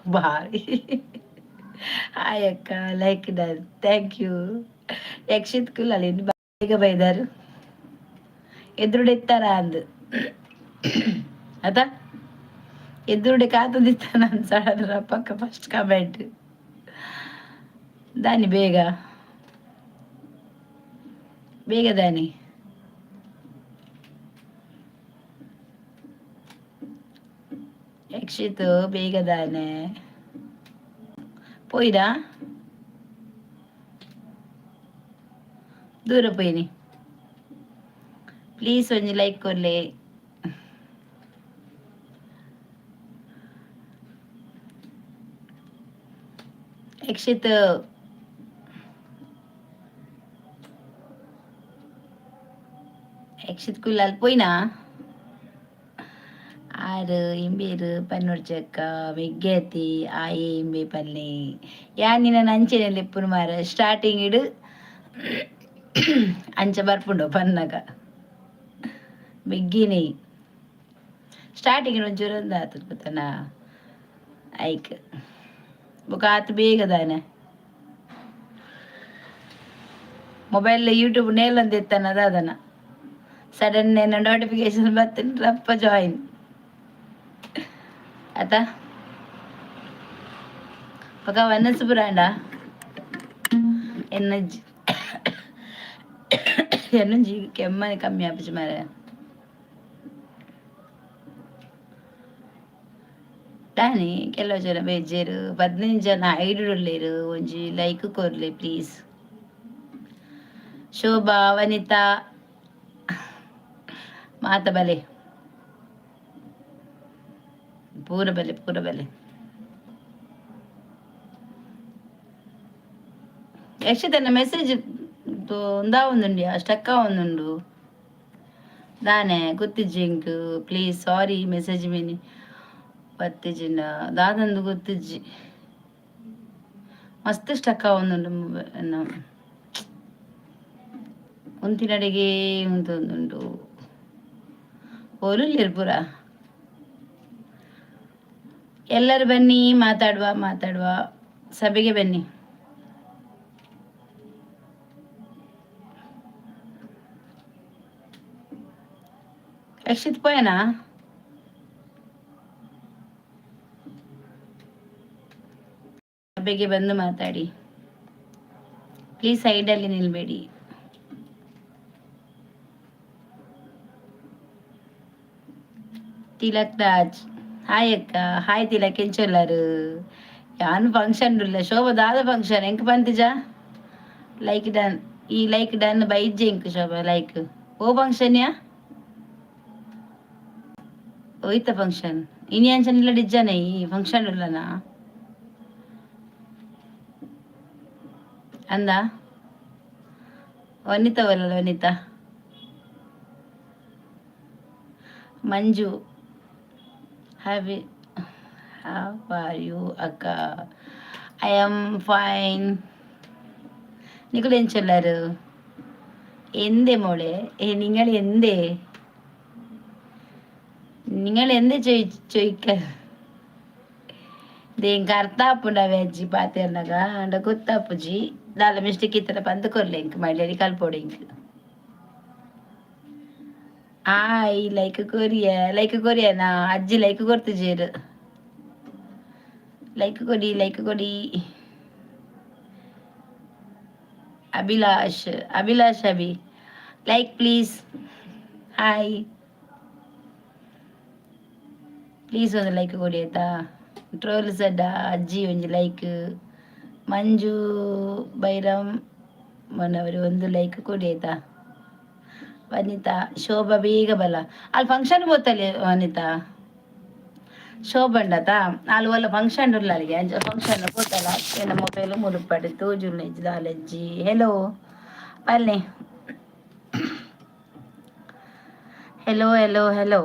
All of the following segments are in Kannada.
ಭಾರಿ ಹಾಯ್ ಅಕ್ಕ like done thank you. Yakshith ಕುಲ್ಲಲ್ಲಿ ಬೇಗ ಬೈದಾರು ಎದುರುಡೆತ್ತಾರ ಅಂದು ಅದ ಎದುರುಡೆ ಕಾತದಿತ್ತ ನಾನು ಸಡದ್ರ ಪಕ್ಕ ಫಸ್ಟ್ ಕಮೆಂಟ್ ದಾನಿ ಬೇಗ ಬೇಗ ದಾನಿ ಯಕ್ಷಿತ್ ಬೇಗ ದಾನೆ ಪೋಯ್ದಾ ದೂರ ಪೋಯ್ನಿ ಪ್ಲೀಸ್ ಒಂಜಿ ಲೈಕ್ ಕೊರ್ಲೆ. ಯಕ್ಷಿತ್ ಯಕ್ಷಿತ್ ಕುಲ್ಲಲ್ಲಿ ಪೋಯ್ನಾ ಆರು ಇಂಬೇರು ಪನ್ನೂರು ಚಕ್ಕ ವೆಗ್ಗೇತಿ ಆಯೆ ಇಂಬೆ ಪಲ್ಲೆ ಯಾನಿನ ಅಂಚೆನಲ್ಲಿ ಎಪ್ಪುನು ಮಾರ ಸ್ಟಾರ್ಟಿಂಗ್ ಇಡು ಅಂಚ ಬರ್ಪುಂಡು ಪನ್ನಗ ಬೆಗ್ಗಿನಿ ಸ್ಟಾರ್ಟಿಂಗ್ ಒಂಚೂರು ಒಂದು ಆತದ ಗೊತ್ತನ ಐಕ್ ಬೊಕ ಆತು ಬೇಗದಾನೆ ಮೊಬೈಲ್ ಯೂಟ್ಯೂಬ್ ನೇಲಂದು ಎತ್ತಾನ ಅದನ ಸಡನ್ ಏನೋ ನೋಟಿಫಿಕೇಶನ್ ಬರ್ತೀನಿ ರಪ್ಪ ಜಾಯಿನ್ ಆತ ಬೊಕ ವನಸ್ ಪುರಾಂಡ ಎನ್ನಜ್ಜಿ ಎನ್ನೊಂಜಿ ಕೆಮ್ಮನೆ ಕಮ್ಮಿ ಆಪುಜಿ ಮಾರೆ ದಾನಿ ಕೆಲವು ಜನ ಬೇಜೇರು 15 ಜನ ಐಡುಳ್ಳೇರು ಒಂಜಿ ಲೈಕ್ ಕೊರ್ಲಿ ಪ್ಲೀಸ್. ಶೋಭಾ ವನಿತಾ ಮಾತ ಬಲೆ ಪೂರ ಬಲೆ ಪೂರ ಬಲೆ ಯಕ್ಷಿತನ ಮೆಸೇಜ್ ఉందా ఉందండి స్టక్ ఉందండు దానే గుర్తిజ్జింక్ ప్లీజ్ సారీ మెసేజ్ విని పత్తిజిన దాదందు గుర్తిజ్జి ಮಸ್ತ್ ಸ್ಟಕ್ ಒಂದುಂಡು ಉಂತಿನಡೆಗೆ ಉಂತೊಂದುಂಡು ಓಲುಲ್ಲೇರು ಪೂರ ಎಲ್ಲರೂ ಬನ್ನಿ ಮಾತಾಡುವ ಮಾತಾಡುವ ಸಭೆಗೆ ಬನ್ನಿ. ಯಕ್ಷಿತ್ ಪೋಯನಾ ಸಭೆಗೆ ಬಂದು ಮಾತಾಡಿ ಪ್ಲೀಸ್ ಸೈಡಲ್ಲಿ ನಿಲ್ಬೇಡಿ. ತಿಲಕ್ ರಾಜ್ ಹಾಯ್ ಅಕ್ಕ ಹಾಯ್ ತಿಲಕ್ ಎಂಚೊಲ್ಲಾರು ಯಾನು ಫಂಕ್ಷನ್ ಇಲ್ಲ ಶೋಭ ದಾದ ಫಂಕ್ಷನ್ ಎಂಕ್ ಪಂತಿಜ ಲೈಕ್ ಡನ್ ಈ ಲೈಕ್ ಡನ್ ಬೈಜ್ಜೆ ಎಂಕ್ ಶೋಭ ಲೈಕ್ ಓ ಫಂಕ್ಷನ್ ಯಾ ಹೋಯ್ತ ಫಂಕ್ಷನ್ ಇನಿ ಅಂಚನ್ ಇಲ್ಲ ಡಿಜ್ಜಾನ ಈ ಫಂಕ್ಷನ್ ಇಲ್ಲನಾ ಅಂದ ವನಿತಾ ಬರಲ್ಲ ವನಿತಾ ಮಂಜು ಹ್ಯಾವ್ ಆರ್ ಯು ಅಕ್ಕ ಐ ಆಮ್ ಫೈನ್ നിങ്ങൾ എഞ്ചൊല്ലാറ് എന്തേ മോളെ നിങ്ങൾ എന്തേ നിങ്ങൾ എന്ത് ചോദിക്ക దేనికి అర్థాపుండవే అజ్జి పాతేనగా అండ గుర్తాపుజి దాని మిస్టేక్ ఇతర పందుకోర్లే ఇంక మళ్ళీ కలిపోడు ఇంక ಆಯ್ ಲೈಕ್ ಕೊರಿಯನಾ ಅಜ್ಜಿ ಲೈಕ್ ಕೊಡ್ತಿದ್ದೀರು ಲೈಕ್ ಕೊಡಿ Abhilash Abhi like please hi please ಒಂದು ಲೈಕ್ ಕೊಡಿ ಆಯ್ತಾ. ಟ್ರೋಲ್ ಸಡ್ಡ ಅಜ್ಜಿ ಒಂಜಿ ಲೈಕ್ ಮಂಜು ಬೈರಮ್ ಮನವರು ಒಂದು ಲೈಕ್ ಕೊಡಿ ಆಯ್ತಾ. ವನಿತಾ ಶೋಭಾ ಬೇಗ ಬಲ ಅಲ್ಲಿ ಫಂಕ್ಷನ್ పోతలే ವನಿತಾ ಶೋಭಂಡತ ಅಲ್ಲಿ ಒಲ್ಲ ಫಂಕ್ಷನ್ ಇಲ್ಲ ಅಲ್ಲಿಗೆ ಅಂಜ ಫಂಕ್ಷನ್ పోతల ಏನ ಮೊಬೈಲ್ ಮುರುಪಡಿ ತೋಜುಲ್ಲ ಇಜ್ಜಿ ಹೆಲೋ ಪಲ್ಲೆ ಹೆಲೋ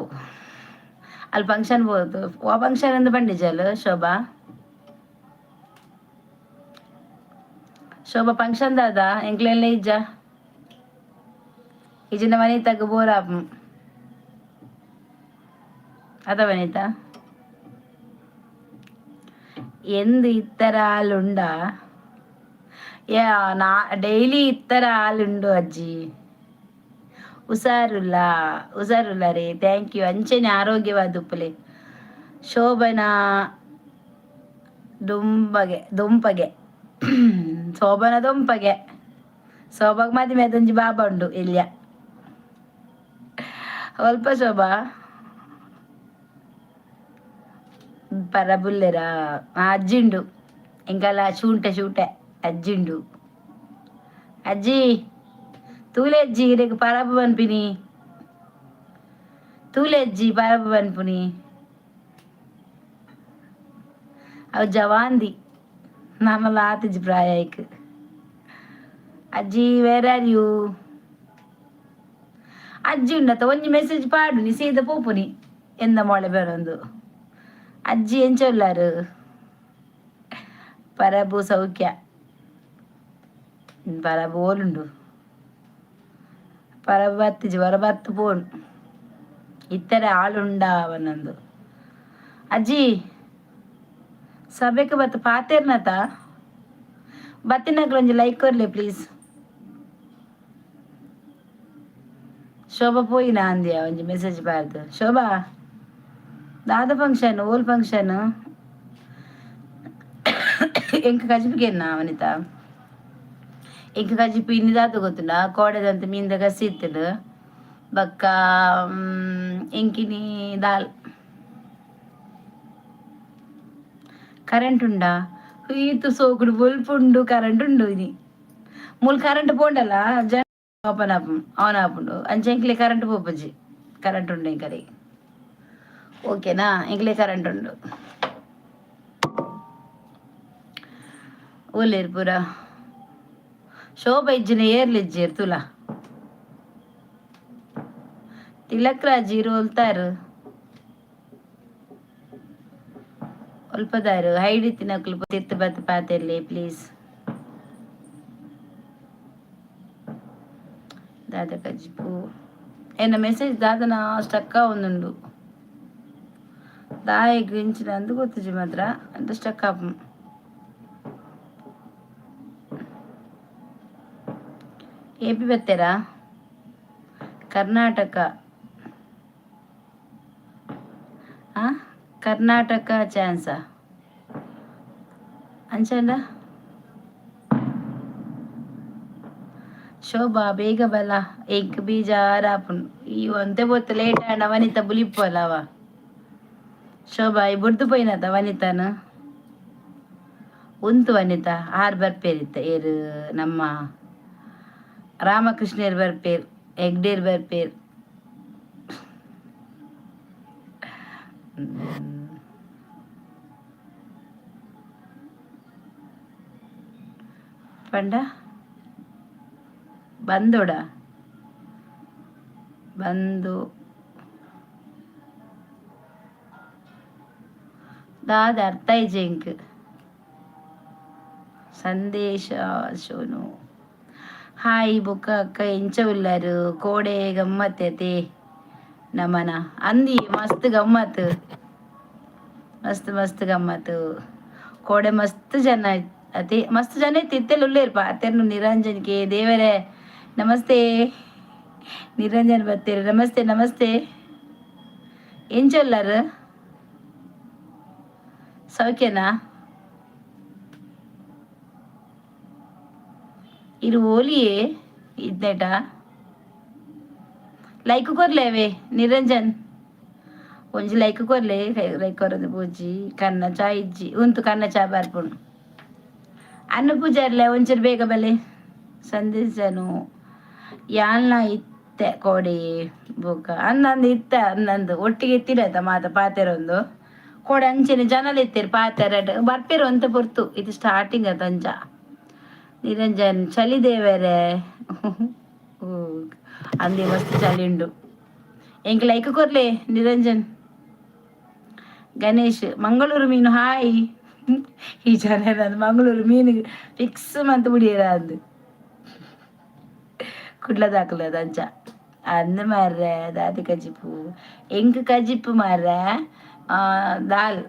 ಅಲ್ಲಿ ಫಂಕ್ಷನ್ పోదు ಓ ಫಂಕ್ಷನ್ ಎಂದು ಬಂಡಿಜಲ್ ಶೋಭಾ ಫಂಕ್ಷನ್ ದಾದ ಎಂಕ್ಲೆಲ್ಲ ಇಜ್ಜ ಇಜಿನ ವನಿತಾಗ ಬೋರ ಅದ ವನಿತಾ എന്ത് ഇത്ര ആളുണ്ടാ? ನಾ ಡೈಲಿ ಇತ್ತರ ಹಾಲುಂಡು ಅಜ್ಜಿ. ಹುಷಾರುಲ್ಲ ರೀ. Thank you. ಅಂಚೆನೆ ಆರೋಗ್ಯವಾದ ಉಪ್ಪಲೆ. ಶೋಭನಾ ದುಂಪಗೆ ಶೋಭನ ದುಂಪಗೆ ಶೋಭಾಗ ಮದುವೆ ಅದೊಂಜಿ ಬಾಬಾ ಉಂಡು ಇಲ್ಯ ಅಲ್ಪ ಶೋಭಾ ಪರಬುಲ್ಲೆರ ಅಜ್ಜಿಂಡು ಎಂಕಲ್ಲ ಶೂಂಟೆ ಅಜ್ಜಿಂಡು. ಅಜ್ಜಿ ತೂಲೆ ಅಜ್ಜಿ ರೇಗ ಪರಬು ಬನ್ಪಿನಿ. ತೂಲೆ ಅಜ್ಜಿ ಪರಬು ಬನ್ಪುನಿ. ಅವು ಜವಾಂದಿ ನಮ್ಮಲ್ಲ ಆತಿಜಿ ಪ್ರಾಯಕ್ಕೆ. ಅಜ್ಜಿ ವೇರ್ ಆರ್ ಯು? ಅಜ್ಜಿ ಉಂಡತ ಒಂಜಿ ಮೆಸೇಜ್ ಪಾಡು ನೀ ಸೀದ ಪೋಪುನಿ ಎಂದ ಮೊಳೆ ಬೇರೊಂದು. ಅಜ್ಜಿ ಎಂಚೊಲ್ಲಾರು? ಪರಬು ಸೌಖ್ಯ. ಪರಬು ಓಲುಂಡು. ಪರಬು ಬತ್ತಿಜಿ ಹೊರ ಬತ್ತು ಪೋಣು ಇತ್ತರೆ ಆಳುಂಡ ಅವನೊಂದು. ಅಜ್ಜಿ ಸಭೆಗೆ ಬತ್ತು ಪಾತೇರ್ನತ ಬತ್ತಿನಕ್ಲು ಒಂಜಿ ಲೈಕ್ ಕೊರ್ಲೆ ಪ್ಲೀಸ್. ಶೋಭಾ ಪೋಯಿನ ಅಂದ್ಯ ಒಂಜಿ ಮೆಸೇಜ್ ಪಾರ್ದು. ಶೋಭಾ ದಾದ ಫಂಕ್ಷನ್ ಓಲ್ ಫಂಕ್ಷನ್ ಎಂಕ ಕಜಿಪಿಗೆನ್ನ ವನಿತಾ ಎಂಕ ಕಜಿಪಿ ಇನ್ನಿದಾತ ಗೊತ್ತುಂಡ ಕೋಡೆದಂತ ಮೀನ್ದ ಗಸಿ ಇತ್ತುಂಡು ಬಕ್ಕ ಎಂಕಿನಿ ದಾಲ್. ಕರೆಂಟ್ ಉಂಡಾ? ಈತು ಸೋಕುಡು ಬೊಲ್ಪುಂಡು ಕರೆಂಟ್ ಉಂಡು ಇನಿ ಮೂಲ್ ಕರೆಂಟ್ ಪೋಂಡಲ್ಲ ಜನ ಓಪನ್ ಆನ್ ಆಪುಂಡು ಅಂಚೆ ಎಂಕ್ಲೆ ಕರೆಂಟ್ ಪೋಪುಜಿ. ಕರೆಂಟ್ ಉಂಡು ಎಂಕಲಿ ಓಕೆನಾ? ಎಂಕ್ಲೆ ಕರೆಂಟ್ ಉಂಡು ಓಲೇರು ಪೂರ. ಶೋಭಾ ಇಜ್ಜಿನ ಏರ್ಲಿಜ್ಜೇರು ತುಲ ತಿಲಕ್ ರಾಜ್ ಇರು ಒಲ್ತಾರು ಒಲ್ಪದಾರು ಹೈಡಿ ತಿನ್ನಕ್ಲು ತಿರ್ತು ಬತ್ತು ಪಾತೆರ್ಲಿ ಪ್ಲೀಸ್. ದಾದ ಕಜಿಪು ಎನ್ನ ಮೆಸೇಜ್ ದಾದನ ಸ್ಟಕ್ಕ ಒಂದುಂಡು ದಾಯ ಗ್ರಿಂಚಿನ ಅಂದು ಗೊತ್ತುಜಿ ಮಾತ್ರ ಅಂತ ಸ್ಟಕ್ ಆಪು. ಏಪಿ ಬತ್ತೆರಾ? ಕರ್ನಾಟಕ ಕರ್ನಾಟಕ ಚಾನ್ಸ ಅಂಚಂಡ. ಶೋಭಾ ಬೇಗ ಬಲ ಎಂಕ್ ಬೀಜ ಆರಾಪುಂಡು ಈ ಒಂತೆ ಬೊತ್ತು ಲೇಟ್ ಆಂಡ ವನಿತ ಬುಲಿಪ್ಪಲ್ಲವ. ಶೋಭಾ ಈ ಬುಡ್ದು ಪೋಯಿನತ ವನಿತಾನು ಉಂತು ವನಿತ ಆರು ಬರ್ಪೇರಿತ್ತ ಏರು ನಮ್ಮ ರಾಮಕೃಷ್ಣರ್ ಬರ್ಪೇರ್ ಹೆಗ್ಡೇರ್ ಬರ್ಪೇರ್. ಪಂಡ ಬಂದೋಡ ಬಂದು ದಾದ ಅರ್ಥ ಐಜೆಂಕ್ ಸಂದೇಶ ಶೋನು ಹಾಯ್ ಬೊಕ್ಕ ಅಕ್ಕ ಎಂಚ ಉಳ್ಳಾರು ಕೋಡೆ ಗಮ್ಮತ್ತೈತೆ ನಮನ ಅಂದಿ ಮಸ್ತ್ ಗಮ್ಮತ್ ಮಸ್ತ್ ಗಮ್ಮತ್ ಕೋಡೆ ಮಸ್ತ್ ಜನ ಅತಿ ಮಸ್ತ್ ಜನ ಐತಿ ಇತ್ತೆಲ್ಲ ಉಳ್ಳೇರು ಪಾತೆರ್ನು ನಿರಂಜನ್ಗೆ ದೇವರೇ ನಮಸ್ತೆ. ನಿರಂಜನ್ ಬತ್ತೇರು ನಮಸ್ತೆ ಎಂಚೊಲ್ಲಾರು ಸೌಖ್ಯನಾ? ಇರು ಓಲಿಯೇ ಇದ್ನೇಟ ಲೈಕ್ ಕೊರ್ಲೇವೆ ನಿರಂಜನ್ ಒಂಜಿ ಲೈಕ್ ಕೊರ್ಲೆ ಲೈಕ್ ಕೊರದು ಪೂಜಿ ಕನ್ನ ಚಾ ಇಜ್ಜಿ ಉಂತು ಕನ್ನ ಚಾ ಬರ್ಪುಂಡು. ಅನ್ನ ಪೂಜಾರ್ಲೆ ಒಂಚೂರು ಬೇಗ ಬಲೆ ಸಂದೇಶನು ಯಾಲ್ನ ಇತ್ತೆ ಕೋಡಿ ಬೊಕ್ಕ ಅನ್ನಂದು ಇತ್ತ ಅನ್ನಂದು ಒಟ್ಟಿಗೆ ಇತ್ತಿರತ್ತ ಮಾತ ಪಾತೆರೊಂದು ಕೋಡೆ ಅಂಚೆನೆ ಜನಲ್ ಇತ್ತೀರಿ ಪಾತೆರ ಬರ್ಪೇರು ಅಂತ ಪೊರ್ತು ಇದು ಸ್ಟಾರ್ಟಿಂಗ್ ಅದಂಜ. ನಿರಂಜನ್ ಚಳಿ ದೇವರೇ ಅಂದಿ ಮಸ್ತ್ ಚಳಿ ಉಂಡು ಎಂಕ್ ಲೈಕ್ ಕೊರ್ಲೆ ನಿರಂಜನ್. ಗಣೇಶ್ ಮಂಗಳೂರು ಮೀನು ಹಾಯ್ ಈ ಜನ ಮಂಗಳೂರು ಮೀನು ಫಿಕ್ಸ್ ಮಂತ್ ಬಿಡಿಯರ ಅಂದು ಕುಡ್ಲದಾಕಲದ ಅಂಚ ಅಂದ್ ಮಾರ್ರೆ ದಾದಿ ಕಜಿಪು ಎಂಕ್ ಕಜಿಪು ಮಾರ್ರೆ ದಾಲ್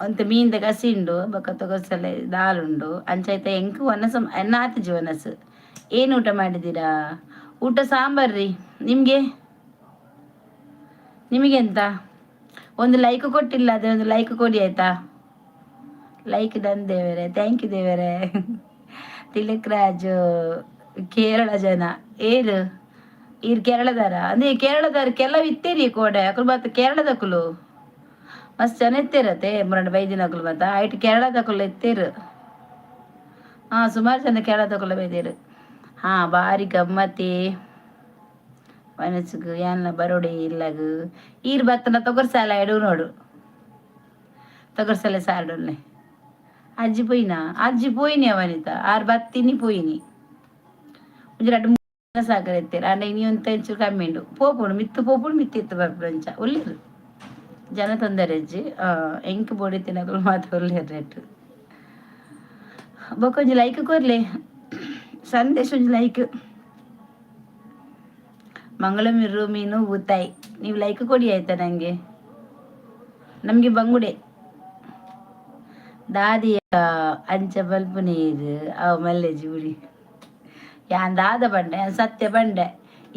ಒಂತ ಮೀನ್ದ ಕಸಿ ಉಂಡು ಬೊಕ್ಕ ತೊಗರ್ಸಲೆ ದಾಲ್ ಉಂಡು ಅಂಚಾಯ್ತ ಎಂಕ್ ಒನಸ ಎನ್ನ ಆತಿಜಿ ಒನಸು. ಏನು ಊಟ ಮಾಡಿದ್ದೀರಾ? ಊಟ ಸಾಂಬಾರ್ರಿ. ನಿಮಗೆ ನಿಮಗೆಂತ? ಒಂದು ಲೈಕ್ ಕೊಟ್ಟಿಲ್ಲ, ಅದೇ ಒಂದು ಲೈಕ್ ಕೊಡಿ ಆಯ್ತಾ. ಲೈಕ್ ಡನ್ ದೇವರೇ, ಥ್ಯಾಂಕ್ ಯು ದೇವರೇ. ತಿಲಕ್ ರಾಜು ಕೇರಳ ಜನ ಏರು ಇರ್ ಕೇರಳದಾರ ಅಂದ್ರೆ ಕೇರಳದಾರ ಕೆಲವು ಇತ್ತೇರಿ ಕೋಡೆ ಅಕಲ್ ಬತ್ತ ಕೇರಳದಕುಲು ಮಸ್ತ್ ಜನ ಎತ್ತೇರತ್ತೆ ಮೂರಡು ಬೈದಿನಕುಲು ಬತ್ತ ಐಟ್ ಕೇರಳದಕುಲು ಎತ್ತೇರು. ಹಾ ಸುಮಾರು ಜನ ಕೇರಳದಕುಲು ಬೈದೇರು. ಹಾ ಬಾರಿ ಗಮ್ಮತಿ ಮನಸ್ಸುಗು ಯಾನ ಬರೋಡೆ ಇಲ್ಲಗು ಈರ್ ಬತ್ತನ ತೊಗರ್ಸಾಲ ಎಡು ನೋಡು ತೊಗರ್ಸಲೆ ಸಾರ್ಡೊಲ್ಲೆ ಅಜ್ಜಿ ಪೋಯಿನ ಅಜ್ಜಿ ಪೋಯಿನಿ ಅವನಿತ ಆರ್ ಬತ್ತಿನಿ ಪೋಯಿನಿ ಒಂಜಿ ರಡ್ಡು ಸಾಗರ ಎತ್ತೇರು ಅಂಡ ಇನಿ ಒಂತ ಇಂಚೂರು ಕಮ್ಮಿ ಉಂಡು ಪೋಪುಂಡು ಮಿತ್ತು ಪೋಪುಂಡು ಮಿತ್ತು ಇತ್ತು ಬರ್ಪುಡು ಅಂಚ ಒಳ್ಳೆರು ಜನ ತೊಂದರೆ ಅಜ್ಜಿ ಎಂಕ್ ಬೋಡಿ ತಿನ್ನಕಲು ಮಾತ್ರ ಒಳ್ಳೆರು ರೇಟ್ ಬೊಕೊಂಜಿ ಲೈಕ್ ಕೊರ್ಲೆ ಸಂದೇಶ ಒಂಜಿ ಲೈಕ್. ಮಂಗಳೂರು ಮೀನು ಬೂತಾಯಿ ನೀವು ಲೈಕ್ ಕೊಡಿ ಆಯ್ತಾ. ನಂಗೆ ನಮಗೆ ಬಂಗುಡೆ ದಾದಿಯ ಅಂಚ ಬಲ್ಪು ನೀರು ಅವ ಮಲ್ಲೆ ಜೂಡಿ ಯಾನ್ ದಾದ ಬಂಡೆ ಸತ್ಯ ಬಂಡೆ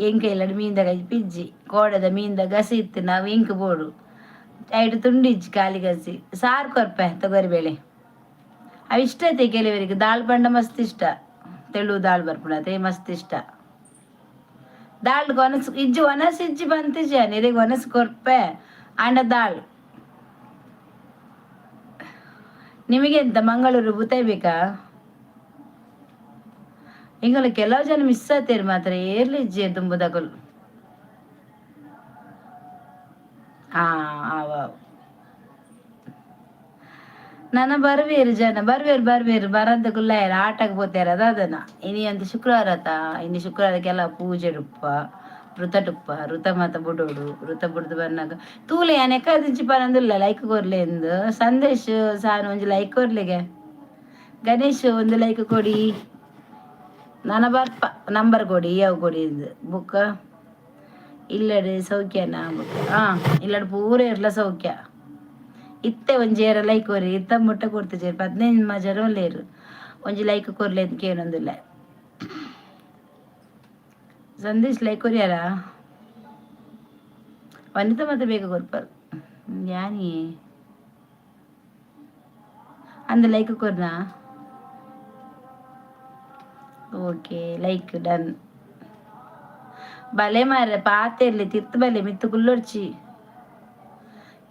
ಎಂಕ ಇಲ್ಲಡು ಮೀನ್ದ ಗಜಿ ಪಿಜ್ಜಿ ಕೋಡದ ಮೀನ್ದ ಗಸಿ ಇತ್ತು ನಾವು ಇಂಕ್ ಬೋಡು ಐಟು ತುಂಡಿಜ್ಜಿ ಖಾಲಿ ಗಸಿ ಸಾರು ಕೊರ್ಪೆ ತೊಗರಿಬೇಳೆ ಅವು ಇಷ್ಟ ಐತೆ ಕೆಲವರಿಗೆ ದಾಲ್ ಬಂಡ ಮಸ್ತ್ ಇಷ್ಟ ತೆಳು ದಾಲ್ ಬರ್ಪುಣತೆ ಮಸ್ತ್ ಇಷ್ಟ ದಾಲ್ ಒನಸ್ ಇಜ್ಜಿ ಒನಸ್ ಇಜ್ಜಿ ಬಂತಿಜ್ಜಿ ನಿರಿಗೆ ಒನಸ್ ಕೊರ್ಪೆ ಅಂಡ ದಾಲ್. ನಿಮಗೆ ಎಂತ ಮಂಗಳೂರು ಬೂತಾಯಿ ಬೇಕಾ? ಹಿಂಗಲ್ಲ ಕೆಲವು ಜನ ಮಿಸ್ ಆತೇರು ಮಾತ್ರ ಏರ್ಲಿ ಇಜ್ಜಿ ತುಂಬುದಕಲು. ಹಾ ಅವ ನನ್ನ ಬರ್ವೇರು ಜನ ಬರ್ವೇರು ಬರಂತ ಕುಲ್ಲಾಯರ ಆಟಕ್ಕೆ పోతారు ಅದನ್ನ ಇನಿ ಅಂತ ಶುಕ್ರವಾರ ಆತ ಇನ್ನು ಶುಕ್ರವಾರಕ್ಕೆಲ್ಲ ಪೂಜೆ ಡುಪ್ಪ ವೃತ ಡುಪ್ಪ ವೃತ ಮಾತ ಬುಡೋಡು ವೃತ ಬುಡ್ದು ಬಂದಾಗ ತೂಲೆ ನೆಕ್ಕದಿಂಚಿ ಪರಂದಿಲ್ಲ ಲೈಕ್ ಕೊರ್ಲೆ ಎಂದು ಸಂದೇಶ್ ಸಾನು ಒಂಜಿ ಲೈಕ್ ಕೊರ್ಲೆಗೆ ಗಣೇಶ್ ಒಂದು ಲೈಕ್ ಕೊಡಿ ನನ್ನ ಬರ್ಪ ನಂಬರ್ ಕೊಡಿ ಯಾವ ಕೊಡಿ ಬುಕ್ಕ ಇಲ್ಲಡೆ ಸೌಖ್ಯನಾ ಬುಕ್ಕ ಇಲ್ಲಡೆ ಪೂರ ಇರ್ಲ ಸೌಖ್ಯ ಇತ್ತೆ ಒಂಜೇರ ಲೈಕ್ ಕೊರಿ ಇತ್ತ ಮುಟ್ಟ ಕೊಡ್ತಿಜೇರು 15 ಜನ ಒಲ್ಲೇರು ಒಂಜಿ ಲೈಕ್ ಕೊರ್ಲೆ ಅಂತ ಕೇಳೊಂದಿಲ್ಲ. ಸಂದೇಶ್ ಲೈಕ್ ಕೊರಿಯಾರ ವನಿತ ಮತ್ತೆ ಬೇಗ ಕೊರ್ಪರು ಯಾನಿ ಅಂದ ಲೈಕ್ ಕೊರ್ನಾ ಓಕೆ ಲೈಕ್ ಡನ್. ಬಲೆ ಮಾರ ಪಾತೆರ್ಲಿ ತಿರ್ತು ಬಲೆ ಮಿತ್ತು ಕುಲ್ಲೊಡ್ಚಿ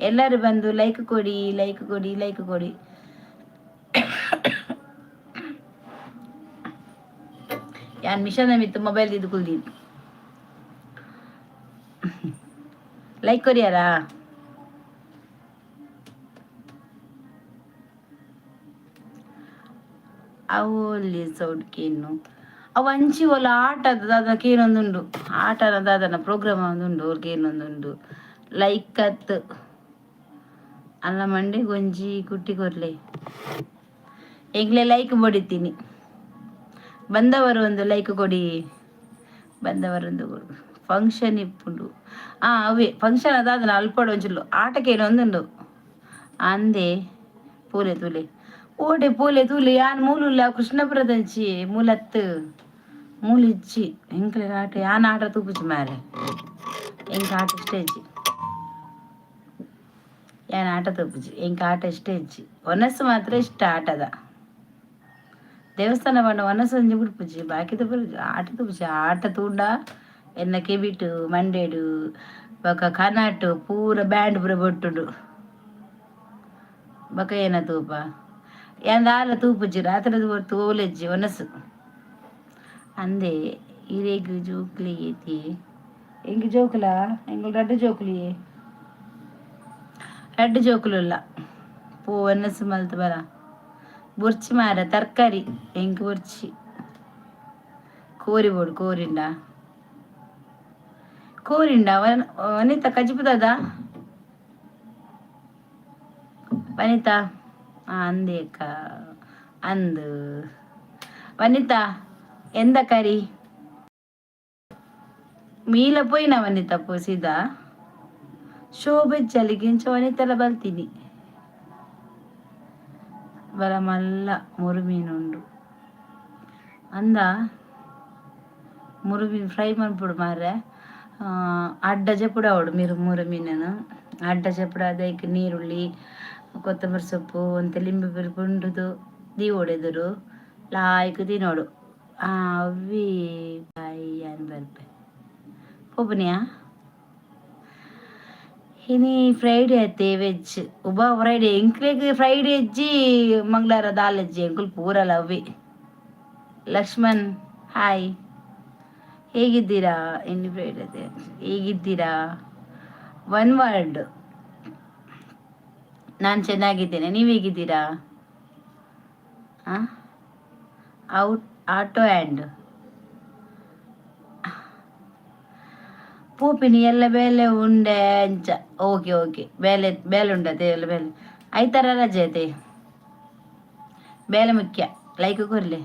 ಎಲ್ಲರೂ ಬಂದು ಲೈಕ್ ಕೊಡಿ ಲೈಕ್ ಕೊಡಿ ಲೈಕ್ ಕೊಡಿ. ಯಾನ್ ಮಿಷನ್ ಮಿತ್ತು ಮೊಬೈಲ್ ಇದು ಕುಲ್ದಿ ಲೈಕ್ ಕೊರಿಯಾರ ಅವು ಸೌಡ್ಕೇನು ಅವು ಅಂಚಿ ಒಲ್ಲ ಆಟದ ದಾದಕ್ಕೆ ಏನೊಂದುಂಡು ಆಟದ ದಾದನ ಪ್ರೋಗ್ರಾಮ್ ಒಂದುಂಡು ಅವ್ರಿಗೆ ಏನೊಂದುಂಡು ಲೈಕ್ ಅತ್ತು ಅಲ್ಲ ಮಂಡೆ ಗೊಂಜಿ ಕುಟ್ಟಿ ಕೊರ್ಲೆ ಈಗಲೇ ಲೈಕ್ ಬಡಿತೀನಿ ಬಂದವರು ಒಂದು ಲೈಕ್ ಕೊಡಿ ಬಂದವರೊಂದು ಫಂಕ್ಷನ್ ಇಪ್ಪುಂಡು ಅವೇ ಫಂಕ್ಷನ್ ಅದಾದ ಅಲ್ಪಡು ಒಂಚೂರು ಆಟಕ್ಕೆ ಏನೊಂದುಂಡು ಅಂದೆ ಪೂಲೆ ತೂಲೆ ಓಡೆ ಪೂಲೆ ತೂಲೆ ಯಾನ್ ಮೂಲುಲ್ಲ ಕೃಷ್ಣಪುರದಂಚಿ ಮೂಲತ್ತು ಮೂಲಿಚ್ಚಿ ಎಂಕ್ಲೆ ಆಟ ಯಾನ್ ಆಟ ತೂಪುಜಿ ಮಾರೆ ಎಂಕ ಆಟ ಇಷ್ಟೇ ಇಜ್ಜಿ ಯಾನ್ ಆಟ ತೂಪುಜಿ ಎಂಕ ಆಟ ಇಷ್ಟೇ ಇಜ್ಜಿ ಒನಸ್ಸು ಮಾತ್ರ ಇಷ್ಟ ಆಟದ ದೇವಸ್ಥಾನ ಬಣ್ಣ ಒನಸೊಂಜಿ ಬಿಡ್ಪುಜಿ ಬಾಕಿ ತೂಪುಜಿ ಆಟ ತೂಪುಜಿ ಆಟ ತೂಂಡ ಎನ್ನ ಕೆಬಿಟು ಮಂಡೇಡು ಬೊಕ ಕನಾಟು ಪೂರ ಬ್ಯಾಂಡ್ ಪೂರ ಬೊಟ್ಟುಡು ಬೊಕ ಏನ ತೂಪ ಎಂದ ಆಲ ತೂಪುಜಿ ರಾತ್ರಿದ ಹೊರ್ತು ಓಲೆಜ್ಜಿ ಒನಸು ಅಂದೆ ಇರೇಗು ಜೋಕ್ಲಿ ಐತಿ ಎಂಗಿ ಜೋಕುಲ ಎಂಗಳು ರಡ್ಡು ಜೋಕುಲಿಯೇ ರಡ್ಡು ಜೋಕುಲುಲ್ಲ ಪೂ ಒನಸು ಮಲ್ತು ಬರ ಬುರ್ಚಿ ಮಾರ ತರಕಾರಿ ಎಂಕ್ ಬುರ್ಚಿ ಕೋರಿ ಬೋಡು ಕೋರಿಂಡ ವನಿತಾ ಕಜಿಪುದದ ವನಿತಾ ಅಂದೇಕ ಅಂದು ವನಿತಾ ಎಂದ ಕರಿ ಮೀಲ ಪೋಯಿನ ವನಿತಾ ಪೋಸಿದ ಶೋಭೆ ಚಲಿಗಿಂಚ ವನಿತೆಲ್ಲ ಬಲ್ತೀನಿ వాళ్ళ మళ్ళా మురుమీనుండు ಅಂದ ಮುರುಮೀನು ಫ್ರೈ ಮಾಡ್ಬಿಡು ಮಾರ್ರೆ. ಅಡ್ಡ ಚೆಪ್ಪುಡು ಅವಡು ಮೂರು ಮೀನನ್ನು ಅಡ್ಡ ಚೆಪ್ಪುಡು ಅದಕ್ಕೆ ನೀರುಳ್ಳಿ ಕೊತ್ತಂಬರಿ ಸೊಪ್ಪು ಅಂತ ಲಿಂಬೆ ಪುಂಡುದು ಹೊಡೆದರು ಲಾಯ್ಕ್ ತಿನ್ನೋಡು ಅವಿ ಬಾಯಿ ಅನ್ ಬರ್ಪೆ ಹೋಗ್ಬನಿಯಾ ಇನಿ ಫ್ರೈಡೇ ಐತೆ ವೆಜ್ ಫ್ರೈಡೇ ಇಂಕ್ಲೆಗ್ ಫ್ರೈಡೇ ಅಜ್ಜಿ ಮಂಗಳವಾರ ದಾಲ್ ಅಜ್ಜಿ ಅಂಕುಲ್ ಪೂರಲ್ಲ ಅವಿ. ಲಕ್ಷ್ಮಣ್ ಹಾಯ್, ಹೇಗಿದ್ದೀರಾ? ಇನ್ನು ಫ್ರೈಡೇ ಹೇಗಿದ್ದೀರಾ? ಒನ್ ವರ್ಡ್, ನಾನು ಚೆನ್ನಾಗಿದ್ದೇನೆ, ನೀವು ಹೇಗಿದ್ದೀರಾ? ಔಟ್ ಆಟೋ ಆ್ಯಂಡ್ ಪೂಪಿನಿ ಎಲ್ಲ ಬೇಲೆ ಉಂಡೆ ಅಂಚ ಓಕೆ ಬೇಲೆ ಉಂಡತೆ ಎಲ್ಲ ಬೇಲೆ ಐತಾರ ರಜೆ ಐತೆ ಬೇಲೆ ಮುಖ್ಯ ಲೈಕ್ ಕೊಡ್ಲಿ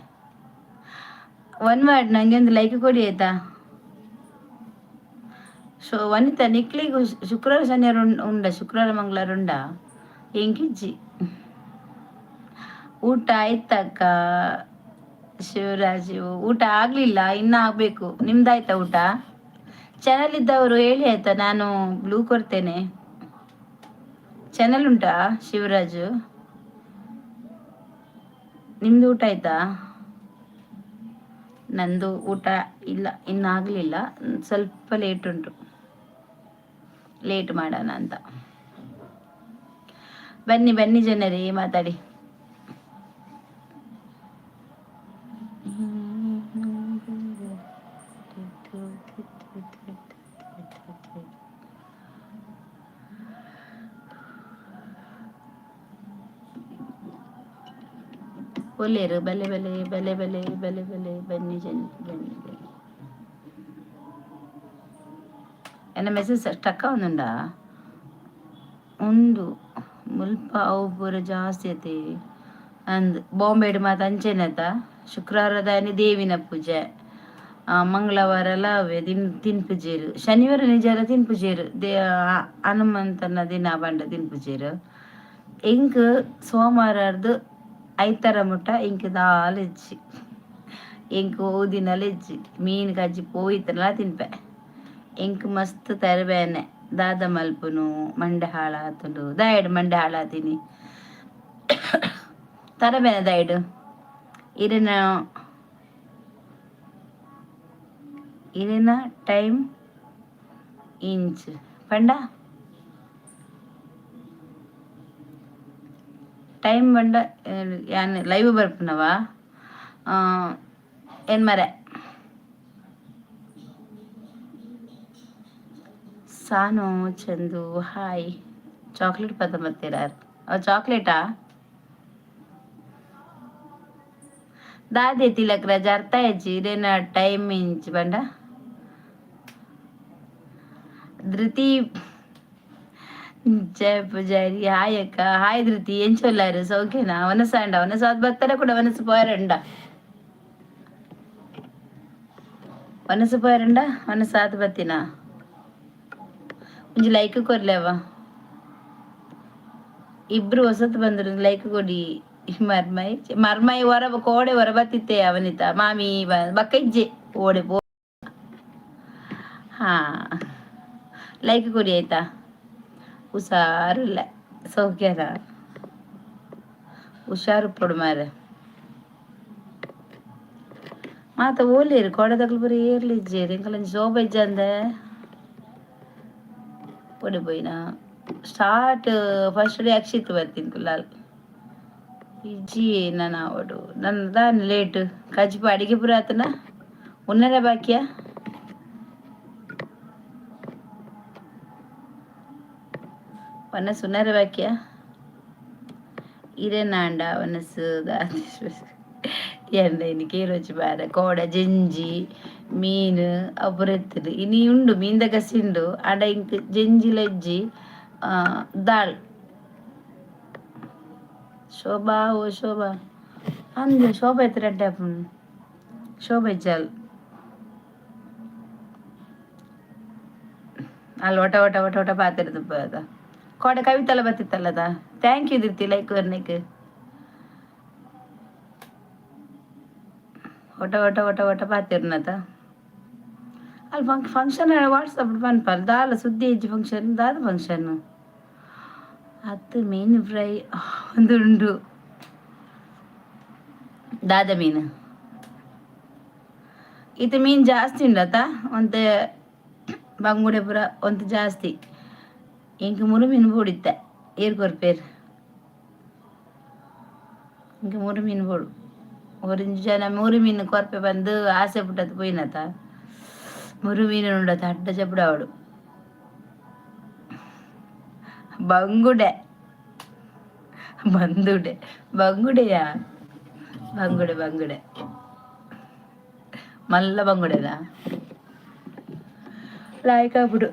ಒನ್ ವರ್ಡ್ ನಂಗೆ ಒಂದು ಲೈಕ್ ಕೊಡಿ ಆಯ್ತಾ. ವನಿತಾ ನಿಕ್ಲಿಗೂ ಶುಕ್ರವಾರ ಶನಿವಾರ ಶುಕ್ರವಾರ ಮಂಗಳವಾರ ಉಂಡ ಹೆಂಗಿಜ್ಜಿ ಊಟ ಆಯ್ತಕ್ಕ ಶಿವರಾಜು? ಊಟ ಆಗ್ಲಿಲ್ಲ, ಇನ್ನ ಆಗ್ಬೇಕು. ನಿಮ್ದಾಯ್ತಾ ಊಟ? ಚಾನಲ್ ಇದ್ದವರು ಹೇಳಿ ಆಯ್ತಾ, ನಾನು ಬ್ಲೂ ಕೊಡ್ತೇನೆ. ಚಾನಲ್ ಉಂಟಾ ಶಿವರಾಜು? ನಿಮ್ದು ಊಟ ಆಯ್ತಾ? ನಂದು ಊಟ ಇಲ್ಲ, ಇನ್ನಾಗಲಿಲ್ಲ, ಸ್ವಲ್ಪ ಲೇಟ್ ಉಂಟು, ಲೇಟ್ ಮಾಡೋಣ ಅಂತ. ಬನ್ನಿ ಜನರೇ ಮಾತಾಡಿ. ಒಳ್ಳೆಯರು ಬಲೆ ಬನ್ನಿ ಬನ್ನಿ. ಎನ್ನ ಮೆಸೇಜ್ ಸ್ಟಕ್ ಆಗುಂಡ ಉಂಡು ಮುಲ್ಪ ಅವು ಪೂರ ಜಾಸ್ತಿ ಐತಿ ಅಂದ್ ಬಾಂಬೆಡ್ ಮಾತು ಅಂಚೆನತ. ಶುಕ್ರವಾರದ ದೇವಿನ ಪೂಜೆ, ಮಂಗಳವಾರ ಅವೇ ತಿನ್ಪುಜೇರು, ಶನಿವಾರ ನಿಜಾರ ತಿನ್ಪುಜೇರು ಹನುಮಂತನ ದಿನ ಬಂಡ ತಿನ್ಪುಜೇರು. ಇಂಕ್ ಸೋಮವಾರದ್ದು ಐತರ ಮುಟ್ಟ ಇಂಕ್ ದಾಲ್ ಹೆಜ್ಜಿ ಇಂಕ್ ಓದಿನಲ್ಲ ಹೆಜ್ಜಿ ಮೀನು ಕಜ್ಜಿ ಪೋಯ್ತನಲ್ಲ ತಿನ್ಪೆ. ಇಂಕ್ ಮಸ್ತ್ ತರಬೇನೆ ದಾದ ಮಲ್ಪುನು ಮಂಡೆ ಹಾಳಾತುಂಡು ದಯಡ್ ಮಂಡೆ ಹಾಳಾತೀನಿ ತರಬೇನೆ ದಯಡು ಇರಿನ ಟೈಮ್ ಇಂಚ್ ಪಂಡ ಟೈಮ್ ಬಂಡ ಯಾನ್ ಲೈವ್ ಬರ್ಪನವ ಏನ್ ಮರೆ ಸಾನು ಚಂದು ಹಾಯ್. ಚಾಕ್ಲೇಟ್ ಪದ ಮತ್ತಿರಾರು ಚಾಕ್ಲೇಟಾ ದಾದೆ ತಿಲಕ್ ರಜ ಅರ್ಥ ಹೆಜ್ಜಿ ಇದೇನ ಟೈಮ್ ಇಂಚ್ ಬಂಡ ಧೃತಿ ಜಯ ಪೂಜಾರಿ ಹಾಯ್ ಅಕ್ಕ. ಹಾಯ್ ಧೃತಿ ಏನ್ ಚೊಲ್ಲಾರು ಸೌಖ್ಯನಾ? ವನಸಾಂಡ ವನಸಾದ್ ಬತ್ತರ ಕೂಡ ವನಸು ಪೋಯರಂಡ ವನಸಾದ್ ಬತ್ತಿನ ಒಂಜಿ ಲೈಕ್ ಕೊರ್ಲೇವ. ಇಬ್ರು ಹೊಸತ್ ಬಂದ್ರು ಲೈಕ್ ಕೊಡಿ. ಮರ್ಮೈ ಕೋಡೆ ಹೊರ ಬತ್ತಿತ್ತೆ ಅವನಿತ ಮಾಮಿ ಬಕ್ಕ ಇಜ್ಜೆ ಓಡೆ ಪೋ. ಹಾ ಲೈಕ್ ಕೊಡಿ ಆಯ್ತಾ. ಹುಷಾರಿಲ್ಲ ಸೌಖ್ಯನ? ಹುಷಾರು ಪಡು ಮಾರ ಮಾತ ಓಲೇರು ಕೊಡದಕ್ಲು ಬರೀ ಏರ್ಲಿಜ್ಜೇರಿ ಎಂಕಲ ಶೋಭ ಇಜ್ಜ ಅಂದ ಪೊಡಿ ಪೋಯಿನ ಸ್ಟಾರ್ಟ್ ಫಸ್ಟ್ ಡೇ ಅಕ್ಷಿತ್ ಬರ್ತೀನಿ ಕುಲ್ಲಾಲ್ ಇಜ್ಜಿ ನಾನು ಅವಡು ನನ್ನ ದಾನ್ ಲೇಟ್ ಕಜ್ಪ ಅಡಿಗೆ ಪುರ ಆತನ ಉನ್ನರ ಬಾಕಿಯ ವನಸ್ ಉನ್ನರ ಬಾಕಿಯ ಇರೇನಾಂಡ ವನಸ್ಸು ಎಂದ എനിക്ക് ರುಚಿ ಬಾರ ಕೋಡ ಜೆಂಜಿ ಮೀನು ಅಪುರೆತ್ತದು ಇನಿ ಉಂಡು ಮೀನ್ದ ಕಸಿಂಡು ಅಡ ಇಂಕ್ ಜೆಂಜಿಲೆಜ್ಜಿ ದಾಳ್ ಶೋಭಾ ಓ ಶೋಭಾ ಅಂದ್ ಶೋಭಾ ಎತ್ತರಡ್ಡೆ ಶೋಭಾ ಇಜ್ಜಲ್ ಅಲ್ಲಿ ಒಟ ಪಾತಿರದು ಕೋಡೆ ಕವಿತಲ್ಲ ಬತ್ತಿತ್ತಲ್ಲದ. ಥ್ಯಾಂಕ್ ಯು ದಿರ್ತಿ ಲೈಕ್ ವರ್ಣಿಕ್ ಒಟ ಒಟ ಒಟ ಒಟ ಪಾತಿರ್ನತ ಅಲ್ಲಿ ಫಂಕ್ಷನ್ ವಾಟ್ಸಪ್ ಪನ್ಪಲ್ ದಾಲ ಸುದ್ದಿ ಇಜ್ಜಿ ಫಂಕ್ಷನ್ ದಾದ ಫಂಕ್ಷನ್ ಅದು ಮೀನು ಫ್ರೈ ಒಂದು ಉಂಡು ದಾದ ಮೀನು ಇದು ಮೀನು ಜಾಸ್ತಿ ಉಂಡತ ಒಂದು ಬಂಗುಡೆ ಪುರ ಒಂದು ಜಾಸ್ತಿ ಇಂಕ ಮುರು ಮೀನು ಪೋಡಿತ್ತೆ ಏರ್ಕೊರ್ಪೇರು ಇಂಕ ಮುರು ಮೀನು ಪೋಡು ಒರಿಂಜು ಜನ ಮೂರು ಮೀನು ಕೊರ್ಪೆ ಬಂದು ಆಸೆ ಪುಟ್ಟದ್ದು ಪೋಯಿನತ ಮುರು ಮೀನು ಉಂಡತ ಅಡ್ಡ ಚಪ್ಪಡ ಅವಡು ಬಂಗುಡೆ ಬಂದುಡೆ ಬಂಗುಡೆಯಾ ಬಂಗುಡೆ ಬಂಗುಡೆ ಮಲ್ಲ ಬಂಗುಡೆದ ಲಾಯ್ಕ ಬಿಡು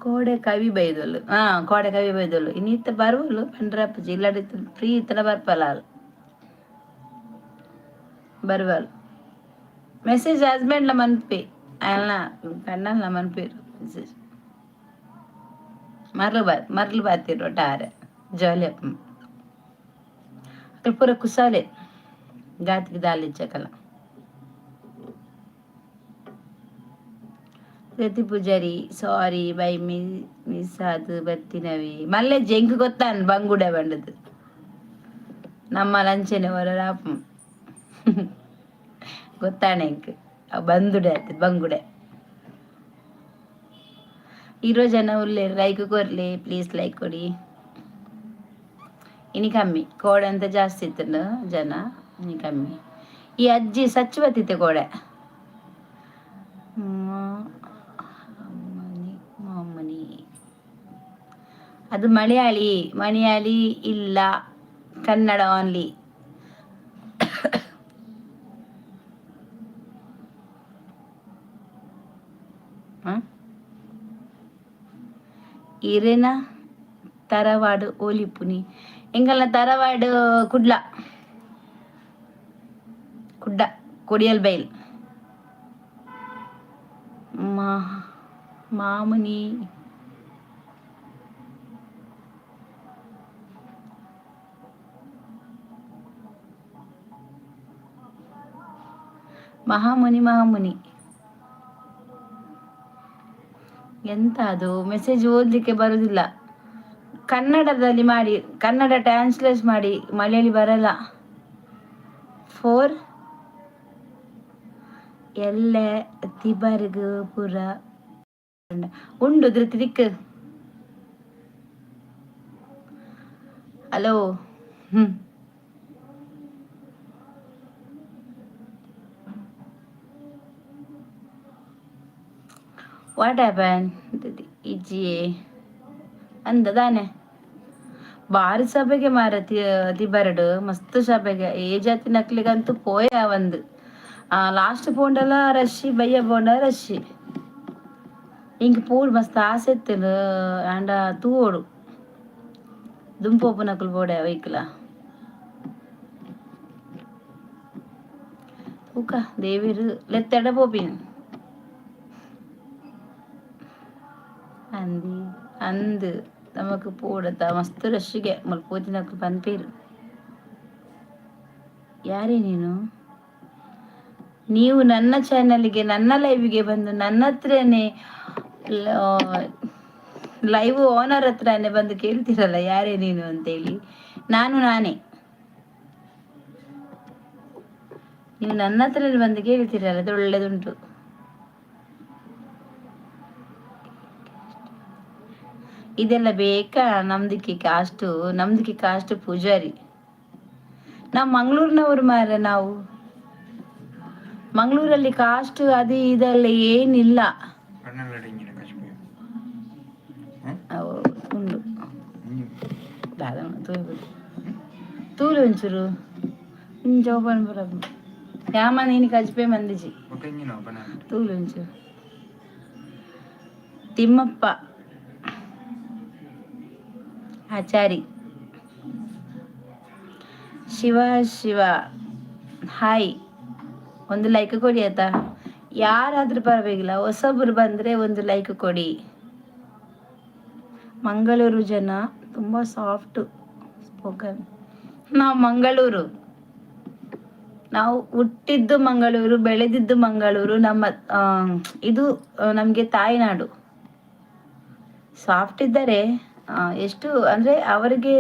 ಕೋಡೆ ಕವಿ ಬೈದೊಲ್ಲು ಕೋಡೆ ಕವಿ ಬೈದೊಲ್ಲು ಇನ್ನಿತ್ತ ಬರುವಲು ಪಂಡ್ರಪ್ಪಜಿ ಇಲ್ಲಡಿ ಫ್ರೀ ಇತ್ತನ ಬರ್ಪಲ್ಲ ಬರುವಲ್ ಮೆಸೇಜ್ ಹಸ್ಬೆಂಡ್ಲ ಮನ್ಪಿ ಅಲ್ಲ ಕಣ್ಣಲ್ಲ ಮನ್ಪೇರು ಮೆಸೇಜ್ ಮರ್ಲು ಬಾತಿರು ಒಟ್ಟಾರೆ ಜಾಲಿ ಅಕ್ಕ ಪೂರ ಕುಸಾಲೆ ಗಾತಿಗೆ ದಾಲಿ ಚಕಲ ಪ್ರತಿ ಪೂಜಾರಿ ಸಾರಿ ಬೈ ಮಿಸ್ ಅದು ಬರ್ತಿನವಿ ಮಲ್ಲೆ ಜಂಕ್ ಗೊತ್ತಾನ್ ಬಂಗುಡೆ ಬಂಡದು ನಮ್ಮ ಲಂಚನೆ ಹೊರರಾಪ ಗೊತ್ತಾಣೆ ಎಂಕ್ ಬಂದುಡೆ ಆಯ್ತು ಬಂಗುಡೆ ಇರೋ ಜನ ಉರ್ಲೆ ಲೈಕ್ ಕೊರ್ಲಿ ಪ್ಲೀಸ್ ಲೈಕ್ ಕೊಡಿ ಇನಿ ಕಮ್ಮಿ ಕೋಡೆ ಅಂತ ಜಾಸ್ತಿ ಇತ್ತು ಜನ ಇನಿ ಕಮ್ಮಿ ಈ ಅಜ್ಜಿ ಸಚ್ಚುವತ್ತಿತ್ತೆ ಕೋಡೆ ಮಾಮನಿ ಅದು ಮಲಯಾಳಿ ಇಲ್ಲ ಕನ್ನಡ ಓನ್ಲಿ ಇರೇನ ತರವಾಡು ಓಲಿಪುನಿ ಎಂಗಲ್ನ ತರವಾಡು ಕುಡ್ಲ ಕುಡ್ಡ ಕೊಡಿಯಲ್ ಬೈಲ್ ಮಾಮುನಿ ಮಹಾಮುನಿ ಎಂತ ಅದು ಮೆಸೇಜ್ ಓದ್ಲಿಕ್ಕೆ ಬರುದಿಲ್ಲ ಕನ್ನಡದಲ್ಲಿ ಮಾಡಿ ಕನ್ನಡ ಟ್ರಾನ್ಸ್ಲೇಟ್ ಮಾಡಿ ಮಲಯಾಳಿ ಬರಲ್ಲ ಫೋರ್ ಎಲ್ಲೆ ತಿಬರ್ಗ್ ಪುರ ಉಂಡು ಧೃತಿಕ್ ಹಲೋ ವಾಟ್ ಹ್ಯಾಪನ್ ಇಜ್ಜಿಯೇ ಅಂದದಾನೆ ಬಾರಿ ಸಭೆಗೆ ಮಾರ ತಿಬರಡು ಮಸ್ತ್ ಸಭೆಗೆ ಏ ಜಾತಿ ನಕ್ಲಿಗಂತೂ ಪೋಯ ಒಂದು ಲಾಸ್ಟ್ ಪೋಂಡಲ ರಶ್ಶಿ ಬಯ್ಯ ಪೋಂಡ ರಶ್ಶಿ ಇಂಕ ಪೂಡ್ ಮಸ್ತ್ ಆಸೆ ಇತ್ತು ಅಂಡ ತೂವೋಡು ದುಂಪೋಪು ನಕಲು ಪೋಡೆ ವೈಕ್ಲ ತೂಕ ದೇವಿರು ಲೆತ್ತೆಡ ಪೋಪಿನ್ ಅಂದು ನಮಕ್ ಪೋಡತ ಮಸ್ತ್ ರಶ್ಶಿಗೆ ಮಲ್ಪೋತಿ ನಕಲು ಪನ್ಪೇರು ಯಾರೇ ನೀವು ನನ್ನ ಚಾನಲ್ಗೆ ನನ್ನ ಲೈವ್ಗೆ ಬಂದು ನನ್ನ ಹತ್ರನೇ ಲೈವ್ ಓನರ್ ಹತ್ರನೇ ಬಂದು ಕೇಳ್ತಿರಲ್ಲ ಯಾರೇ ನೀನು ಅಂತೇಳಿ ನಾನೇ ನೀವು ನನ್ನ ಹತ್ರನೇ ಬಂದು ಕೇಳ್ತಿರಲ್ಲ ಅದು ಒಳ್ಳೇದುಂಟು ಇದೆಲ್ಲ ಬೇಕಾ ನಮ್ದಕ್ಕೆ ಕಾಸ್ಟ್ ಪೂಜಾರಿ ನಾವು ಮಂಗಳೂರಿನವರು ಮಾರ ನಾವು ಮಂಗಳೂರಲ್ಲಿ ಕಾಸ್ಟ್ ಅದು ಇದೆಲ್ಲ ಏನಿಲ್ಲ ಉಂಡು ತೂಲು ಒಂಚೂರು ಓಪನ್ ಬರ ಯಾಮ ನೀನು ಕಜ್ಪೆ ಮಂದಿಜಿ ತೂಲು ಒಂಚೂರು ತಿಮ್ಮಪ್ಪ ಆಚಾರಿ ಶಿವ ಹಾಯ್ ಒಂದು ಲೈಕ್ ಕೊಡಿ ಆಯ್ತಾ ಯಾರಾದ್ರೂ ಪರವಾಗಿಲ್ಲ ಹೊಸಬ್ರು ಬಂದ್ರೆ ಒಂದು ಲೈಕ್ ಕೊಡಿ ಮಂಗಳೂರು ಜನ ತುಂಬಾ ಸಾಫ್ಟ್ ಸ್ಪೋಕನ್ ನಾವು ಮಂಗಳೂರು ನಾವು ಹುಟ್ಟಿದ್ದು ಮಂಗಳೂರು, ಬೆಳೆದಿದ್ದು ಮಂಗಳೂರು. ನಮ್ಮ ಇದು ನಮಗೆ ತಾಯ್ನಾಡು. ಸಾಫ್ಟ್ ಇದ್ದಾರೆ. ಎಷ್ಟು ಅಂದರೆ ಅವರಿಗೆ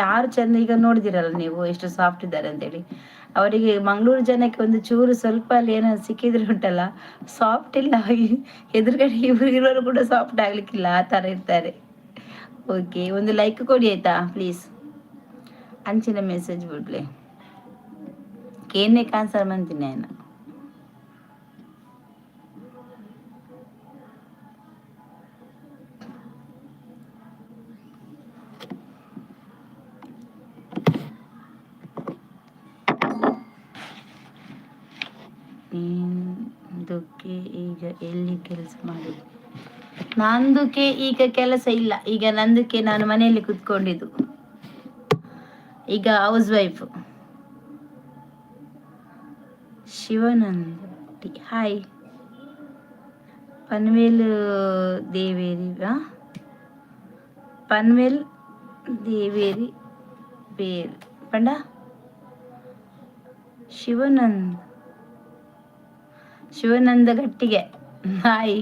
ಯಾರು ಚಂದ, ಈಗ ನೋಡಿದಿರಲ್ಲ ನೀವು ಎಷ್ಟು ಸಾಫ್ಟ್ ಇದ್ದಾರೆ ಅಂತೇಳಿ. ಅವರಿಗೆ ಮಂಗಳೂರು ಜನಕ್ಕೆ ಒಂದು ಚೂರು ಸ್ವಲ್ಪ ಅಲ್ಲಿ ಏನಾದ್ರು ಸಿಕ್ಕಿದ್ರೆ ಉಂಟಲ್ಲ, ಸಾಫ್ಟ್ ಇಲ್ಲ. ಎದುರುಗಡೆ ಇರೋರು ಕೂಡ ಸಾಫ್ಟ್ ಆಗ್ಲಿಕ್ಕಿಲ್ಲ, ಆ ಥರ ಇರ್ತಾರೆ. ಓಕೆ, ಒಂದು ಲೈಕ್ ಕೊಡಿ ಆಯ್ತಾ ಪ್ಲೀಸ್. ಅಂಚಿನ ಮೆಸೇಜ್ ಬಿಡ್ಲೆ ಕೇನೆ ಕಾನ್ಸರ್ ಮಂತೀನಿ ఆయన. ನಂದುಕೆ ಈಗ ಎಲ್ಲಿ ಕೆಲಸ ಮಾಡಿ? ನಂದುಕೆ ಈಗ ಕೆಲಸ ಇಲ್ಲ. ಈಗ ನಂದುಕೆ ನಾನು ಮನೆಯಲ್ಲಿ ಕುತ್ಕೊಂಡಿದ್ದು. ಈಗ housewife. Shivananda hi. Panvel ದೇವೇರಿ, ಪನ್ವೇಲ್ ದೇವೇರಿ ಬೇರ್ ಪಂಡ ಶಿವಾನಂದ ಗಟ್ಟಿಗೆ ಹಾಯ್.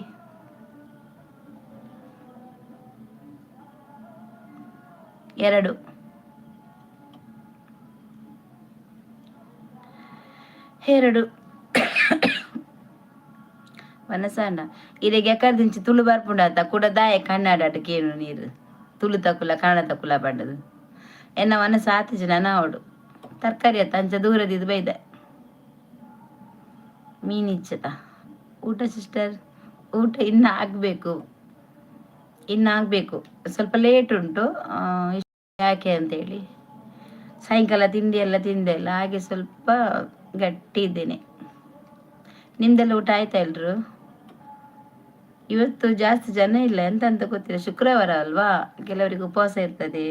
ಎರಡು ವನಸಾಂಡ ಇರೆಗೆ ಎಕರ್ದಿಂಚಿ ತುಳು ಬರ್ಪುಂಡಾತ ಕೂಡ ದಾಯ ಕಣ್ಣಾಡಾಟಕ್ಕೇನು ನೀರು ತುಳು ತಕುಲ ಕನ್ನಡ ತಕುಲ ಪಂಡದು ಎನ್ನ ವನಸ ಆತಿಜ ನನಾವಡು ತರಕಾರಿ ಅತ್ತ ಅಂಚ ದೂರದಿದ್ದು ಬೈದೆ ಮೀನಿಚ್ಚತ. ಊಟ ಸಿಸ್ಟರ್? ಊಟ ಇನ್ನು ಆಗಬೇಕು, ಸ್ವಲ್ಪ ಲೇಟ್ ಉಂಟು. ಯಾಕೆ ಅಂತೇಳಿ ಸಾಯಂಕಾಲ ತಿಂಡಿ ಎಲ್ಲ ತಿಂದೆ ಇಲ್ಲ, ಹಾಗೆ ಸ್ವಲ್ಪ ಗಟ್ಟಿ ಇದ್ದೇನೆ. ನಿಮ್ದೆಲ್ಲ ಊಟ ಆಯ್ತಾ ಎಲ್ರು? ಇವತ್ತು ಜಾಸ್ತಿ ಜನ ಇಲ್ಲ, ಎಂತ ಗೊತ್ತಿಲ್ಲ, ಶುಕ್ರವಾರ ಅಲ್ವಾ, ಕೆಲವರಿಗೆ ಉಪವಾಸ ಇರ್ತದೆ,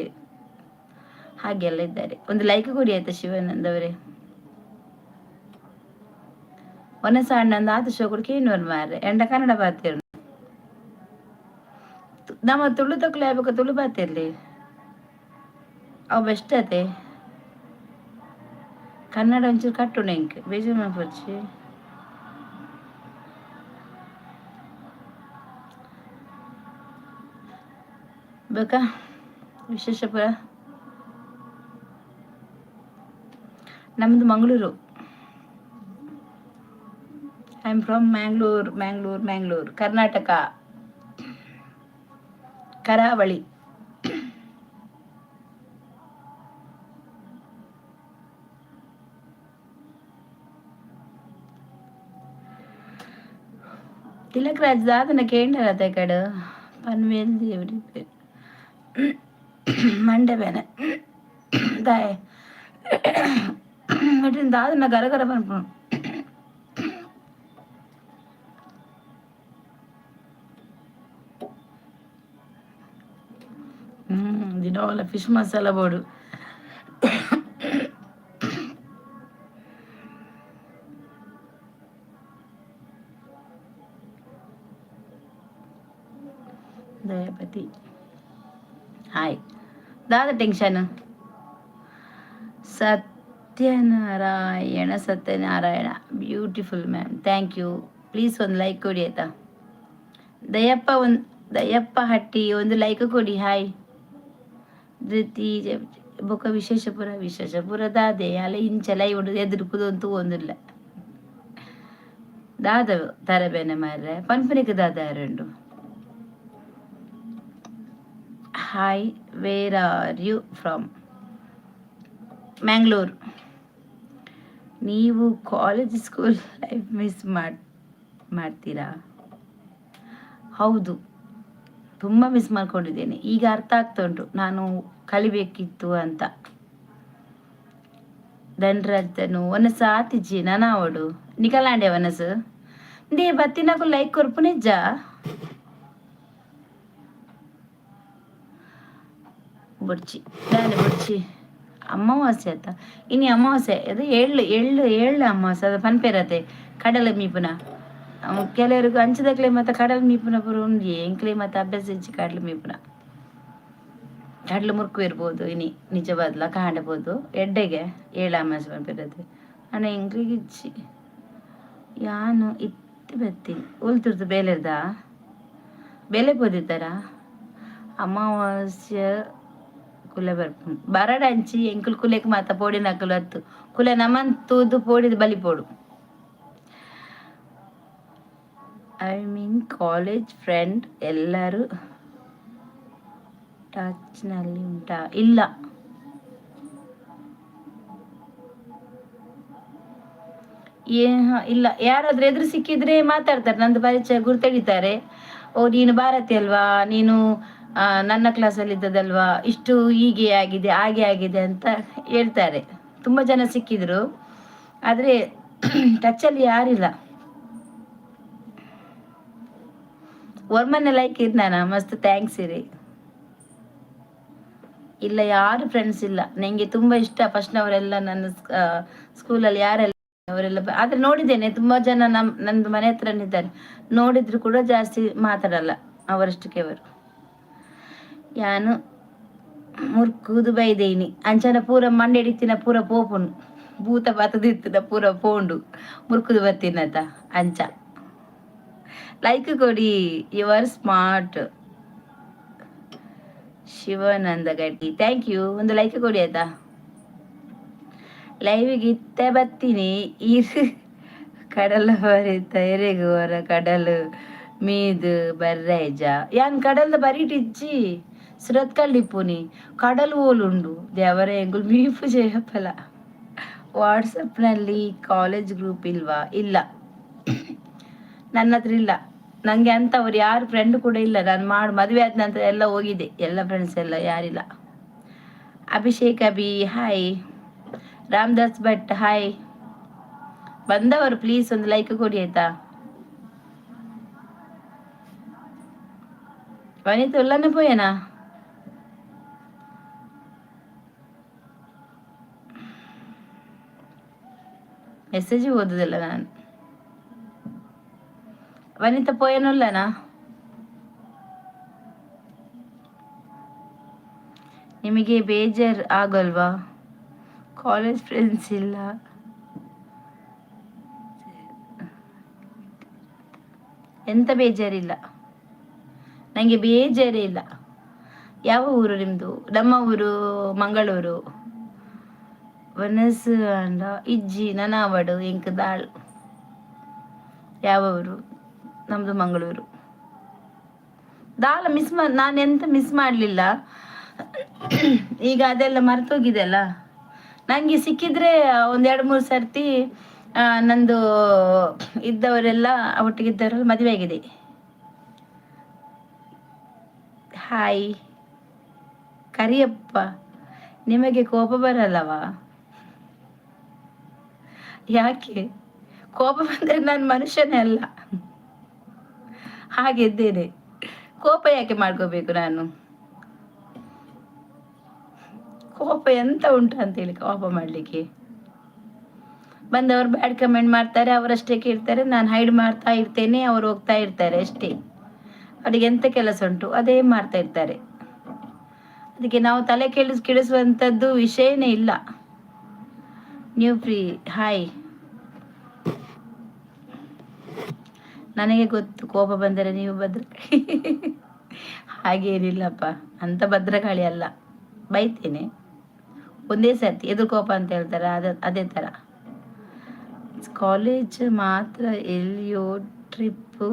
ಹಾಗೆಲ್ಲ ಇದ್ದಾರೆ. ಒಂದು ಲೈಕ್ ಕೊಡಿ ಆಯ್ತಾ ಶಿವಾನಂದ್ ಅವರೇ. ಒನಸ ಅಣ್ಣಂದು ಆತ ಶೋ ಕೂಡ ಕೇಳುವರು ಮಾರ್ರೆ, ಎಂಡ ಕನ್ನಡ ಬಾತಿರು ನಮ್ಮ ತುಳು ತಕ್ಲು ಆಗ್ಬೇಕು, ತುಳು ಬಾತಿರ್ಲಿ ಅವು ಬೆಸ್ಟ್ ಅತೆ. ಕನ್ನಡ ಒಂಚೂರು ಕಟ್ಟು ನೆಂಕ್ ಬೇಜಾರು ಮಾಡ್ಪರ್ಚಿ. ಬೇಕಾ ವಿಶೇಷಪುರ? ನಮ್ಮದು Mangaluru. I am from Mangalore, Karnataka, ಕರಾವಳಿ. ತಿಲಕ್ ರಾಜ್ ದಾದನ ಕೇಂದ್ರ ಕಡೆ ಪನ್ವೇಲ್ ದೇವ್ರಿ ಮಂಡೆ ಬೇನೆ ದಾಯ ದಾದನ ಗರಗರ ಪನ್ಪು. ದಿನವಲ್ಲ ಫಿಶ್ ಮಸಾಲ ಬೋಡು. ದಯಾಪತಿ ಹಾಯ್. ದಾದ tension Satyanarayana beautiful ma'am, thank you. Please ಒಂದು ಲೈಕ್ ಕೊಡಿ ಆಯ್ತಾ. ದಯಪ್ಪ ಹಟ್ಟಿ ಒಂದು ಲೈಕ್ ಕೊಡಿ. ಹಾಯ್. ಧೃತಿ ಬೊಕ್ಕ ವಿಶೇಷಪುರ ದಾದೆ ಅಲ್ಲ ಇಂಚೆಲ್ಲ ಇವರು ಎದುರುಕುದಂತೂ ಒಂದಿಲ್ಲ. ದಾದ ತರಬೇನೆ ಮಾರ್ರೆ ಪನ್ಪನಿಗೆ ದಾದ ಎರಡು. Hi, where are you from? Mangalore. ನೀವು ಕಾಲೇಜ್ ಸ್ಕೂಲ್ ಲೈಫ್ ಮಿಸ್ ಮಾಡ್ತೀರಾ? ಹೌದು, ತುಂಬ ಮಿಸ್ ಮಾಡ್ಕೊಂಡಿದ್ದೇನೆ. ಈಗ ಅರ್ಥ ಆಗ್ತಾ ಉಂಟು ನಾನು ಕಲಿಬೇಕಿತ್ತು ಅಂತ. ದಂಡ್ರದ್ದನು ಒನಸ ಆತಿಜ್ಜಿ ನನಾವಡು ನಿಕಲಾಂಡೆ ಒನಸು ದೇ ಬತ್ತಿನಕು ಲೈಕ್ ಕೊರ್ಪು ನಿಜ. ಬುಡ್ಚಿ ದಾನೆ ಬುಡ್ಚಿ ಅಮಾವಾಸ್ಯೆ ಆತ ಇನಿ ಅಮಾವಾಸ್ಯೆ ಅದು ಎಳ್ಳು ಅಮಾವಾಸ್ಯೆ ಅದು ಪನ್ಪೇರತೆ ಕಡಲ ಮೀಪುನ ಕೆಲವರಿಗೂ ಅಂಚದಕ್ಲೆ ಮತ್ತು ಕಡಲ ಮೀಪುನ ಪುರ ಉಂಡಿ ಎಂಕ್ಲೆ ಮತ್ತು ಅಭ್ಯಾಸ ಇಚ್ಚಿ ಕಡಲ ಮೀಪುನ ಕಡಲು ಮುರುಕು ಇರ್ಬೋದು ಇನಿ ನಿಜವಾದ್ಲ ಕಾಣಬಹುದು ಎಡ್ಡೆಗೆ 7 ಅಮಾವಾಸ್ಯೆ ಪನ್ಪೇರತೆ ಅಣ್ಣ ಇಂಗ್ಲಿಗಿಚ್ಚಿ ಯಾನು ಇತ್ತು ಬತ್ತೀನಿ ಉಲ್ತಿರ್ದು ಬೇಲೆರ್ದ ಬೇಲೆ ಪೋದಿತ್ತಾರ ಅಮಾವಾಸ್ಯ ಕುಲೆ ಬರ್ಪುಂಡು ಬರಡ ಹಂಚಿ ಎಂಕುಲ್ ಕುಲೆಕ್ ಮಾತ ಪೋಡಿನ ಅಕ್ಕಲು ಹತ್ತು ಕುಲೆ ನಮನ್ ತೂದು ಪೋಡಿದ ಬಲಿ ಪೋಡು. ಐ ಮೀನ್ ಕಾಲೇಜ್ ಫ್ರೆಂಡ್ ಎಲ್ಲರೂ ಟಚ್ನಲ್ಲಿ ಉಂಟಾ? ಇಲ್ಲ. ಇಲ್ಲ, ಯಾರಾದ್ರೂ ಎದುರು ಸಿಕ್ಕಿದ್ರೆ ಮಾತಾಡ್ತಾರೆ, ನಂದು ಪರಿಚಯ ಗುರ್ತಡಿತಾರೆ. ಓ ನೀನು ಭಾರತಿ ಅಲ್ವಾ, ನೀನು ನನ್ನ ಕ್ಲಾಸಲ್ಲಿ ಇದ್ದದಲ್ವಾ, ಇಷ್ಟು ಹೀಗೆ ಆಗಿದೆ ಹಾಗೆ ಆಗಿದೆ ಅಂತ ಹೇಳ್ತಾರೆ. ತುಂಬ ಜನ ಸಿಕ್ಕಿದ್ರು, ಆದರೆ ಟಚ್ಚಲ್ಲಿ ಯಾರಿಲ್ಲ. ವರ್ಮನ್ನ ಲೈಕ್ ಇರ್ನಾನ ಮಸ್ತ್ ಥ್ಯಾಂಕ್ಸ್ ಇರಿ. ಇಲ್ಲ, ಯಾರು ಫ್ರೆಂಡ್ಸ್ ಇಲ್ಲ. ನನಗೆ ತುಂಬ ಇಷ್ಟ ಫಸ್ಟ್ನವರೆಲ್ಲ, ನನ್ನ ಸ್ಕೂಲಲ್ಲಿ ಯಾರೆಲ್ಲ ಅವರೆಲ್ಲ. ಆದರೆ ನೋಡಿದ್ದೇನೆ ತುಂಬ ಜನ ನಂದು ಮನೆ ಹತ್ರನಿದ್ದಾರೆ, ನೋಡಿದ್ರು ಕೂಡ ಜಾಸ್ತಿ ಮಾತಾಡಲ್ಲ ಅವರಷ್ಟಕ್ಕೆ ಅವರು. ಯಾನು ಮುರ್ಕುದು ಬೈದೇನಿ ಅಂಚನ ಪೂರ ಮಂಡೆಡಿತ್ತಿನ ಪೂರ ಪೋಪುನು ಭೂತ ಬಾತದಿತ್ತಿನ ಪೂರ ಪೋಂಡು ಮುರ್ಕುದು ಬತ್ತಿನತ ಅಂಚ. ಲೈಕ್ ಕೊಡಿ, ಯು ಆರ್ ಸ್ಮಾರ್ಟ್. ಶಿವಾನಂದ ಗಟ್ಟಿ ಥ್ಯಾಂಕ್ ಯು. ಒಂದು ಲೈಕ್ ಕೊಡಿ ಆಯ್ತಾ. ಲೈವಿಗೆ ಇತ್ತೆ ಬತ್ತೀನಿ. ಇರು ಕಡಲ ಬರಿತ ಎರೆಗುವರ ಕಡಲು ಮೀದು ಬರ್ರೈಜ ಯಾನ್ ಕಡಲ್ದ ಬರೀಟಿಜ್ಜಿ ಸುರತ್ ಕಳ್ಳಿಪ್ಪುನಿ ಕಡಲು ಓಲುಂಡು ದೇವರ ಎಂಗುಲ್ ಮೀಪು ಜಯಪಲ. ವಾಟ್ಸಪ್ನಲ್ಲಿ ಕಾಲೇಜ್ ಗ್ರೂಪ್ ಇಲ್ವಾ? ಇಲ್ಲ, ನನ್ನ ಹತ್ರ ಇಲ್ಲ. ನನಗೆ ಅಂಥವ್ರು ಯಾರು ಫ್ರೆಂಡ್ ಕೂಡ ಇಲ್ಲ. ನಾನು ಮದುವೆ ಆದ ನಂತರ ಎಲ್ಲ ಹೋಗಿದೆ, ಎಲ್ಲ ಫ್ರೆಂಡ್ಸ್ ಎಲ್ಲ ಯಾರಿಲ್ಲ. ಅಭಿಷೇಕ್ ಅಭಿ ಹಾಯ್. ರಾಮದಾಸ್ ಭಟ್ ಹಾಯ್. ಬಂದವರು ಪ್ಲೀಸ್ ಒಂದು ಲೈಕ್ ಕೊಡಿ ಆಯ್ತಾ. ವನಿತ ಉಲ್ಲನ ಪೋಯನಾ? ಮೆಸೇಜ್ ಓದುದಿಲ್ಲ ನಾನು. ವನಿತ ಪೋಯನುಲ್ಲನಾ? ನಿಮಗೆ ಬೇಜಾರ್ ಆಗಲ್ವಾ? ಕಾಲೇಜ್ ಫ್ರೆಂಡ್ಸ್ ಇಲ್ಲ. ಎಂತ ಬೇಜಾರಿಲ್ಲ, ನನಗೆ ಬೇಜಾರೇ ಇಲ್ಲ. ಯಾವ ಊರು ನಿಮ್ಮದು? ನಮ್ಮ ಊರು ಮಂಗಳೂರು. ವನಸ್ ಅಂಡ ಇಜ್ಜಿ ನನಾವಡು ಇಂಕ್ ದಾಳ್. ಯಾವ ಊರು? ನಮ್ಮದು ಮಂಗಳೂರು. ದಾಳ ನಾನು ಎಂತ ಮಿಸ್ ಮಾಡಲಿಲ್ಲ. ಈಗ ಅದೆಲ್ಲ ಮರ್ತೋಗಿದೆ ಅಲ್ಲ. ನನಗೆ ಸಿಕ್ಕಿದ್ರೆ ಒಂದು 2-3 ಸರ್ತಿ ನಂದು ಇದ್ದವರೆಲ್ಲ ಒಟ್ಟಿಗಿದ್ದವರೆಲ್ಲ ಮದುವೆ ಆಗಿದೆ. ಹಾಯ್ ಕರಿಯಪ್ಪ. ನಿಮಗೆ ಕೋಪ ಬರಲ್ಲವಾ? ಯಾಕೆ ಕೋಪ ಬಂದರೆ ನಾನು ಮನುಷ್ಯನೇ ಅಲ್ಲ, ಹಾಗಿದ್ದೇನೆ. ಕೋಪ ಯಾಕೆ ಮಾಡ್ಕೋಬೇಕು ನಾನು? ಕೋಪ ಎಂತ ಉಂಟು ಅಂತೇಳಿ ಕೋಪ ಮಾಡಲಿಕ್ಕೆ? ಬಂದವರು ಬ್ಯಾಡ್ ಕಮೆಂಟ್ ಮಾಡ್ತಾರೆ, ಅವರಷ್ಟೇ ಕೇಳ್ತಾರೆ, ನಾನು ಹೈಡ್ ಮಾಡ್ತಾ ಇರ್ತೇನೆ, ಅವರು ಹೋಗ್ತಾ ಇರ್ತಾರೆ ಅಷ್ಟೇ. ಅವರಿಗೆ ಎಂತ ಕೆಲಸ ಉಂಟು ಅದೇ ಮಾಡ್ತಾ ಇರ್ತಾರೆ. ಅದಕ್ಕೆ ನಾವು ತಲೆ ಕೆಡಿಸುವಂಥದ್ದು ವಿಷಯನೇ ಇಲ್ಲ. ನೀವು ಫ್ರೀ ಹಾಯ್. ನನಗೆ ಗೊತ್ತು ಕೋಪ ಬಂದರೆ ನೀವು ಭದ್ರಕಾಳಿ. ಹಾಗೇನಿಲ್ಲಪ್ಪ, ಅಂತ ಭದ್ರಕಾಳಿ ಅಲ್ಲ. ಬೈತೇನೆ ಒಂದೇ ಸರ್ತಿ, ಎದುರು ಕೋಪ ಅಂತ ಹೇಳ್ತಾರೆ, ಅದೇ ಥರ. ಕಾಲೇಜ್ ಮಾತ್ರ, ಎಲ್ಲಿಯೋ ಟ್ರಿಪ್ಪು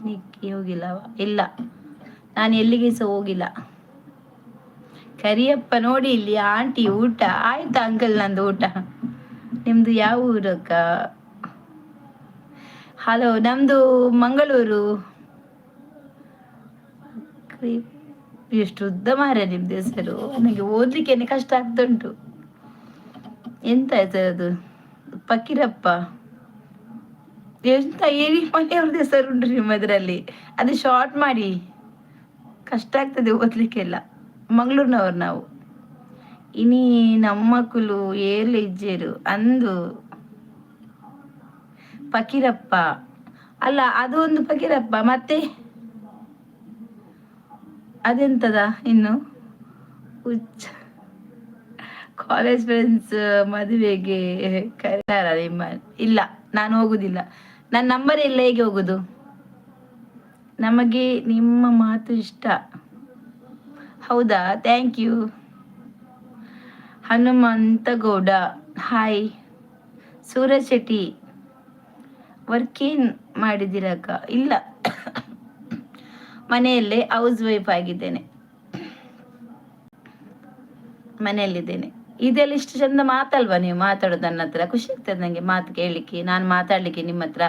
ಪಿಕ್ನಿಕ್ಗೆ ಹೋಗಿಲ್ಲವ? ಇಲ್ಲ, ನಾನು ಎಲ್ಲಿಗೆ ಸಹ ಹೋಗಿಲ್ಲ. ಕರಿಯಪ್ಪ ನೋಡಿ ಇಲ್ಲಿ ಆಂಟಿ ಊಟ ಆಯ್ತಾ? ಅಂಕಲ್ ನಂದು ಊಟ. ನಿಮ್ಮದು ಯಾವ ಊರಕ್ಕ? ಹಲೋ, ನಮ್ಮದು ಮಂಗಳೂರು. ಎಷ್ಟು ಉದ್ದ ಮಾರ ನಿಮ್ದು ಹೆಸರು, ನನಗೆ ಓದ್ಲಿಕ್ಕೇನೆ ಕಷ್ಟ ಆಗ್ತುಂಟು. ಎಂತ ಹೆಸರು ಅದು? ಫಕೀರಪ್ಪ. ಎಂತ ಏರಿ ಮನೆಯವ್ರದ್ದು ಹೆಸರು ಉಂಟು ನಿಮ್ಮದ್ರಲ್ಲಿ, ಅದು ಶಾರ್ಟ್ ಮಾಡಿ. ಕಷ್ಟ ಆಗ್ತದೆ ಓದ್ಲಿಕ್ಕೆಲ್ಲ. ಮಂಗಳೂರಿನವ್ರು ನಾವು. ಇನಿ ನಮ್ಮಕ್ಕಳು ಏರ್ಲ ಇಜ್ಜೇರು ಅಂದು ಫಕೀರಪ್ಪ ಅಲ್ಲ, ಅದು ಒಂದು ಫಕೀರಪ್ಪ. ಮತ್ತೆ ಅದೆಂತದ ಇನ್ನು? ಕಾಲೇಜ್ ಫ್ರೆಂಡ್ಸ್ ಮದುವೆಗೆ ಕರೀತಾರ ನಿಮ್ಮ? ಇಲ್ಲ, ನಾನು ಹೋಗುದಿಲ್ಲ. ನನ್ನ ನಂಬರ್ ಎಲ್ಲ ಹೇಗೆ ಹೋಗುದು? ನಮಗೆ ನಿಮ್ಮ ಮಾತು ಇಷ್ಟ. ಹೌದಾ, thank you. Hanumanthagowda hi. Suraj Shetty ವರ್ಕೇನ್ ಮಾಡಿದಿರಕ್ಕ? ಇಲ್ಲ, ಮನೆಯಲ್ಲೇ ಹೌಸ್ ವೈಫ್ ಆಗಿದ್ದೇನೆ, ಮನೆಯಲ್ಲಿದ್ದೇನೆ. ಇದೆಲ್ಲ ಇಷ್ಟು ಚಂದ ಮಾತಲ್ವಾ ನೀವು ಮಾತಾಡೋದು ನನ್ನ ಹತ್ರ? ಖುಷಿ ಆಗ್ತದೆ ನಂಗೆ ಮಾತು ಕೇಳಲಿಕ್ಕೆ, ನಾನು ಮಾತಾಡ್ಲಿಕ್ಕೆ ನಿಮ್ಮ ಹತ್ರ.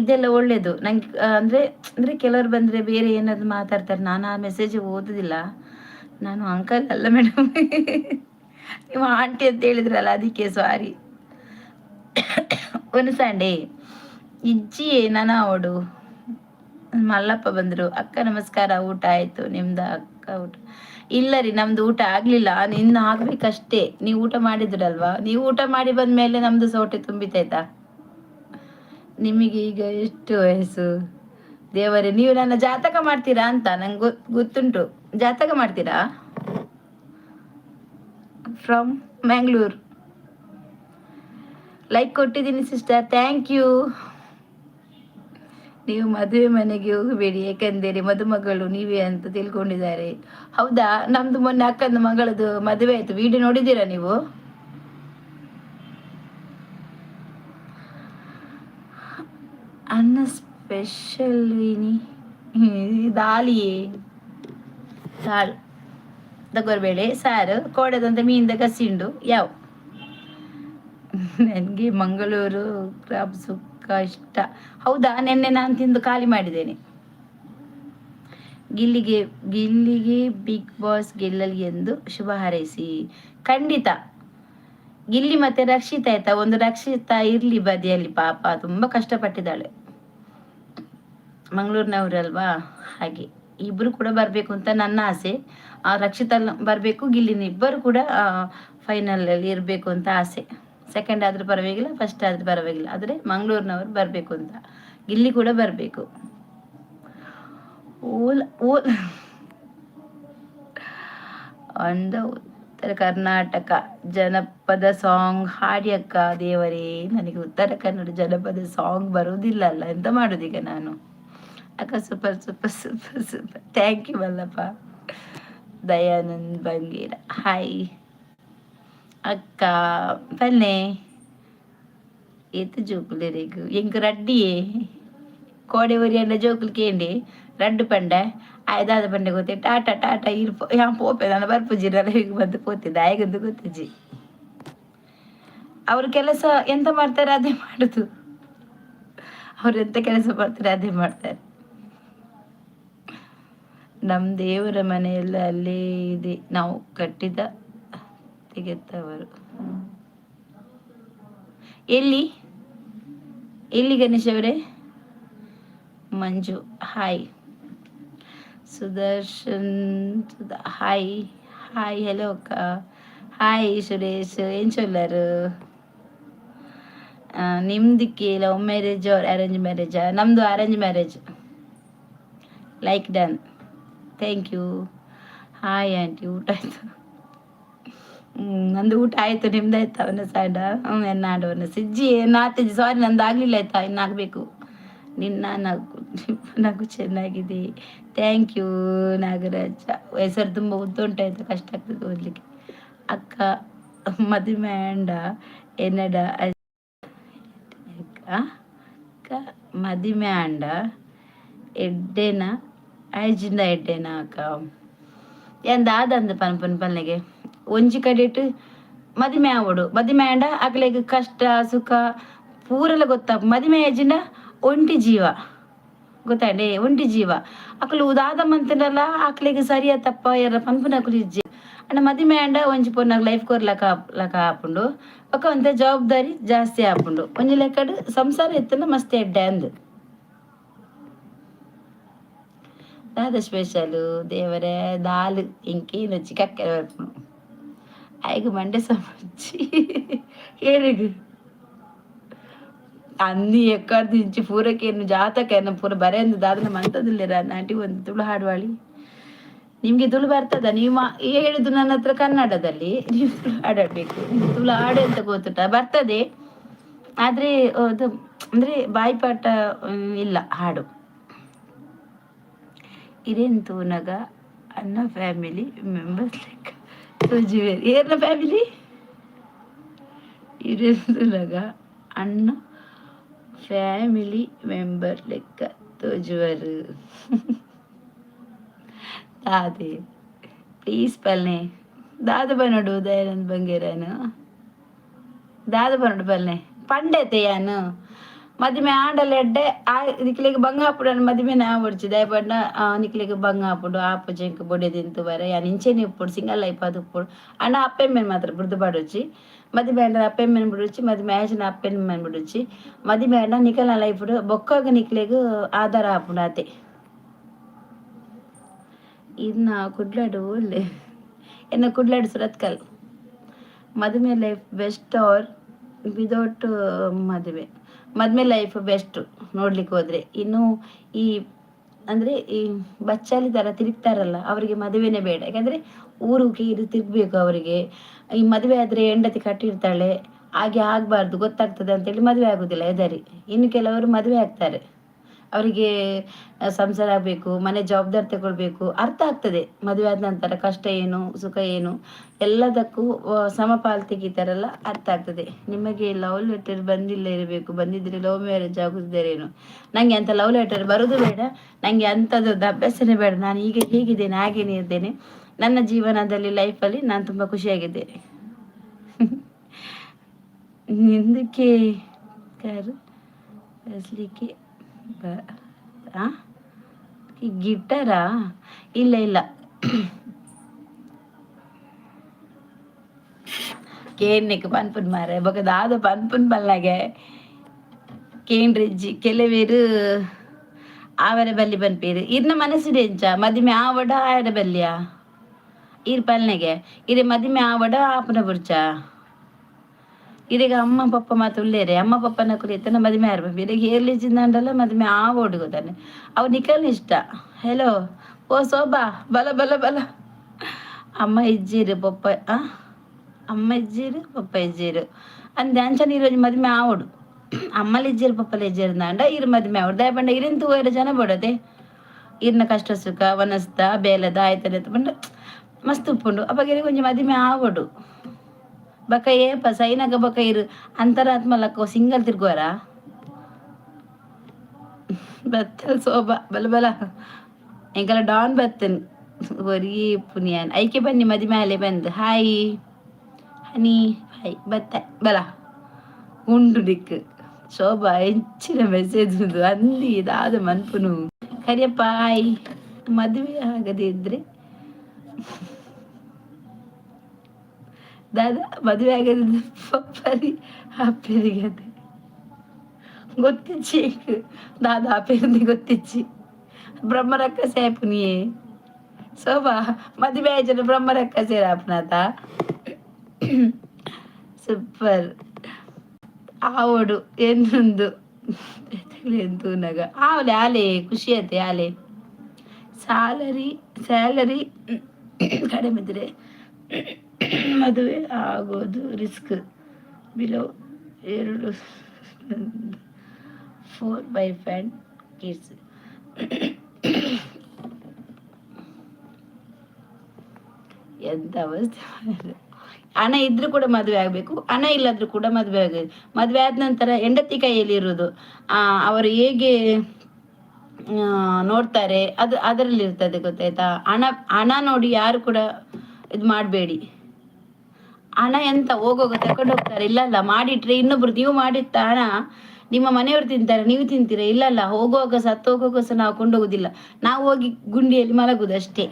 ಇದೆಲ್ಲ ಒಳ್ಳೇದು ನಂಗೆ. ಅಂದ್ರೆ ಅಂದ್ರೆ ಕೆಲವರು ಬಂದ್ರೆ ಬೇರೆ ಏನಾದ್ರು ಮಾತಾಡ್ತಾರೆ, ನಾನು ಆ ಮೆಸೇಜ್ ಓದುದಿಲ್ಲ. ನಾನು ಅಂಕಲ್ ಅಲ್ಲ ಮೇಡಮ್, ನೀವು ಆಂಟಿ ಅಂತ ಹೇಳಿದ್ರಲ್ಲ ಅದಕ್ಕೆ ಸಾರಿ. ಒಂದು ಸಂಡೇ ಇಜ್ಜಿ ನನ್ನ ಅವಡು ಮಲ್ಲಪ್ಪ ಬಂದ್ರು. ಅಕ್ಕ ನಮಸ್ಕಾರ, ಊಟ ಆಯ್ತು ನಿಮ್ದ? ಅಕ್ಕ ಊಟ ಇಲ್ಲ ರೀ, ನಮ್ದು ಊಟ ಆಗ್ಲಿಲ್ಲ, ಇನ್ನು ಆಗ್ಬೇಕಷ್ಟೇ. ನೀವು ಊಟ ಮಾಡಿದ್ರಲ್ವಾ? ನೀವು ಊಟ ಮಾಡಿ ಬಂದ್ಮೇಲೆ ನಮ್ದು ಸೋಟೆ ತುಂಬಿತಾಯ್ತಾ? ನಿಮಗೆ ಈಗ ಎಷ್ಟು ವಯಸ್ಸು? ದೇವರೇ, ನೀವು ನನ್ನ ಜಾತಕ ಮಾಡ್ತೀರಾ ಅಂತ ನಂಗೆ ಗೊತ್ತುಂಟು. ಜಾತಕ ಮಾಡ್ತೀರಾ? ಫ್ರಮ್ ಮ್ಯಾಂಗ್ಳೂರ್. ಲೈಕ್ ಕೊಟ್ಟಿದ್ದೀನಿ ಸಿಸ್ಟರ್, ಥ್ಯಾಂಕ್ ಯು. ನೀವು ಮದುವೆ ಮನೆಗೆ ಹೋಗಬೇಡಿ, ಯಾಕಂದರೆ ಮದುಮಗಳು ನೀವೇ ಅಂತ ತಿಳ್ಕೊಂಡಿದ್ದಾರೆ. ಹೌದಾ? ನಮ್ದು ಮೊನ್ನೆ ಅಕ್ಕನ ಮಗಳದು ಮದುವೆ ಆಯ್ತು, ವಿಡಿಯೋ ನೋಡಿದ್ದೀರಾ ನೀವು? ಅನ್ನ ಸ್ಪೆಷಲ್ ದಾಲಿಯೇ ದಾಲ್ ತಗೋರ್ಬೇಳೆ ಸಾರು ಕೋಡದಂತ ಮೀನಿಂದ ಕಸಿಂಡು ಯಾವ. ನನಗೆ ಮಂಗಳೂರು ಕ್ರಾಬ್ ಸುಕ್ಕ ಇಷ್ಟ. ಹೌದಾ? ನೆನ್ನೆ ನಾನು ತಿಂದು ಖಾಲಿ ಮಾಡಿದ್ದೇನೆ. ಗಿಲ್ಲಿಗೆ ಗಿಲ್ಲಿಗೆ ಬಿಗ್ ಬಾಸ್ ಗೆಲ್ಲಲಿ ಎಂದು ಶುಭ ಹಾರೈಸಿ. ಖಂಡಿತ. ಗಿಲ್ಲಿ ಮತ್ತೆ ರಕ್ಷಿತಾ ಆಯ್ತಾ, ಒಂದು ರಕ್ಷಿತಾ ಇರ್ಲಿ ಬದಿಯಲ್ಲಿ, ಪಾಪ ತುಂಬಾ ಕಷ್ಟಪಟ್ಟಿದ್ದಾಳೆ, ಮಂಗಳೂರಿನವರಲ್ವಾ, ಹಾಗೆ ಇಬ್ರು ಕೂಡ ಬರ್ಬೇಕು ಅಂತ ನನ್ನ ಆಸೆ. ಆ ರಕ್ಷಿತಾ ಬರ್ಬೇಕು, ಗಿಲ್ಲಿನ ಇಬ್ಬರು ಕೂಡ ಫೈನಲ್ ಅಲ್ಲಿ ಇರ್ಬೇಕು ಅಂತ ಆಸೆ. ಸೆಕೆಂಡ್ ಆದ್ರೂ ಪರವಾಗಿಲ್ಲ, ಫಸ್ಟ್ ಆದ್ರೂ ಪರವಾಗಿಲ್ಲ, ಆದ್ರೆ ಮಂಗಳೂರಿನವರು ಬರ್ಬೇಕು ಅಂತ. ಗಿಲ್ಲಿ ಕೂಡ ಬರ್ಬೇಕು. ಓಲ್ ಓಲ್ ಅಂದ ಉತ್ತರ ಕರ್ನಾಟಕ ಜನಪದ ಸಾಂಗ್ ಹಾಡಿ ಅಕ್ಕ. ದೇವರೇ, ನನಗೆ ಉತ್ತರ ಕನ್ನಡ ಜನಪದ ಸಾಂಗ್ ಬರುವುದಿಲ್ಲ ಅಲ್ಲ, ಎಂತ ಮಾಡುದೀಗ ನಾನು? ಅಕ್ಕ super super super super, thank you Mallappa. Dayanand Bangera hi ಅಕ್ಕ. ಪನ್ನೆ ಏತು ಜೋಕುಲೆ ರೇಗು ಎಂಕ್ ರಡ್ಡಿಯೇ ಕೋಡೆ ಒರಿಯಂಡ ಜೋಕುಲು ಕೇಂಡಿ ರಡ್ಡು ಪಂಡ ಆಯ್ದಾದ ಪಂಡೆ ಗೊತ್ತೇ ಟಾಟಾ ಟಾಟಾ ಇರ್ಪೋ ಯಾ ಪೋಪೆ ನಾನು ಬರ್ಪುಜಿರಲ್ಲ ಹೀಗೆ ಬಂದು ಕೂತಿದ್ದೆ ಆಯ್ಗಂದು ಗೊತ್ತಿಜ್ಜಿ. ಅವ್ರ ಕೆಲಸ ಎಂತ ಮಾಡ್ತಾರೆ ಅದೇ ಮಾಡುದು, ಅವ್ರು ಎಂತ ಕೆಲಸ ಮಾಡ್ತಾರೆ ಅದೇ ಮಾಡ್ತಾರೆ. ನಮ್ ದೇವರ ಮನೆಯೆಲ್ಲ ಅಲ್ಲೇ ಇದೆ, ನಾವು ಕಟ್ಟಿದ ತೆಗೆತವರು. ಎಲ್ಲಿ ಎಲ್ಲಿ ಗಣೇಶ್ ಅವರೇ? Manju hi. Sudarshan hi hi hello అక్క. హాయ్ సురేష్, ఏం చొల్లారు? నిమ్దికి లవ్ మ్యారేజ్ ఆర్ అరేంజ్ మ్యారేజా? ನಮ್ದು arrange marriage. Like done, thank you. Hi aunty, ಊಟ ಆಯ್ತು? ನಂದು ಊಟ ಆಯ್ತು, ನಿಮ್ದಾಯ್ತಾ? ಅವನ ಸೈಡ ಎನ್ನಾಡವನ ಸಿಜ್ಜಿ ನಾತಿಜ್ಜಿ ಸಾರಿ, ನಂದು ಆಗ್ಲಿಲ್ಲ ಆಯ್ತಾ, ಇನ್ನಾಗಬೇಕು. ನಿನ್ನ ನಗು ಚೆನ್ನಾಗಿದೆ, ಥ್ಯಾಂಕ್ ಯು ನಾಗರಾಜ. ಹೆಸರು ತುಂಬ ಉದ್ದುಂಟಾಯ್ತು, ಕಷ್ಟ ಆಗ್ತದೆ ಓದಲಿಕ್ಕೆ. ಅಕ್ಕ ಮದುವೆ ಅಂಡ ಎನ್ನಡ ಅಕ್ಕ ಮದುವೆ ಅಂಡ ಎಡ್ಡೆನ ಐಜಿಂದ ಎಡ್ಡೆನ ಅಕ್ಕ ಎಂದಾದಂದು ಪನ್ಪನ್ ಪನ್ನೆಗೆ ಒಂಜಿ ಕಡೆಟ್ ಮದುವೆ ಆವಡು. ಮದುವೆ ಅಂಡ ಅಕ್ಲೆಗ್ ಕಷ್ಟ ಸುಖ ಪೂರೆಲ್ಲ ಗೊತ್ತಾಗ. ಮದುವೆ ಏಜಿಂಡ ಒಂಟಿ ಜೀವ ಗೊತ್ತಾಂಡೆ, ಒಂಟಿ ಜೀವ ಅಕ್ಲು ಉದಾದ ಮಂತನಲ್ಲ ಅಕ್ಲೆಗ್ ಸರಿಯ ತಪ್ಪ ಎರ ಪನ್ಪುನ ಅಕ್ಲು ಇಜ್ಜಿ ಅಂಡ ಮದುವೆ ಅಂಡ ಒಂಜಿ ಪೊನ್ನಾಗ ಲೈಫ್ ಕೋರ್ ಲಕ ಆಪುಂಡು ಒಕ್ಕ ಒಂತೆ ಜವಾಬ್ದಾರಿ ಜಾಸ್ತಿ ಆಪುಂಡು. ಒಂಜಿ ಲೆಕ್ಕಡ್ ಸಂಸಾರ ಎತ್ತನ ಮಸ್ತ್ ಎಡ್ಡೆ ಅಂದ್ ದಾದ ಸ್ಪೆಷಲು ದೇವರೇ ದಾಲ್ ಇಂಕೇನು ಚಿಕಕ್ಕೆ ಬರ್ಪುನು ಆಯ್ಗ ಮಂಡೆ ಸಮಜ್ಜಿ ಏನಿಗೆ ಅన్ని ಎಕ್ಕಡ ದಿಂಚಿ ಪೂರಕ್ಕೆ ಜಾತಕ ಪೂರ ಬರೆಯಂದು ದಾದನ ಮಂತದಿಲ್ಲರ ನಾಟಿ ಒಂದು ತುಳು ಹಾಡುವಾಳಿ. ನಿಮಗೆ ತುಳು ಬರ್ತದ? ನೀವು ಹೇಳಿದ್ದು ನನ್ನ ಹತ್ರ ಕನ್ನಡದಲ್ಲಿ, ನೀವು ತುಳು ಆಡಬೇಕು. ತುಳು ಹಾಡು ಅಂತ ಗೊತ್ತುಂಟ, ಬರ್ತದೆ. ಆದರೆ ಅದು ಅಂದರೆ ಬಾಯಿಪಾಠ ಇಲ್ಲ ಹಾಡು. ಇದೇಂತು ನಗ ಅನ್ನ ಫ್ಯಾಮಿಲಿ ಮೆಂಬರ್ಸ್ ಲೆಕ್ಕ ತೋಜುವೇರು ಏರ್ನ ಫ್ಯಾಮಿಲಿ ಇರೆಂದು ನಗ ಅಣ್ಣ ಫ್ಯಾಮಿಲಿ ಮೆಂಬರ್ ಲೆಕ್ಕ ತೋಜುವರು. ದಾದೆ ಪ್ಲೀಸ್ ಪಲ್ನೆ ದಾದ ಬನ್ನೋಡು ದಯಾನಂದ್ ಬಂಗೇರನು ದಾದ ಬನ್ನೋಡು ಪಲ್ನೆ ಪಂಡೆತೆಯಾನು ಮದುವೆ ಆಂಡಲ ಎಡ್ಡೆ ಆ ನಿಕ್ಲೆಗ್ ಬಂಗ ಹಾಪುಡು ಮದುವೆ ನಾ ಬಡ್ಚಿ ದಯಪಡ್ನ ನಿಕ್ಲೆಗ್ ಬಂಗ ಹಾಪುಡು ಆಪು ಜಂಕ್ ಬೊಡೆದಿಂತು ಬರ ಯಾನ್ ಇಂಚೆನೆ ಉಪ್ಪುಡು ಸಿಂಗಲ್ ಲೈಫ್ ಅದು ಉಪ್ಪುಡು ಅಣ್ಣ ಅಪ್ಪೆಮ್ಮೆನ್ ಮಾತ್ರ ಬುಡ್ದು ಬಾಡೋಚಿ ಮದುವೆ ಆಂಡ ಅಪ್ಪೆಮ್ಮೆನ್ ಬಿಡುಚಿ ಮದುವೆ ಆಯ್ಚಿನ ಅಪ್ಪೆಮ್ಮೆನ್ ಬಿಡುಚಿ ಮದುವೆ ಆಂಡ ನಿಕಲ್ನ ಲೈಫುಡು ಬೊಕ್ಕಾಗ ನಿಕ್ಲೆಗ್ ಆಧಾರ ಹಾಪುಡು ಆತೆ ಇನ್ನ ಕುಡ್ಲಾಡು ಒಳ್ಳೆ ಎನ್ನ ಕುಡ್ಲಾಡು ಸುರತ್ಕಲ್. ಮದುವೆ ಲೈಫ್ ಬೆಸ್ಟ್ ಆರ್ ವಿದೌಟ್ ಮದುವೆ ಲೈಫ್ ಬೆಸ್ಟ್ ನೋಡ್ಲಿಕ್ಕೆ ಹೋದ್ರೆ. ಇನ್ನು ಈ ಅಂದ್ರೆ ಈ ಬಚ್ಚಾಲಿ ತರ ತಿರುಗ್ತಾರಲ್ಲ ಅವರಿಗೆ ಮದುವೆನೇ ಬೇಡ. ಯಾಕಂದ್ರೆ ಊರಿಗೆ ಇದು ತಿರ್ಗ್ಬೇಕು ಅವರಿಗೆ. ಈ ಮದುವೆ ಆದ್ರೆ ಹೆಂಡತಿ ಕಟ್ಟಿರ್ತಾಳೆ, ಹಾಗೆ ಆಗ್ಬಾರ್ದು ಗೊತ್ತಾಗ್ತದೆ ಅಂತೇಳಿ ಮದುವೆ ಆಗುದಿಲ್ಲ ಎದರಿ. ಇನ್ನು ಕೆಲವರು ಮದುವೆ ಆಗ್ತಾರೆ, ಅವರಿಗೆ ಸಂಸಾರ ಆಗಬೇಕು, ಮನೆ ಜವಾಬ್ದಾರಿ ತಗೊಳ್ಬೇಕು, ಅರ್ಥ ಆಗ್ತದೆ ಮದುವೆ ಆದ ನಂತರ ಕಷ್ಟ ಏನು ಸುಖ ಏನು ಎಲ್ಲದಕ್ಕೂ ಸಮಪಾಲು ತೆಗಿತಾರಲ್ಲ, ಅರ್ಥ ಆಗ್ತದೆ. ನಿಮಗೆ ಲವ್ ಲೆಟರ್ ಬಂದಿಲ್ಲ ಇರಬೇಕು, ಬಂದಿದ್ರೆ ಲವ್ ಮ್ಯಾರೇಜ್ ಆಗುದಿದ್ದೇನು. ನಂಗೆ ಅಂತ ಲವ್ ಲೆಟರ್ ಬರೋದು ಬೇಡ, ನಂಗೆ ಅಂಥದ್ದು ಅಭ್ಯಾಸನೇ ಬೇಡ. ನಾನು ಈಗ ಹೇಗಿದ್ದೇನೆ ಹಾಗೇನೆ ಇದ್ದೇನೆ. ನನ್ನ ಜೀವನದಲ್ಲಿ ಲೈಫಲ್ಲಿ ನಾನು ತುಂಬ ಖುಷಿಯಾಗಿದ್ದೇನೆ. ಹಿಂದಕ್ಕೆ ಕಾರು ಬಸ್ಲಿಕ್ಕೆ ಗಿಟಾರಾ ಇಲ್ಲ ಇಲ್ಲ ಕೇನ್ನೆಕ್ ಪನ್ಪುನ್ ಮಾರೆ ಬೊಕ ದಾದ ಪನ್ಪುನ್ ಪಲ್ಲಾಗೆ ಕೇಂಡ್ರಿಜ್ಜಿ ಕೆಲವೇರು ಆವರ ಬಲ್ಲಿ ಪನ್ಪೇರು ಇರ್ನ ಮನಸ್ಸಿಡೆ ಎಂಚ ಮದಿಮೆ ಆವಡ ಆಯಡ ಬಲ್ಲಿಯ ಇರ್ ಪಲ್ನೆಗೆ ಇರೆ ಮದಿಮೆ ಆವಡ ಆಪನ ಬುರ್ಚ ಇದೀಗ ಅಮ್ಮ ಪಪ್ಪ ಮಾತು ಉಳ್ಳೇರೆ ಅಮ್ಮ ಪಪ್ಪನ ಕುರಿತನ ಮದುವೆ ಆರ್ಬೇಕು. ಇದೀಗ ಹೇರ್ಲಿಜಿಂದಲ್ಲ ಮದುವೆ ಆ ಓಡುಗೋದಾನೆ ಅವ್ರು ನಿಕಲ್ ಇಷ್ಟ. ಹೆಲೋ ಓ ಸೋಬಾ ಬಲ ಬಲ ಬಲ ಅಮ್ಮ ಇಜ್ಜೀರು ಪಪ್ಪ ಅಮ್ಮ ಇಜ್ಜೀರು ಪಪ್ಪ ಇಜ್ಜೀರು ಅಂದ ಅಂಚನ ಈರೋಜು ಮದುವೆ ಆವಡು ಅಮ್ಮಲ್ಲಿ ಇಜ್ಜೀರು ಪಪ್ಪಲ್ಲಿ ಇಜ್ಜೀರು ಅಂಡ ಇರು ಮದುವೆ ಆವಡು ದಯಪಂಡ ಇರಿಂತು ಹೋಯ್ರ ಜನ ಬೋಡದೆ ಇರ್ನ ಕಷ್ಟ ಸುಖ ವನಸ್ತ ಬೇಲದ ಆಯ್ತದೆ ಬಂಡ ಮಸ್ತ್ ಉಪ್ಪುಂಡು ಅಪ್ಪಗೆ ಕೊಂಚ ಮದುವೆ ಆವಡು ಬಕ ಏಪ ಸೈನಗ ಬಕ ಇರು ಅಂತರಾತ್ಮ ಲಕ್ಕ ಸಿಂಗಲ್ ತಿರ್ಗೋರ ಬತ್ತಲ್ ಸೋಬಾ ಬಲ ಬಲ ಎಂಕಲ ಡಾನ್ ಬತ್ತನ್ ಒರಿ ಪುನಿಯಾನ್ ಐಕೆ ಬನ್ನಿ ಮದಿ ಮೇಲೆ ಬಂದು ಹಾಯ್ ಹನಿ ಹಾಯ್ ಬತ್ತ ಬಲ ಉಂಡು ದಿಕ್ ಶೋಭಾ ಹೆಚ್ಚಿನ ಮೆಸೇಜ್ ಅಂದಿ ಇದಾದ ಮನ್ಪುನು ಕರಿಯಪ್ಪ ಹಾಯ್. ಮದುವೆ ಆಗದೆ ಇದ್ರೆ ದಾದಾ ಮದುವೆ ಆಗದಿದ್ದ ಪಪ್ಪರಿ ಅಪ್ಪರಿಗೆ ಗೊತ್ತಿಚ್ಚಿ ದಾದಾ ಅಪ್ಪೇರಿಂది ಗೊತ್ತಿಚ್ಚಿ ಬ್ರಹ್ಮರಕ್ಕಸೆ ಆಪುನಿಯೇ ಶೋಭಾ ಮದುವೆ ಆಯ್ತು ಬ್ರಹ್ಮರಕ್ಕಸೆ ಆಪನಾತ ಸೂಪರ್ ಆವಡು ಎನ್ನೊಂದು ಎಂತೂ ನಗ ಆವಲೆ ಆಲೆ ಖುಷಿ ಆಯ್ತೆ ಆಲೆ ಸ್ಯಾಲರಿ ಕಡಿಮೆ ಇದ್ರೆ ಮದುವೆ ಆಗೋದು ರಿಸ್ಕ್. Below 4 and kids. ಎಂತ ಅವಸ್ಥೆ. ಹಣ ಇದ್ರೂ ಕೂಡ ಮದುವೆ ಆಗ್ಬೇಕು, ಹಣ ಇಲ್ಲದ್ರೂ ಕೂಡ ಮದುವೆ ಆಗಬೇಕು. ಮದುವೆ ಆದ ನಂತರ ಹೆಂಡತಿ ಕೈಯಲ್ಲಿ ಇರುವುದು ಅವರು ಹೇಗೆ ನೋಡ್ತಾರೆ ಅದು ಅದರಲ್ಲಿ ಇರ್ತದೆ ಗೊತ್ತಾಯ್ತಾ. ಹಣ ನೋಡಿ ಯಾರು ಕೂಡ ಇದು ಮಾಡಬೇಡಿ. ಹಣ ಎಂತ ಹೋಗೋಗ ತಕೊಂಡು ಹೋಗ್ತಾರೆ, ಇಲ್ಲಲ್ಲ ಮಾಡಿಟ್ರೆ ಇನ್ನೊಬ್ರು ನೀವು ಮಾಡಿತ್ತ ಹಣ ನಿಮ್ಮ ಮನೆಯವರು ತಿಂತಾರೆ, ನೀವು ತಿಂತೀರಾ? ಇಲ್ಲಲ್ಲ, ಹೋಗುವಾಗ ಸತ್ತು ಹೋಗುವಾಗ ಸಹ ನಾವು ಕೊಂಡೋಗುದಿಲ್ಲ, ನಾವು ಹೋಗಿ ಗುಂಡಿಯಲ್ಲಿ ಮಲಗುದು ಅಷ್ಟೇ.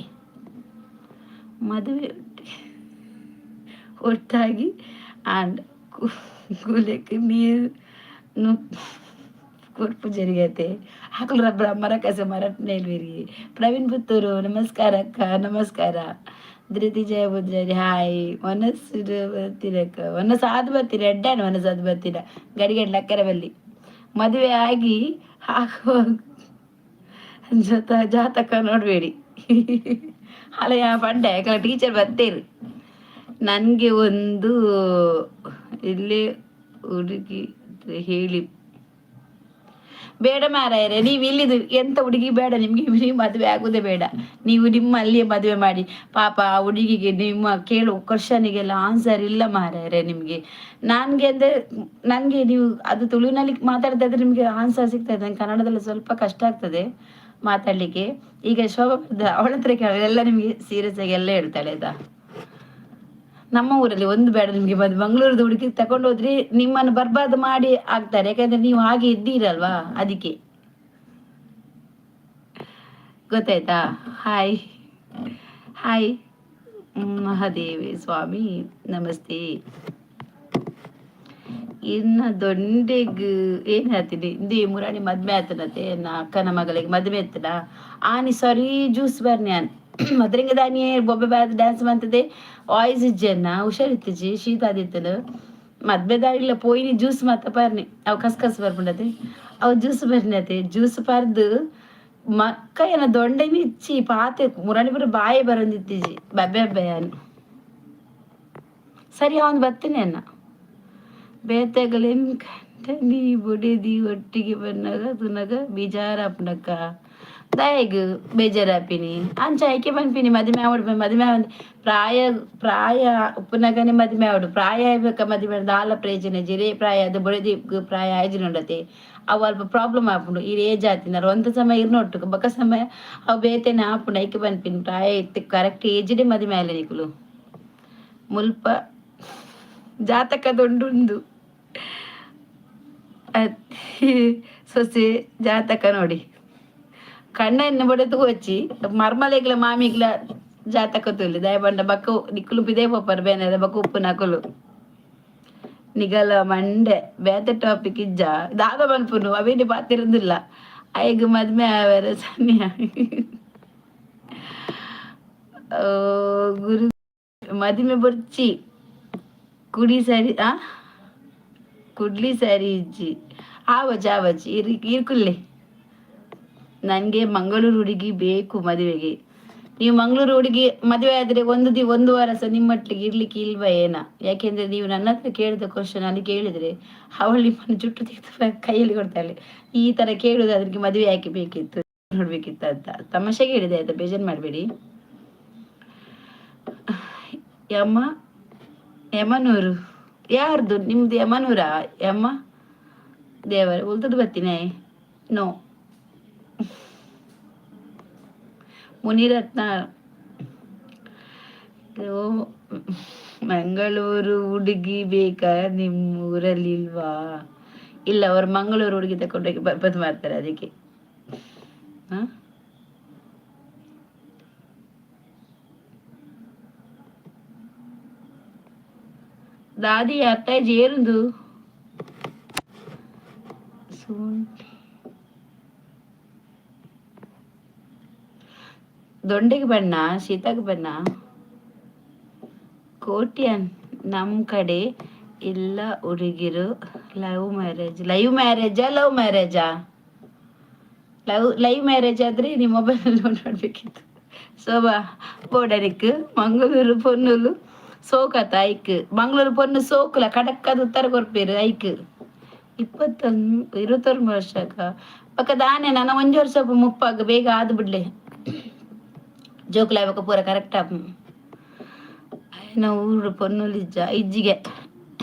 ಮದುವೆ ಒಟ್ಟಾಗಿ ಆಂಡ್ ಕೂಲೆಕ್ಕೆ ನೀರು ಕೊರ್ಪು ಜರಿಗತೆ ಹಾಕಲು ಬ್ರಹ್ಮರ ಕಸ ಮರಟ್ನೆ ಇಲ್ವಿರಿ. ಪ್ರವೀಣ್ ಪುತ್ತೂರು ನಮಸ್ಕಾರ ಅಕ್ಕ, ನಮಸ್ಕಾರ. ಧೃತಿ ಜಯ ಬುದ್ಧಿ ಹಾಯ್. ಮನಸ್ಸು ಬರ್ತೀರಕ್ಕ, ಮನಸ್ಸು ಆದು ಬರ್ತೀರ ಎಡ್ಡಾನು ಮನಸ್ಸು ಅದು ಬರ್ತೀರ ಗಡಿಗಡ್ಲ ಅಕ್ಕರ ಬಲ್ಲಿ. ಮದುವೆ ಆಗಿ ಹಾಕುವ ಜಾತಕ ನೋಡಬೇಡಿ, ಅಲ್ಲ ಯಾ ಪಂಡೆ ಟೀಚರ್ ಬರ್ತೀರಿ. ನನಗೆ ಒಂದು ಇಲ್ಲಿ ಹುಡುಗಿ ಹೇಳಿ ಬೇಡ ಮಾರಾಯರೆ, ನೀವು ಇಲ್ಲಿದು ಎಂತ ಹುಡುಗಿ ಬೇಡ ನಿಮಗೆ, ನೀವು ಮದುವೆ ಆಗುದೇ ಬೇಡ. ನೀವು ನಿಮ್ಮ ಅಲ್ಲಿಯೇ ಮದುವೆ ಮಾಡಿ. ಪಾಪ ಆ ಹುಡುಗಿಗೆ ನಿಮ್ಮ ಕೇಳೋ ಕ್ವಶನಿಗೆಲ್ಲ ಆನ್ಸರ್ ಇಲ್ಲ ಮಾರಾಯರೆ ನಿಮಗೆ. ನನಗೆ ನೀವು ಅದು ತುಳುವಿನಲ್ಲಿ ಮಾತಾಡ್ತಾ ಇದ್ರೆ ನಿಮಗೆ ಆನ್ಸರ್ ಸಿಗ್ತದೆ. ನಂಗೆ ಕನ್ನಡದಲ್ಲಿ ಸ್ವಲ್ಪ ಕಷ್ಟ ಆಗ್ತದೆ ಮಾತಾಡ್ಲಿಕ್ಕೆ. ಈಗ ಶೋಭಾ ಅವಳ ಹತ್ರ ಕೇಳಿ ಎಲ್ಲ ನಿಮಗೆ ಸೀರಿಯಸ್ ಆಗಿ ಎಲ್ಲ ಹೇಳ್ತಾಳೆ ಆಯ್ತಾ. ನಮ್ಮ ಊರಲ್ಲಿ ಒಂದು ಬೇಡ ನಿಮ್ಗೆ, ಬಂದು ಮಂಗಳೂರದ ಹುಡುಗಿ ತಗೊಂಡೋದ್ರಿ ನಿಮ್ಮನ್ನು ಬರ್ಬಾದ್ ಮಾಡಿ ಆಗ್ತಾರೆ. ಯಾಕಂದ್ರೆ ನೀವು ಹಾಗೆ ಇದ್ದೀರಲ್ವಾ, ಅದಕ್ಕೆ. ಗೊತ್ತಾಯ್ತಾ. ಹಾಯ್ ಹಾಯ್ ಮಹಾದೇವಿ ಸ್ವಾಮಿ ನಮಸ್ತೆ. ಇನ್ನ ದೊಂಡೆಗ್ ಏನ್ ಹೇಳ್ತೀನಿ, ಇಂದಿ ಮುರಾಣಿ ಮದ್ಮೆ ಆತನತೆ ನಾ ಅಕ್ಕನ ಮಗಳಿಗೆ ಮದ್ಮೆ ಎತ್ತನ ಆನಿ ಸಾರಿ ಜ್ಯೂಸ್ ಬರ್ನಿ ಆನ್ ಮದ್ರಂಗ ದಾನಿ ಬೊಬ್ಬೆ ಬಾದ್ ಡ್ಯಾನ್ಸ್ ಮಾಡ್ತದೆ. ವಾಯ್ಸ್ ಇಜ್ಜನ್ನ ಹುಷಾರಿತ್ತಜಿ ಶೀತ ಆದಿತ್ತನು ಮದ್ಮೆ ದಾರಿಲ್ಲ ಪೋಯಿನಿ ಜ್ಯೂಸ್ ಮಾತ ಪಾರ್ನಿ ಅವ್ ಕಸ್ ಬರ್ಬಿಡತೆ. ಅವ್ ಜ್ಯೂಸ್ ಬರ್ನತೆ ಜ್ಯೂಸ್ ಪಾರ್ದು ಮಕ್ಕ ಏನ ದೊಂಡೆನಿ ಇಚ್ಚಿ ಪಾತೆ ಮುರಾಣಿ ಬರ ಬಾಯಿ ಬರಂದಿತ್ತಿಜಿ ಬಬ್ಬೆ ಹಬ್ಬೆ ಅನ್ ಸರಿ ಅವನ್ ಬರ್ತೀನಿ ಅನ್ನ ಬೇತೆಗಳೇನ್ ಕಂಟನಿ ಬೊಡೆದಿ ಒಟ್ಟಿಗೆ ಬನ್ನಾಗ ತುನಗ ಬೀಜಾರಾಪ್ನಕ್ಕ ದಯಗ್ ಬೇಜಾರಾಪಿನಿ ಅಂಚ ಐಕೆ ಬನ್ಪಿನಿ ಮದುವೆ ಆವಡು ಮದುವೆ ಪ್ರಾಯ ಪ್ರಾಯ ಉಪ್ಪುನಗನೆ ಮದುವೆ ಆವಡು ಪ್ರಾಯ ಆಗ್ಬೇಕ ಮದುವೆ ದಾಲ ಪ್ರಯೋಜನ ಜಿರೇ ಪ್ರಾಯ ಅದು ಬೊಡೆದಿ ಪ್ರಾಯ ಆಯ್ಜಿನೊಂಡತೆ ಅವು ಅಲ್ಪ ಪ್ರಾಬ್ಲಮ್ ಆಪುಂಡು ಈ ಏಜ್ ಆತಿನಾರ ಒಂತ ಸಮಯ ಇರ್ನೊಟ್ಟು ಬೊಕ್ಕ ಸಮಯ ಅವು ಬೇತೆನೆ ಆಪುಂಡು ಐಕೆ ಬನ್ಪಿನಿ ಪ್ರಾಯ ಇತ್ತು ಕರೆಕ್ಟ್ ಏಜ್ಡೆ ಮದುವೆ ಆಲೆ ನಿಕುಲು ಮುಲ್ಪ ಜಾತಕದೊಂದುಂಡು ಸೊಸೆ ಜಾತಕ ನೋಡಿ ಕಣ್ಣನ್ನು ಬಡದು వచ్చి ಮರ್ಮಲೆಗ್ಲ ಮಾಮಿಗ್ಲ ಜಾತಕ ತುಲಿ ದಯ ಬಂಡ ಬಕ್ಕ ನಿಕ್ಕುಲು ಬಿದೇ ಪಪ್ಪರ್ ಬೇನೆ ಬಕ್ಕ ಉಪ್ಪು ನಕಲು ನಿಗಲ ಮಂಡೆ ಬೇತೆ ಟಾಪಿಕ್ ಇಜ್ಜ ದಾದ ಬನ್ಪುನು ಅವೇನಿ ಪಾತಿರಂದಿಲ್ಲ ಐಗ್ ಮದ್ಮೆ ಆವರ ಸನ್ನಿಯ ಗುರು ಮದುವೆ ಬರ್ಚಿ ಕುಡಿ ಸರಿ ಕುಡ್ಲಿ ಸರಿ ಇಜ್ಜಿ ಆವಜ್ ಇರ್ಕುಲ್ಲೆ ನನಗೆ ಮಂಗಳೂರು ಹುಡುಗಿ ಬೇಕು ಮದುವೆಗೆ. ನೀವು ಮಂಗಳೂರು ಹುಡುಗಿ ಮದುವೆ ಆದ್ರೆ ಒಂದು ವಾರ ಸಹ ನಿಮ್ಮೊಟ್ಟಿಗೆ ಇರ್ಲಿಕ್ಕೆ ಇಲ್ವಾ ಏನ? ಯಾಕೆಂದ್ರೆ ನೀವು ನನ್ನ ಹತ್ರ ಕೇಳಿದ ಕ್ವಶನ್ ಅಲ್ಲಿ ಕೇಳಿದ್ರೆ ಅವಳು ನಿಮ್ಮನ್ನು ಜುಟ್ಟು ತೆಗೆದು ಕೈಯಲ್ಲಿ ಕೊಡ್ತಾಳೆ. ಈ ತರ ಕೇಳುದು ಅದಕ್ಕೆ ಮದುವೆ ಯಾಕೆ ಬೇಕಿತ್ತು ನೋಡ್ಬೇಕಿತ್ತು ಅಂತ ತಮಾಷೆಗೆ ಹೇಳಿದೆ ಆಯ್ತಾ, ಬೇಜಾರು ಮಾಡಬೇಡಿ. ಯಮನೂರು ಯಾರ್ದು? ನಿಮ್ದು ಯಮನೂರಾ? ಯಮ್ಮ ದೇವರ ಉಳ್ದದ್ದು ಬರ್ತೀನಿ ನೋ ಮುನಿರತ್ನ ಮಂಗಳೂರು ಹುಡುಗಿ ಬೇಕಾ ನಿಮ್ಮೂರಲ್ಲಿ ಇಲ್ವಾ? ಇಲ್ಲ, ಅವ್ರು ಮಂಗಳೂರು ಹುಡುಗಿ ತಕೊಂಡೋಗಿ ಬರ್ಬದ್ ಮಾಡ್ತಾರೆ ಅದಕ್ಕೆ. ದಾದಿ ಅತ್ತಾಜಿ ಏರುಂದು ದೊಂಡೆಗೆ ಬಣ್ಣ ಶೀತಾಗ ಬಣ್ಣ ಕೋಟ್ಯಾನ್ ನಮ್ ಕಡೆ ಇಲ್ಲ ಹುಡುಗಿರು ಲವ್ ಮ್ಯಾರೇಜಾ ಲೈವ್ ಮ್ಯಾರೇಜ್ ಆದ್ರೆ ನಿಮ್ಮ ಮೊಬೈಲ್ ನೋಡ್ಬೇಕಿತ್ತು. ಶೋಭಾ ಬೋಡರಿಕ್ ಮಂಗಳೂರು ಪೊನ್ನುಲು ಸೋಕತ್ತ ಐಕ್ ಮಂಗಳೂರು ಪೊನ್ನು ಸೋಕುಲ ಕಡಕ್ಕದ ಉತ್ತರ ಕೊರ್ಪೇರು ಐಕ್ 21 ವರ್ಷಕ್ಕ ಪಕ್ಕ ದಾನೆ ನನ್ನ 1 ವರ್ಷ ಮುಪ್ಪಾಗ ಬೇಗ ಆದ್ ಬಿಡ್ಲೆ ಜೋಕುಲ ಪೂರ ಕರೆಕ್ಟ್ ಆಪ್ ನಾವು ಊರು ಪೊನ್ನುಲಿಜ್ಜ ಇಜ್ಜಿಗೆ.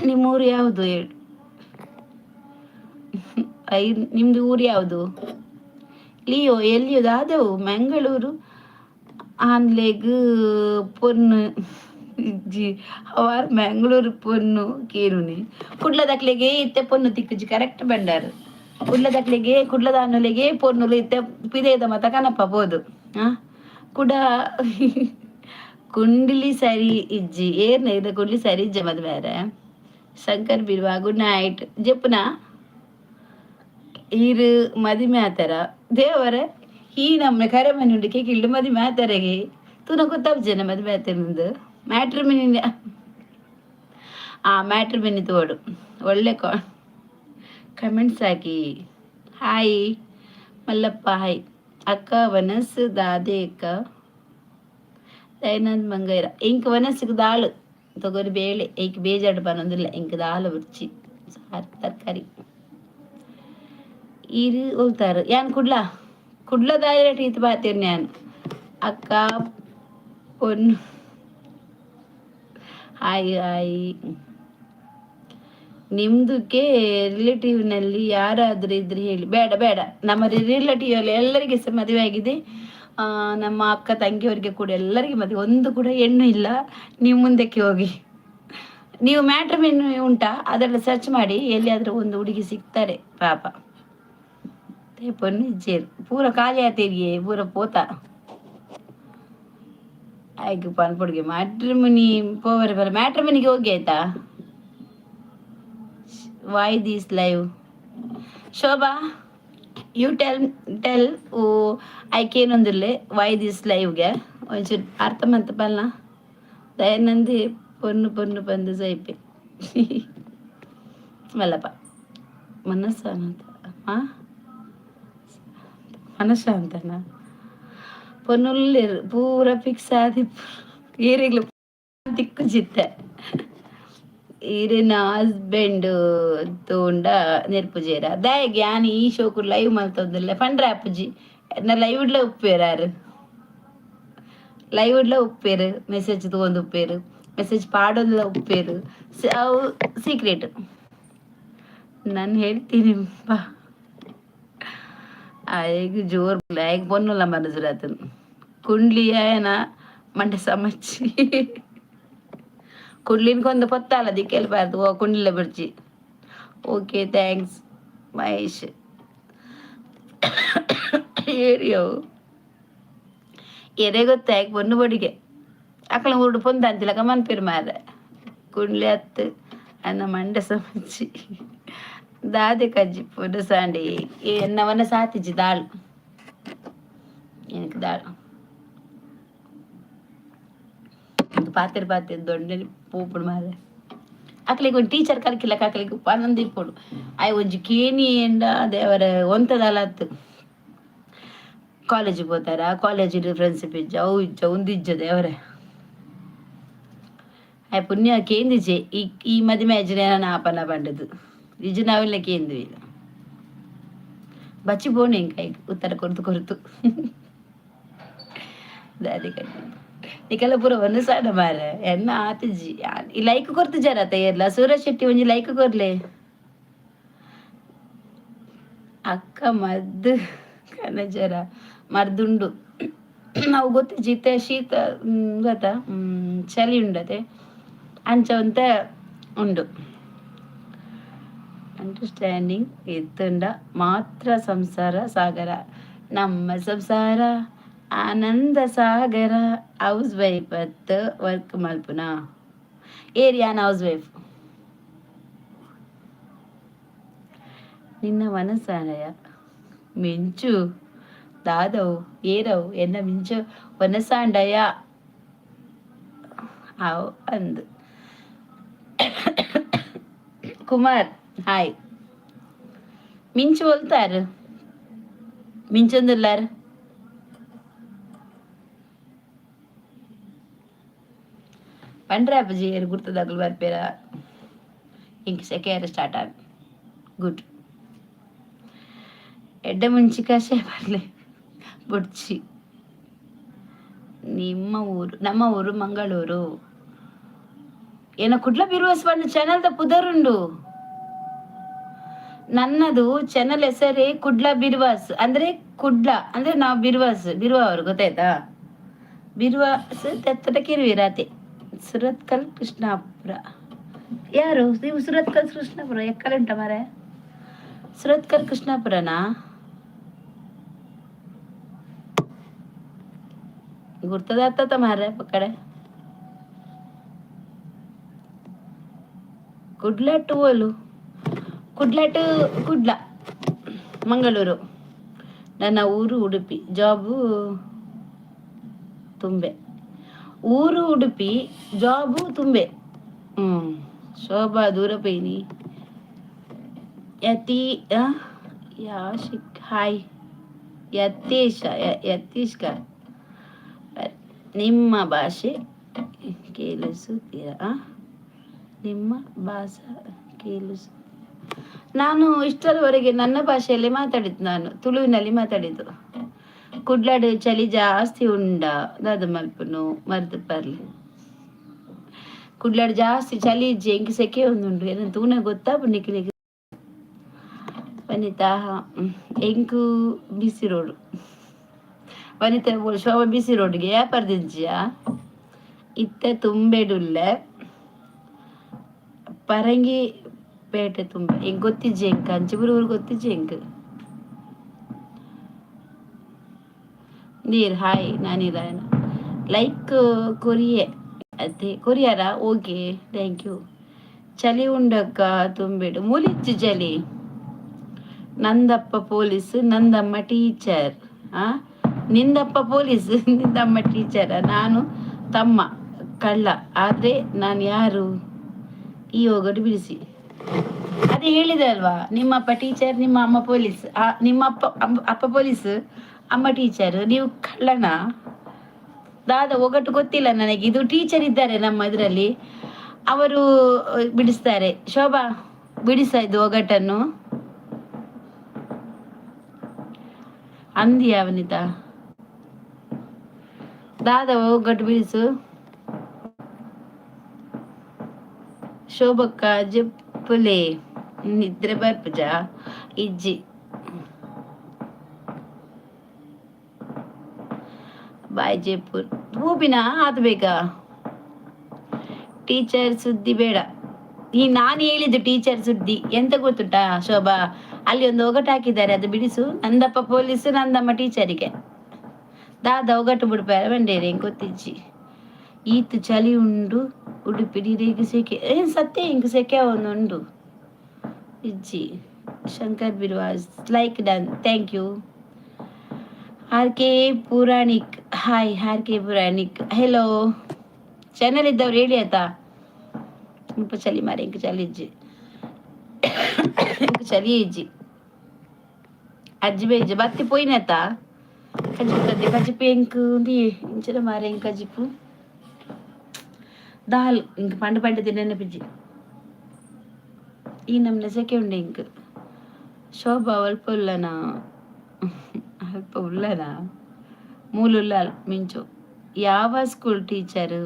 ನಿಮ್ಮೂರು ಯಾವುದು ಹೇಳು? ನಿಮ್ದು ಊರು ಯಾವುದು? ಲಿಯೋ ಎಲ್ಲಿಯೋದು ಆದವು ಮಂಗಳೂರು ಆನ್ಲೆಗ್ ಪೊನ್ನು ಇಜ್ಜಿ ಅವಾರ್ ಮಂಗಳೂರು ಪೊನ್ನು ಕೇರುನಿ ಕುಡ್ಲದಕ್ಲೆಗೆ ಇತ್ತೆ ಪೊನ್ನು ತಿಕ್ಕುಜಿ ಕರೆಕ್ಟ್ ಬಂಡಾರು ಕುಡ್ಲದಕ್ಲೆಗೆ ಕುಡ್ಲದ ಅನ್ನಲೆಗೆ ಪೊನ್ನುಲು ಇತ್ತೆ ಪಿದೇದ ಮತ ಕನಪ ಬೋದು ಕುಡ ಕುಂಡ್ಲಿ ಸರಿ ಇಜ್ಜಿ ಏರ್ನ ಇದೆ ಕುಂಡ್ಲಿ ಸರಿ ಇಜ್ಜ ಮದ್ವೇರೆ ಶಂಕರ್ ಬಿರ್ವಾ ಗುಡ್ ನೈಟ್ ಜಪ್ಪುನ ಈರು ಮದಿಮೆ ಆತರ ದೇವರ ಈ ನಮ್ಮ ಕರೆ ಮನೆ ಉಂಡಿಕೆ ಕಿಳ್ಳು ಮದಿಮೆ ಆತರೆಗೆ ತುನ ಗೊತ್ತಾಗ್ಜನ ಮದುವೆ ಆತನಂದು ಮ್ಯಾಟ್ರಿಮಿನಿ ಮ್ಯಾಟ್ರಿಮಿನಿ ತೋಡು ಒಳ್ಳೆ ಕಮೆಂಟ್ಸ್ ಹಾಕಿ. ಹಾಯ್ ಮಲ್ಲಪ್ಪ, ಹಾಯ್ ಅಕ್ಕ ವನಸ್ ದಾದೆ ಅಕ್ಕ ದಯಾನಂದ್ ಮಂಗೈರ ಇಂಕ್ ವನಸ್ಸಿಗೆ ದಾಳು ತೊಗರಿ ಬೇಳೆ ಏಕ್ ಬೇಜಾಡು ಬನ್ನೊಂದಿಲ್ಲ ಇಂಕ್ ದಾಳು ಬಿಡ್ಚಿ ಸಾರು ತರಕಾರಿ ಈರು ಹೋಗ್ತಾರು ಯಾನ್ ಕುಡ್ಲದಾಯ ಟೀತ್ ಬಾತೀರಿ ನಾನು ಅಕ್ಕ ಪೊನ್ನು ಹಾಯ್ ಹಾಯ್ ನಿಮ್ದಕ್ಕೆ ರಿಲೇಟಿವ್ನಲ್ಲಿ ಯಾರಾದರೂ ಇದ್ರೆ ಹೇಳಿ. ಬೇಡ ಬೇಡ, ನಮ್ಮ ರಿಲೇಟಿವ್ ಅಲ್ಲಿ ಎಲ್ಲರಿಗೆ ಸಹ ಮದುವೆ ಆಗಿದೆ. ನಮ್ಮ ಅಕ್ಕ ತಂಗಿಯವರಿಗೆ ಕೂಡ ಎಲ್ಲರಿಗೆ ಮದುವೆ, ಒಂದು ಕೂಡ ಹೆಣ್ಣು ಇಲ್ಲ. ನೀವು ಮುಂದಕ್ಕೆ ಹೋಗಿ, ನೀವು ಮ್ಯಾಟ್ರಿಮೋನಿ ಉಂಟಾ ಅದೆಲ್ಲ ಸರ್ಚ್ ಮಾಡಿ, ಎಲ್ಲಿಯಾದ್ರೂ ಒಂದು ಹುಡುಗಿ ಸಿಗ್ತಾರೆ ಪಾಪ. ಪೊನ್ನಿಜ್ಜೇರು ಪೂರ ಖಾಲಿ ಆತೇರಿಯೇ ಪೂರ ಪೋತ ಆಯ್ಕೆ ಪನ್ಪುಡ್ಗೆ ಮ್ಯಾಟ್ರಿಮೋನಿ ಪೋವರೆ ಬರ ಮ್ಯಾಟ್ರಿಮೋನಿಗೆ ಹೋಗಿ ಆಯ್ತಾ. Why this live Shobha you tell ಓ ಆಯ್ಕೇನೊಂದಿರ್ಲೆ ವೈ ದಿಸ್ ಲೈವ್ಗೆ ಒಂಚೂರು ಅರ್ಥ ಮಂತ ಬಲ್ಲ. ದಯಾನಂದಿ ಪೊನ್ನು ಪೊನ್ನು ಬಂದು ಸೈಪೆ ಮಲ್ಲಪ್ಪ ಮನಸ್ಸ ಅಂತ ಮನಸ್ಸ ಅಂತನ ಪೊನ್ನುಲ್ಲಿರು ಪೂರ ಫಿಕ್ಸ್ ಆದಿ ಏರಿಗ್ಲು ತಿಕ್ಕು ಚಿತ್ತೆ ಈರಿನ ಹಸ್ಬೆಂಡ್ ತೋಂಡ ನೆರ್ಪುಜೇರ ದಾಯಗೆ ಆನ್ ಈ ಶೋಕು ಲೈವ್ ಮಲ್ತೊಂದಿಲ್ಲ ಪಂಡ್ರೆ ಅಪ್ಪುಜಿ ಎನ್ನ ಲೈವ್ ಇಡ್ಲ ಉಪ್ಪೇರಾರು ಲೈವ್ ಇಡ್ಲ ಉಪ್ಪೇರು ಮೆಸೇಜ್ ತಗೊಂಡು ಉಪ್ಪೇರು ಮೆಸೇಜ್ ಪಾಡೋದಿಲ್ಲ ಉಪ್ಪೇರು ಅವು ಸೀಕ್ರೆಟ್ ನಾನು ಹೇಳ್ತೀನಿ ಬಾ ಆಯ್ಗ ಜೋರ್ ಆಯ್ಗ ಪೊನ್ನುಲ್ಲ ಮನಸುರಾತನ್ ಕುಂಡ್ಲಿ ಆಯನ ಮಂಡೆ ಸಮಚ್ಚಿ ಕುಡ್ಲಿನ್ಕೊಂದು ಪೊತ್ತಲ್ಲ ದಿಕ್ಕೆಲ್ಬಾರ್ದು ಓ ಕುಂಡ್ಲಿಲ್ಲ ಬಿಡ್ಚಿ. ಓಕೆ ಥ್ಯಾಂಕ್ಸ್ ಮಹೇಶ್ ಏರಿಯವು ಎರೆ ಗೊತ್ತಾಯ್ಕ ಪೊನ್ನು ಬಡಿಗೆ ಅಕ್ಕಳ ಉರುಡು ಪೊಂದ ಅಂತಿಲ್ಲ ಕಮನ್ಪೇರು ಮಾರ ಕುಂಡ್ಲಿ ಹತ್ತು ಅನ್ನ ಮಂಡೆ ಸಮಚ್ಚಿ ದಾದೆ ಕಜ್ಜಿ ಪೊನ್ನು ಸಾಂಡಿ ಎನ್ನವನ್ನ ಸಾತಿಜಿ ದಾಳು எனக்கு ದಾಳು ಪಾತಿರ್ ದೊಡ್ಡ ಪೂಪುಡು ಮಾರೆ ಅಕ್ಲಿಗೆ ಒಂದು ಟೀಚರ್ ಕಲ್ಕಿಲ್ಲ ಅಕ್ಲಿಗೆ ಪನ್ನೊಂದು ಇಪ್ಪುಡು ಆಯ್ ಒಂಜಿ ಕೇನಿ ಎಂಡ ದೇವರ ಒಂತದಲ್ಲ ಹತ್ತು ಕಾಲೇಜಿಗೆ ಹೋತಾರ ಕಾಲೇಜ್ ಫ್ರೆಂಡ್ಶಿಪ್ ಇಜ್ಜ ಅವು ಇಜ್ಜ ಒಂದು ಇಜ್ಜ ದೇವರೇ ಆಯ್ ಪುಣ್ಯ ಕೇಂದಿಜೆ ಈ ಮದುವೆ ಅಜ್ಜನ ನಾಪನ ಬಂಡದು ಇಜ್ಜು ನಾವೆಲ್ಲ ಕೇಂದ್ವಿ ಬಚ್ಚಿ ಬೋಣೆ ಇಂಕ ಉತ್ತರ ಕೊರತು ದಾದಿ ಕಟ್ಟಿ ನಿಕಲ್ಲ ಪೂರ ಒಂದು ಸಾಡ ಮಾರ ಎನ್ನ ಆತಿಜಿ ಈ ಲೈಕ್ ಕೊರ್ತು ಜರ ತಯ್ಯರ್ಲ ಸೂರಜ್ ಶೆಟ್ಟಿ ಒಂಜಿ ಲೈಕ್ ಕೊರ್ಲೆ ಅಕ್ಕ ಮದ್ದು ಕನಜರ ಮರ್ದುಂಡು ನಾವು ಗೊತ್ತಿಜ್ಜಿತ್ತೆ ಶೀತ ಗೊತ್ತ ಚಳಿ ಉಂಡತೆ ಅಂಚ ಅಂತ ಉಂಡು ಅಂಡರ್ಸ್ಟ್ಯಾಂಡಿಂಗ್ ಎತ್ತುಂಡ ಮಾತ್ರ ಸಂಸಾರ ಸಾಗರ ನಮ್ಮ ಸಂಸಾರ ಆನಂದ ಸಾಗರ ಹೌಸ್ ವೈಫ್ ಅತ್ ವರ್ಕ್ ಮಲ್ಪುನ ಏರಿಯಾನ ಹೌಸ್ ವೈಫ್ ನಿನ್ನ ಮನಸ್ಸಾನಯ ಮಿಂಚು ದಾದವು ಏರವು ಎನ್ನ ಮಿಂಚು ಒನಸಾಂಡಯ ಅವ್ ಅಂದು ಕುಮಾರ್ ಹಾಯ್ ಮಿಂಚು ಹೊಲ್ತಾರು ಮಿಂಚೊಂದಿಲ್ಲಾರು ಪಂಡ್ರೆ ಅಪ್ಪಾಜಿ ಏನು ಗುರ್ತದಾಗಲು ಬರ್ಪೇರ ಇಂಕ ಸೆಕೆಯರ್ ಸ್ಟಾರ್ಟ್ ಆಗ ಗುಡ್ ಎಡ್ಡ ಮುಂಚಿ ಕಷೆ ಬರಲಿ ಬುಡ್ಚಿ ನಮ್ಮ ಊರು ಮಂಗಳೂರು ಏನ ಕುಡ್ಲ ಬಿರುವಸ್ ಬಂದು ಚಾನಲ್ದ ಪುದರುಂಡು ನನ್ನದು ಚಾನಲ್ ಹೆಸರೇ ಕುಡ್ಲ ಬಿರ್ವಾಸ್ ಅಂದ್ರೆ ಕುಡ್ಲ ಅಂದ್ರೆ ನಾವು ಬಿರುವ ಅವರು ಗೊತ್ತಾಯ್ತಾ ಬಿರ್ವಾಸ್ ತೆತ್ತಟಕ್ಕಿರುವಿ ರಾತೆ ಸುರತ್ಕಲ್ ಕೃಷ್ಣಾಪುರ ಯಾರು ನೀವು ಸುರತ್ಕಲ್ ಕೃಷ್ಣಾಪುರ ಎಕ್ಕಲೆ ಉಂಟ ಮಾರೆ ಸುರತ್ಕಲ್ ಕೃಷ್ಣಾಪುರನಾ ಗುರ್ತದಾಗ್ತದ ಮಾರೆ ಪಕ್ಕಡೆ ಕುಡ್ಲಟ್ಟು ಓಲು ಕುಡ್ಲಟ್ಟು ಕುಡ್ಲ ಮಂಗಳೂರು ನನ್ನ ಊರು ಉಡುಪಿ ಜಾಬು ತುಂಬೆ ಊರು ಉಡುಪಿ ಜಾಬು ತುಂಬೆ ಶೋಭಾ ದೂರ ಪೈನಿ ಯತಿ ಯಾಶಿಕ್ ಹಾಯ್ ಯತೀಶ್ ನಿಮ್ಮ ಭಾಷೆ ಕೇಳಿಸುತ್ತೀರಾ? ನಿಮ್ಮ ಭಾಷೆ ಕೇಳಿಸು ನಾನು ಇಷ್ಟರವರೆಗೆ ನನ್ನ ಭಾಷೆಯಲ್ಲೇ ಮಾತಾಡಿದ್ದು, ನಾನು ತುಳುವಿನಲ್ಲಿ ಮಾತಾಡಿದ್ದು. ಕುಡ್ಲಾಡು ಚಳಿ ಜಾಸ್ತಿ ಉಂಡ ದಾದ ಮಲ್ಪನು ಮರ್ದು ಬರ್ಲಿ. ಕುಡ್ಲಾಡು ಜಾಸ್ತಿ ಚಳಿ ಇಜ್ಜಿ ಎಂಕಿ ಸೆಕೆ ಒಂದುಂಡು ಏನಂತ ತೂನ ಗೊತ್ತಾ ಬುಣ್ಣಿಕಿಲಿಗೆ ವನಿತಾ ಎಂಕು ಬಿಸಿ ರೋಡು ವನಿತಾ ಶೋಭ ಬಿಸಿ ರೋಡ್ಗೆ ಪರ್ದಿಂಚಿಯ ಇತ್ತೆ ತುಂಬೆಡುಲ್ಲೆ ಪರಂಗಿ ಪೇಟೆ ತುಂಬ ಹೆಂಗ್ ಗೊತ್ತಿಜ್ಜಿ ಎಂಕ ಅಂಚಿಪುರ ಊರು ಗೊತ್ತಿಜ್ಜಿ ಎಂಕ್ ನೀರ್ ಹಾಯ್ ನಾನಿರಾಯಣ ಲೈಕ್ ಕೊರಿಯೆ ಅದೇ ಕೊರಿಯಾರ ಓಕೆ ಥ್ಯಾಂಕ್ ಯು. ಚಳಿ ಉಂಡಕ್ಕ ತುಂಬಿಡು ಮೂಲಿಚ್ಚು ಚಳಿ. ನಂದಪ್ಪ ಪೊಲೀಸ್ ನಂದಮ್ಮ ಟೀಚರ್. ನಿಂದಪ್ಪ ಪೊಲೀಸ್ ನಿಂದಮ್ಮ ಟೀಚರ್. ನಾನು ತಮ್ಮ ಕಳ್ಳ ಆದ್ರೆ ನಾನು ಯಾರು ಈ ಒಗಟು ಬಿಡಿಸಿ. ಅದೇ ಹೇಳಿದೆ ಅಲ್ವಾ, ನಿಮ್ಮಪ್ಪ ಟೀಚರ್ ನಿಮ್ಮ ಅಮ್ಮ ಪೊಲೀಸ್. ನಿಮ್ಮ ಅಪ್ಪ ಪೊಲೀಸ್ ಅಮ್ಮ ಟೀಚರ್, ನೀವು ಕಳ್ಳನ ದಾದ ಒಗಟು ಗೊತ್ತಿಲ್ಲ ನನಗೆ. ಇದು ಟೀಚರ್ ಇದ್ದಾರೆ ನಮ್ಮ ಇದರಲ್ಲಿ, ಅವರು ಬಿಡಿಸ್ತಾರೆ. ಶೋಭಾ ಬಿಡಿಸ ಇದು ಒಗಟನ್ನು ಅಂದಿ ಅವನಿತಾ ದಾದ ಒಗಟು ಬಿಡಿಸು. ಶೋಭಕ್ಕ ಜಪ್ಪುಲೆ ನಿದ್ರೆ ಬರ್ಪುಜ ಇಜ್ಜಿ ಬಾಯ್ ಜೈಪುರ್ ಹೂಬಿನ ಅದು ಬೇಗ. ಟೀಚರ್ ಸುದ್ದಿ ಬೇಡ. ಈ ನಾನು ಹೇಳಿದ್ದು ಟೀಚರ್ ಸುದ್ದಿ ಎಂತ ಗೊತ್ತುಂಟಾ ಶೋಭಾ, ಅಲ್ಲಿ ಒಂದು ಒಗಟು ಹಾಕಿದ್ದಾರೆ, ಅದು ಬಿಡಿಸು. ನಂದಪ್ಪ ಪೊಲೀಸ್ ನಂದಮ್ಮ ಟೀಚರಿಗೆ ದಾದ ಒಗಟು ಬಿಡ್ಪಾರ ಬಂಡೇರಿ ಹೆಂಗೆ ಗೊತ್ತಿಜ್ಜಿ. ಈತು ಚಳಿ ಉಂಡು ಉಡುಪಿ ನೀರಿಗೆ ಸೆಕೆ ಸತ್ಯ ಹಿಂಗೆ ಸೆಕೆ ಒಂದುಂಡು ಇಜ್ಜಿ. ಶಂಕರ್ ಬಿರ್ವಾಸ್ like done thank you. R K Puranik hi. R K Puranik hello. Channel ಇದ್ದವ್ರು ಹೇಳಿ ಆಯ್ತಾ. ಮುಪ್ಪ ಚಳಿ ಮಾರಿ ಇಂಕ ಚಳಿ ಇಜ್ಜಿ ಇಂಕ ಚಳಿ ಇಜ್ಜಿ ಅಜ್ಜಿ ಬೇಜ್ಜಿ ಬತ್ತಿ ಪೋಯ್ನತ್ತ ಕಜಿಪು ಕಜಿಪು ಎಂಕು ಇಂಚಿನ ಮಾರೆ ಇಂಕ ಕಜಿಪು ದಾಲ್ ಇಂಕ ಪಂಡ ಪಂಡ ತಿನ್ನ ಪಿಜ್ಜಿ ಈ ನಮ್ನ ಸೆಕೆ ಉಂಡೆ ಇಂಕ. ಶೋಭಾ ಅಲ್ಪ ಉಲ್ಲನಾ ಅಲ್ಪ ಉಲ್ಲನಾ ಮೂಲುಲ್ಲ ಮಿಂಚು. ಯಾವ ಸ್ಕೂಲ್ ಟೀಚರು?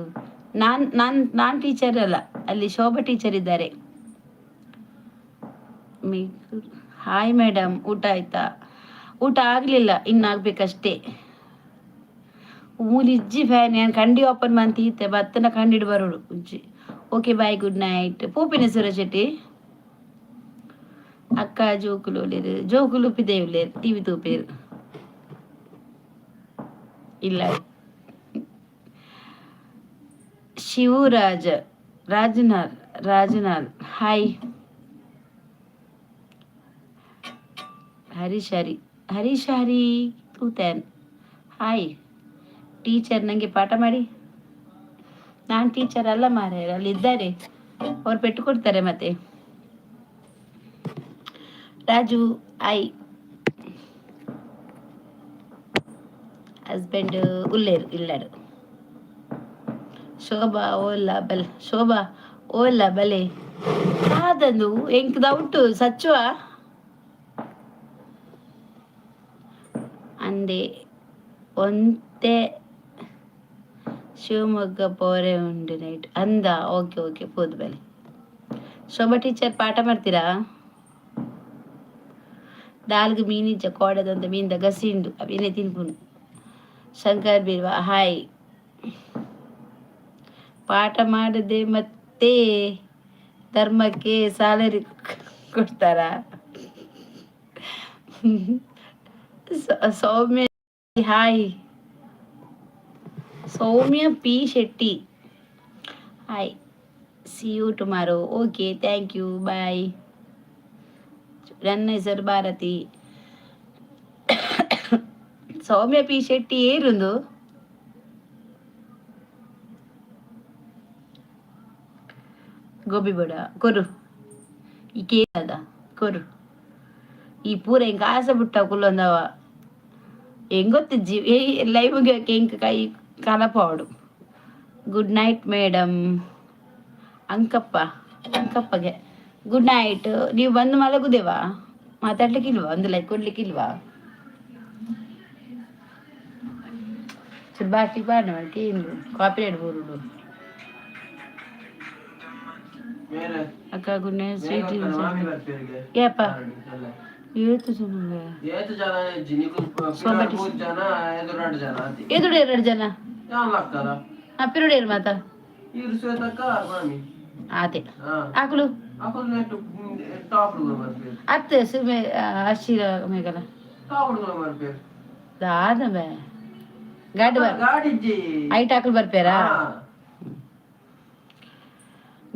ನಾನ್ ಟೀಚರ್ ಅಲ್ಲ, ಅಲ್ಲಿ ಶೋಭಾ ಟೀಚರ್ ಇದ್ದಾರೆ. ಹಾಯ್ ಮೇಡಮ್, ಊಟ ಆಯ್ತಾ? ಊಟ ಆಗ್ಲಿಲ್ಲ, ಇನ್ನಾಗ್ಬೇಕಷ್ಟೇ. ಮೂಲಿಜ್ಜಿ ಫ್ಯಾನ್ ನಾನು ಕಂಡಿ ಓಪನ್ ಮಂತೀತೆ ಬತ್ತನ ಕಂಡಿಡು ಬರೋಡು ಉಜ್ಜಿ. Okay bye good night. ಪೂಪಿನ ಸುರಶೆಟ್ಟಿ ಅಕ್ಕ ಜೋಕುಲು ಒಳ್ಳೆಯದು ಜೋಕುಲು ಉಪ್ಪಿದ್ದೇವೆ ಒಳ್ಳೆಯದು ಟಿವಿ ತೂಪೇರು ಇಲ್ಲ. ಶಿವರಾಜ ರಾಜನಾಲ್ ಹಾಯ್. ಹರೀಶ್ ಹರಿ ತೂತೇನ್ ಹಾಯ್. ಟೀಚರ್ ನನಗೆ ಪಾಠ ಮಾಡಿ. ನಾನು ಟೀಚರ್ ಅಲ್ಲ ಮಾರೇ, ಅಲ್ಲಿ ಇದ್ದಾರೆ ಅವ್ರು ಪೆಟ್ಟು ಕೊಡ್ತಾರೆ ಮತ್ತೆ. ರಾಜು ಐ ಹಸ್ಬೆಂಡ್ ಉಲ್ಲೇರು ಇಲ್ಲಾಡು. ಶೋಭಾ ಓಲ್ಲ ಬಲೆ ಆದನು ಎಂಕ್ ದೌಟು ಸಚ್ಚುವ ಅಂದೆ ಒಂತೆ ಶಿವಮೊಗ್ಗ ಪೋರೆ ಉಂಡು ನೈಟ್ ಅಂದ. ಓಕೆ ಓಕೆ ಪೋದು ಬಲೆ. ಶೋಭಾ ಟೀಚರ್ ಪಾಠ ಮಾಡ್ತೀರಾ? ದಾಲ್ಗೆ ಮೀನಿಜ್ಜ ಕೋಡದಂತ ಮೀನ್ದ ಗಸಿಂಡು ಅವೇನೇ ತಿನ್ಪುನು. ಶಂಕರ್ ಬೀರ್ವಾ ಹಾಯ್. ಪಾಠ ಮಾಡದೆ ಮತ್ತೆ ಧರ್ಮಕ್ಕೆ ಸ್ಯಾಲರಿ ಕೊಡ್ತಾರ? Soumya hi. Soumya P Shetty hi. See you tomorrow. Okay thank you bye. ನನ್ನ ಹೆಸರು ಭಾರತಿ. ಸೌಮ್ಯ ಪಿ ಶೆಟ್ಟಿ ಏರುಂದು ಗೋಬಿ ಬಡ ಕೊರು ಈ ಕೇದ ಕೊರು ಈ ಪೂರ ಹೆಂಗ ಆಸೆ ಬಿಟ್ಟ ಕುಲ್ಲೊಂದವ ಹೆಂಗ್ ಗೊತ್ತಿಜ್ಜಿ ಲೈವ್ಗೆ ಹೆಂಗ್ ಕೈ ಕಲಪಾಡು. Good night madam. ಅಂಕಪ್ಪಗೆ ಗುಡ್ ನೈಟ್. ನೀವು ಬಂದು ಮಲಗುದೇವಾ? ಮಾತಾಡ್ಲಿಕ್ಕಿಲ್ವಾ? ಒಂದು ಲೈಕ್ ಕೊಡ್ಲಿಕ್ಕಿಲ್ವಾ? ಬಾಟಿ ಪಾಡ ಏನು ಕಾಪಿ ಇಡ್ಬೋದು ಅಕ್ಕ. Good night sweet. ಏಪ್ಪ ಏತು ಜನ ಎದುರು 2 ಜನ ಪಿರುಡೇರು ಮಾತ ಆತೆ ಆಕಲು ಅತ್ತೆ ಸುಮ್ಮನೆ ಹಸಿರ ಮೇಗಲ ದಾದವೇ ಗಾಡಿ ಐಟ್ ಆಕಲು ಬರ್ಪೇರಾ?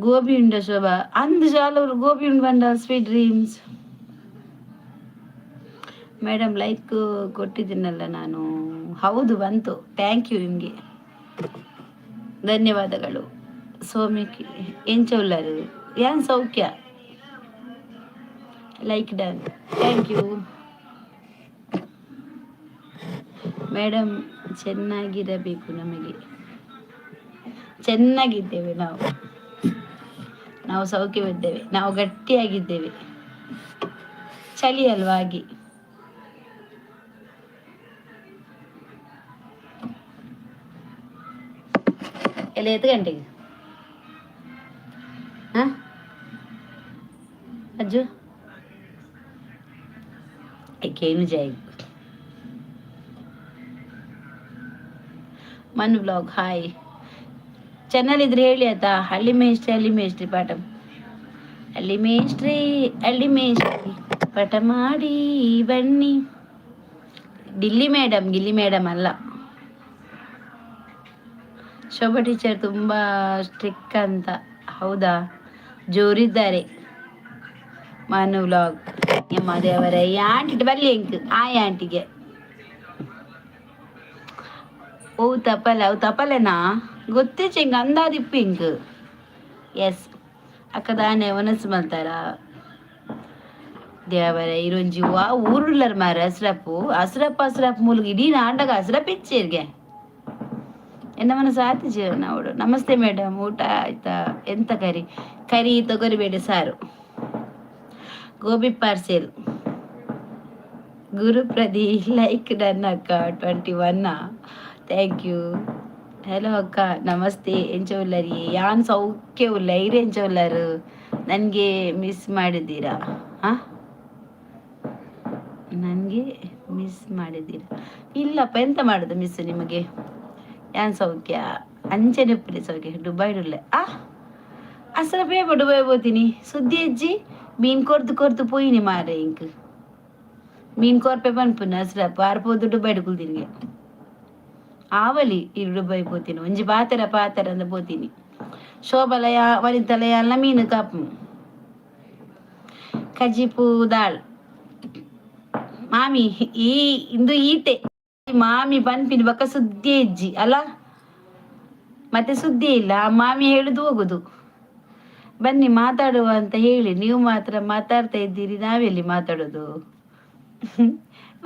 ಗೋಬಿ ಉಂಡ ಶೋಭಾ ಅಂದು ಶಾಲವರು ಗೋಬಿ ಉಂಡು ಬಂದ. Sweet dreams madam. ಲೈಕ್ ಕೊಟ್ಟಿದ್ದೀನಲ್ಲ ನಾನು. ಹೌದು ಬಂತು. ಥ್ಯಾಂಕ್ ಯು ನಿಮಗೆ, ಧನ್ಯವಾದಗಳು. ಸೌಮ್ಯಕ್ಕೆ ಎಂಚೌಲ್ಲರು ಏನ್ ಸೌಖ್ಯ? Like done. Thank you madam. ಚೆನ್ನಾಗಿರಬೇಕು. ನಮಗೆ ಚೆನ್ನಾಗಿದ್ದೇವೆ ನಾವು ಸೌಖ್ಯವಿದ್ದೇವೆ. ನಾವು ಗಟ್ಟಿಯಾಗಿದ್ದೇವೆ. ಚಳಿ ಅಲ್ವಾ ಹಾಗೆ. ಎಲ್ಲ 8 ಗಂಟೆಗೆ ಅಜ್ಜು ಏಕೇನು ಜಾಯ್. Manu blog hi. ಚಾನಲ್ ಇದ್ರೆ ಹೇಳಿ ಆಯ್ತಾ? ಹಳ್ಳಿ ಮೇಷ್ಟ್ರಿ ಪಾಠ. ಹಳ್ಳಿ ಮೇಷ್ಟ್ರಿ ಪಾಠ ಮಾಡಿ ಬನ್ನಿ. ಗಿಲ್ಲಿ ಮೇಡಮ್ ಅಲ್ಲ. ಶೋಭಾ ಟೀಚರ್ ತುಂಬಾ ಸ್ಟ್ರಿಕ್ ಅಂತ. ಹೌದಾ? ಜೋರಿದ್ದಾರೆ. ಮನು ವ್ಲಾಗ್. ನಿಮ್ಮ ದೇವರ ಈ ಆಂಟಿ ಬರ್ಲಿ ಎಂಕ್ ಆಂಟಿಗೆ ಅವು ತಪ್ಪಲೆನಾ ಗೊತ್ತೇ ಚೆಂಗ ಅಂದಾದಿಪ್ಪು ಇಂಕ್. ಎಸ್ ಅಕ್ಕದಾನೆ ಒನಸು ಮಲ್ತಾರ ದೇವರ ಇರೊಂಜಿ ಊರುಳ್ಳರ್ ಮಾರ ಹಸ್ರಪ್ಪ ಮೂಲಗ ಇಡೀ ನಾಟಕ ಹಸ್ರಪ್ಪ ಇಚ್ಚೇರ್ಗೆ ಎನ್ನ ಮನಸ್ಸು ಆತಿಜೆ ನಾವು. ನಮಸ್ತೆ ಮೇಡಮ್, ಊಟ ಆಯ್ತಾ? ಎಂತ ಕರಿ ತೊಗರಿಬೇಳೆ ಸಾರು. ಗೋಬಿ ಪಾರ್ಸೆಲ್. ಗುರುಪ್ರದಿ ಲೈಕ್ ಡನ್ ಅಕ್ಕ 21. Thank you. ಹಲೋ ಅಕ್ಕ ನಮಸ್ತೆ. ಎಂಚವುಲ್ಲರಿ ಯಾನ್ ಸೌಖ್ಯ ಉಲ್ಲ ಇರು ಎಂಚವುಲ್ಲರು. ನನಗೆ ಮಿಸ್ ಮಾಡಿದ್ದೀರಾ? ನನಗೆ ಮಿಸ್ ಮಾಡಿದ್ದೀರಾ? ಇಲ್ಲಪ್ಪ, ಎಂತ ಮಾಡೋದು ಮಿಸ್ ನಿಮಗೆ? ಯಾನ್ ಸೌಖ್ಯ ಅಂಚನೆ ಉಪ್ಪಿನ ಸೌಖ್ಯ. ದುಬೈಡುಲ್ಲೆ ಅಸಲ ಬೇಬ ದುಬೈ పోತೀನಿ. ಸುದ್ದಿ ಅಜ್ಜಿ ಮೀನ್ ಕೊರ್ದು ಪೋಯಿನಿ ಮಾರೆ ಇಂಕ್ ಮೀನ್ ಕೊರ್ಪೆ ಪನ್ಪುನ ಅಸ್ರಪ್ಪ ಆರ್ಪೋದು ದುಬೈಡ್ ಕುಲ್ದಿನ್ಗೆ ಆವಲಿ ಇರು ದುಬೈ పోತೀನಿ. ಒಂಜಿ ಪಾತರ ಅಂದ పోತೀನಿ. ಶೋಭಲಯ ವನಿತಲಯ ಅಲ್ಲ ಮೀನು ಕಾಪು ಕಜಿಪು ದಾಳ್ ಮಾಮಿ ಇಂದು ಈಟೆ ಮಾಮಿ ಪನ್ಪಿನ ಬಕ್ಕ ಸುದ್ದಿ ಅಜ್ಜಿ ಅಲ್ಲ. ಮತ್ತೆ ಸುದ್ದಿ ಇಲ್ಲ. ಮಾಮಿ ಹೇಳುದು ಹೋಗುದು. ಬನ್ನಿ ಮಾತಾಡುವ ಅಂತ ಹೇಳಿ ನೀವು ಮಾತ್ರ ಮಾತಾಡ್ತಾ ಇದ್ದೀರಿ. ನಾವೆಲ್ಲಿ ಮಾತಾಡೋದು?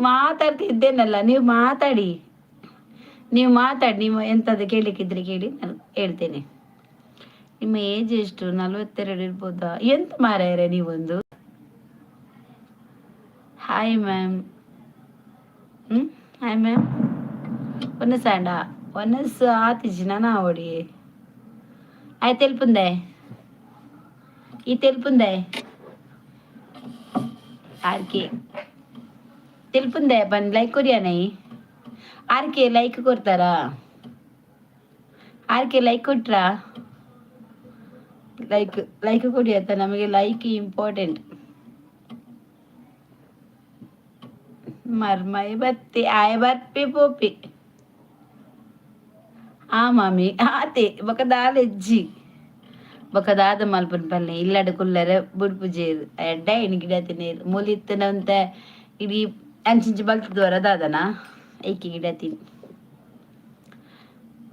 ಮಾತಾಡ್ತಿದ್ದೇನಲ್ಲ. ನೀವು ಮಾತಾಡಿ. ನೀವು ಎಂತದ್ದು ಕೇಳಲಿಕ್ಕಿದ್ರೆ ಕೇಳಿ, ನಾನು ಹೇಳ್ತೇನೆ. ನಿಮ್ಮ ಏಜ್ ಎಷ್ಟು? 42 ಇರ್ಬೋದಾ? ಎಂತ ಮಾರಾಯರೆ ನೀವೊಂದು. Hi ma'am. Hi ma'am. ಒನ್ನಸ್ ಆತಿಜಿ ನಾ ಓಡಿ ಆಯ್ತು. తెలుపుందే ఆర్కే తెలుపుందే పని లైక్ కొరియానై ఆర్కే లైక్ కొడతారా? ಆರ್ಕೆ ಲೈಕ್ ಕೊಟ್ರಾ? ಲೈಕ್ ಕೊಡಿ ಅಂತ. ನಮಗೆ ಲೈಕ್ ಇಂಪಾರ್ಟೆಂಟ್. ಮರ್ಮೈ ಬತ್ತಿ ಆಯ್ ಬರ್ಪಿ ಪೋಪಿ ಮಾಮಿ ಆತೆ ಬಕದಾಲೆಜ್ಜಿ ಬಕದಾದ ಮಲ್ಪನ್ ಪಲ್ಲೆ ಇಲ್ಲಡ ಕುಲ್ಲರ ಬುಡ್ಪುಜೇರು ಎಡ್ಡ ಇಣಿ ಗಿಡ ತಿನ್ನೇರು ಮೂಲಿತ್ತನಂತ ಇಡೀ ಅಂಚಿಂಚು ಬಲ್ತದವರ ದಾದನ ಐಕಿ ಗಿಡ ತಿನ್.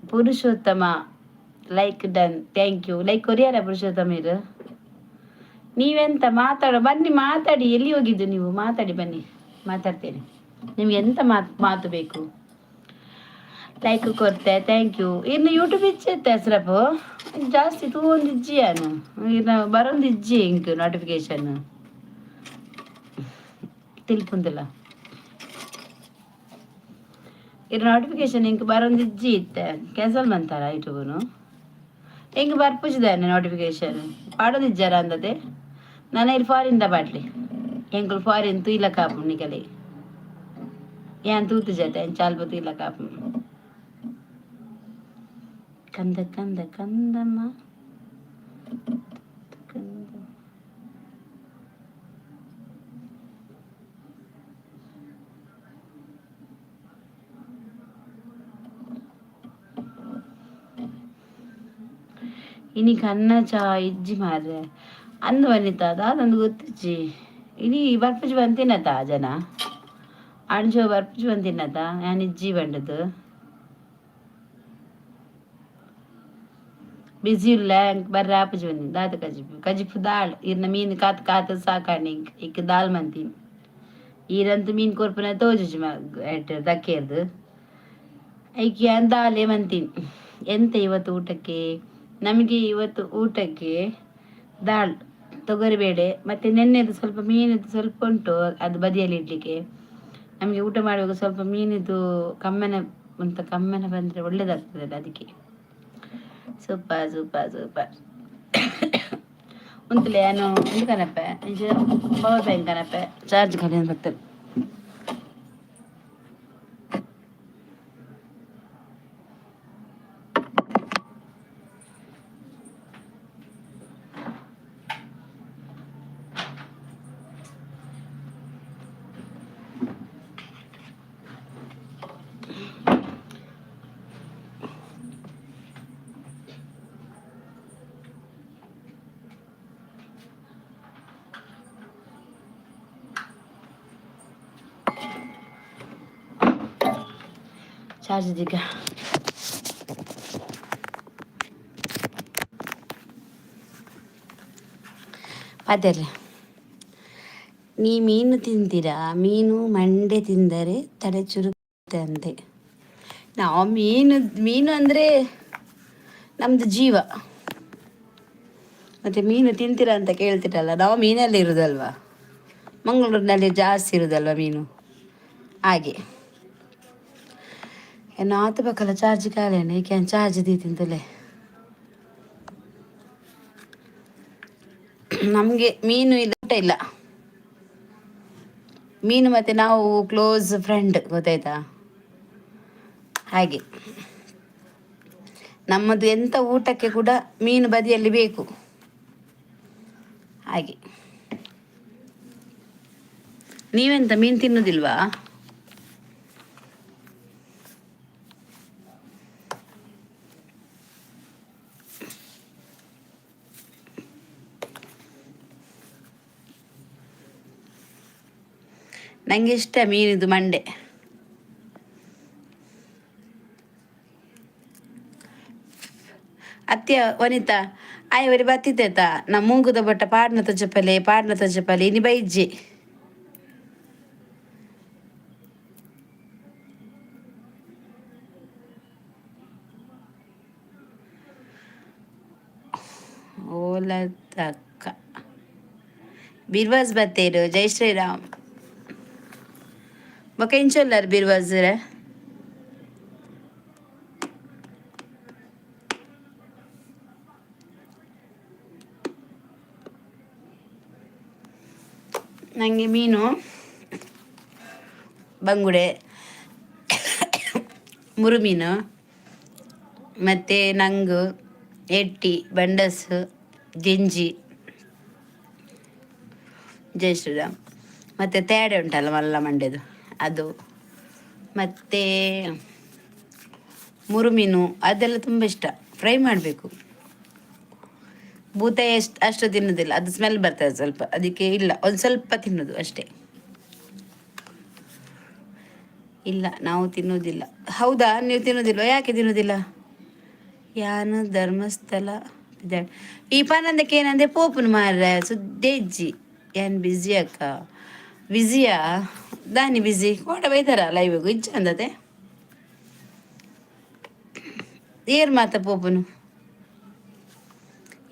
Purushottama like done. Thank you. Like ಕೊರಿಯಾರ ಪುರುಷೋತ್ತಮ ಇರು. ನೀವೆಂತ ಬನ್ನಿ ಮಾತಾಡಿ. ಎಲ್ಲಿ ಹೋಗಿದ್ದು ನೀವು? ಮಾತಾಡಿ ಬನ್ನಿ, ಮಾತಾಡ್ತೇನೆ. ನಿಮ್ಗೆ ಎಂತ ಮಾತು ಬೇಕು? ಲೈಕ್ ಕೊಡ್ತೆ ಥ್ಯಾಂಕ್ ಯು ಇನ್ನು ಯೂಟ್ಯೂಬ್ ಇಚ್ಚೈತೆ ಹೆಸ್ರಪ್ಪು ಜಾಸ್ತಿ ತೂ ಒಂದು ಇಜ್ಜಿಯಾನು ಇನ್ನು ಬರೊಂದು ಇಜ್ಜಿ ಇಂಕ್ ನೋಟಿಫಿಕೇಶನ್ ತಿಳ್ಕೊಂತಿಲ್ಲ ಇದು ನೋಟಿಫಿಕೇಶನ್ ಇಂಕ್ ಬರೊಂದು ಇಜ್ಜಿ ಇತ್ತೆ ಕ್ಯಾನ್ಸಲ್ ಮಂತಾರ ಯೂಟ್ಯೂಬ್ನು ಹೆಂಗೆ ಬರ್ಪುಜಿದಾನೆ ನೋಟಿಫಿಕೇಶನ್ ಪಾಡೋದು ಇಜ್ಜಾರ ಅಂದದೆ ನಾನು ಇಲ್ಲಿ ಫಾರಿನ್ದ ಬಾಟ್ಲಿ ಎಂಕುಲು ಫಾರಿನ್ ತೂಯಿಲ ಕಾಪು ನಿಕಲಿ ಏನ್ ತೂತು ಜತೆ ಚಾಲ್ಪ ತೂಯಿಲ ಕಾಪು ಕಂದ ಕಂದ ಕಂದಮ್ಮ ಕಂದ ಇನಿ ಕನ್ನ ಚಾ ಇಜ್ಜಿ ಮಾರ್ರೆ ಅಂದು ಬನ್ನಿತ್ತದ ಅದೊಂದು ಗೊತ್ತಿಜ್ಜಿ ಇನಿ ಬರ್ಪುಜಿ ಬಂತಿನತ ಜನ ಅಣ್ಜೋ ಬರ್ಪುಜಿ ಬಂತಿನತ ನಾನು ಇಜ್ಜಿ ಬಂಡದು ಬಿಸಿ ಇಲ್ಲ ಬರ್ರೆ ಆಪುಜಿ ಬಂದಿನಿ ದಾದ ಕಜಿಪು ಕಜಿಪು ದಾಳ್ ಇರ್ನ ಮೀನು ಕಾತ್ ಕಾತ್ ಸಾಕಾಣಿ ಇಕ್ ದಾಲ್ ಮಂತೀನಿ ಈರಂತೂ ಮೀನು ಕೊರ್ಪುನ ತೋಜುಜಿ ದಕ್ಕೇರ್ದು ಐಕಿ ದಾಲೆ ಮಂತೀನಿ ಎಂತ ಇವತ್ತು ಊಟಕ್ಕೆ ನಮಗೆ ಇವತ್ತು ಊಟಕ್ಕೆ ದಾಲ್ ತೊಗರಿಬೇಳೆ ಮತ್ತು ನೆನ್ನೆದು ಸ್ವಲ್ಪ ಮೀನಿದ್ದು ಸ್ವಲ್ಪ ಉಂಟು ಅದು ಬದಿಯಲ್ಲಿ ಇಡಲಿಕ್ಕೆ ನಮಗೆ ಊಟ ಮಾಡುವಾಗ ಸ್ವಲ್ಪ ಮೀನಿದ್ದು ಕಮ್ಮನ ಬಂದರೆ ಒಳ್ಳೇದಾಗ್ತದಲ್ಲ ಅದಕ್ಕೆ ಸೂಪರ್ ಸೂಪರ್ ಸೂಪರ್ ಉಂತಲೆ ನಾನು ಇದು ಕನಪೆ ಪವರ್ ಬ್ಯಾಂಕ್ ಕನಪೆ ಚಾರ್ಜ್ ಖಾಲಿ ಬರ್ತದೆ ಚಾರ್ಜ್ ಇದೀಗ ಅದೇ ನೀ ಮೀನು ತಿಂತೀರಾ ಮೀನು ಮಂಡೆ ತಿಂದರೆ ತಲೆ ಚುರುಕುತ್ತೆ ಅಂತೆ ನಾವು ಮೀನು ಅಂದರೆ ನಮ್ಮದು ಜೀವ ಮತ್ತು ಮೀನು ತಿಂತೀರಾ ಅಂತ ಕೇಳ್ತಿರಲ್ಲ ನಾವು ಮೀನಲ್ಲಿ ಇರೋದಲ್ವ ಮಂಗಳೂರಿನಲ್ಲಿ ಜಾಸ್ತಿ ಇರೋದಲ್ವ ಮೀನು ಹಾಗೆ ನಾತು ಬೇಕಲ್ಲ ಚಾರ್ಜ್ ಕಾಲೇನೆ ಏಕೆ ಚಾರ್ಜ್ ದೀತಿಂತಲೇ ನಮಗೆ ಮೀನು ಇಲ್ಲ ಊಟ ಇಲ್ಲ ಮೀನು ಮತ್ತು ನಾವು ಕ್ಲೋಸ್ ಫ್ರೆಂಡ್ ಗೊತ್ತಾಯ್ತಾ ಹಾಗೆ ನಮ್ಮದು ಎಂಥ ಊಟಕ್ಕೆ ಕೂಡ ಮೀನು ಬದಿಯಲ್ಲಿ ಬೇಕು ಹಾಗೆ ನೀವೆಂತ ಮೀನು ತಿನ್ನೋದಿಲ್ವಾ ನನಗೆ ಇಷ್ಟ ಮೀನಿದು ಮಂಡೆ ಅತ್ಯ ವನಿತಾ ಆಯವರಿ ಬತ್ತಿದ್ದೇತ ನಾ ಮೂಗುದ ಬಟ್ಟ ಪಾಡ್ನ ತಜ್ಜಪಲೆ ಇನಿ ಬೈಜ್ಜಿ ಓಲದಕ್ಕ ಬಿರ್ವಾಸ್ ಬತ್ತೇರು ಜೈ ಶ್ರೀರಾಮ್ ಬೊಕ ಇಂಚೊಲ್ಲರ್ ಬಿರ್ವಾಸ್ರ ನನಗೆ ಮೀನು ಬಂಗುಡೆ ಮುರುಮೀನು ಮತ್ತು ನಂಗು ಎಟ್ಟಿ ಬಂಡಸು ಗೆಂಜಿ ಜೈ ಶ್ರೀರಾಮ್ ಮತ್ತು ತೇಡೆ ಉಂಟಲ್ಲ ಮಲ್ಲ ಮಂಡ್ಯದು ಅದು ಮತ್ತು ಮುರುಮೀನು ಅದೆಲ್ಲ ತುಂಬ ಇಷ್ಟ ಫ್ರೈ ಮಾಡಬೇಕು ಭೂತ ಅಷ್ಟು ತಿನ್ನೋದಿಲ್ಲ ಅದು ಸ್ಮೆಲ್ ಬರ್ತದೆ ಸ್ವಲ್ಪ ಅದಕ್ಕೆ ಇಲ್ಲ ಒಂದು ಸ್ವಲ್ಪ ತಿನ್ನೋದು ಅಷ್ಟೇ ಇಲ್ಲ ನಾವು ತಿನ್ನೋದಿಲ್ಲ ಹೌದಾ ನೀವು ತಿನ್ನೋದಿಲ್ವ ಯಾಕೆ ತಿನ್ನೋದಿಲ್ಲ ಯಾನು ಧರ್ಮಸ್ಥಳ ಈ ಪಾನಂದಕ್ಕೆ ಏನಂದೆ ಪೋಪುನು ಮಾರ್ರೆ ಸುದ್ದೇ ಇಜ್ಜಿ ಏನು ಬ್ಯುಸಿ ಅಕ್ಕ ಬ್ಯುಸಿಯಾ ದಾನಿ ಬ್ಯುಸಿ ಕೋಟ ಬೈತಾರ ಲೈವಿಗೂ ಇಜ್ಜ ಅಂದತೆ ಏರ್ ಮಾತ ಪೋಪುನು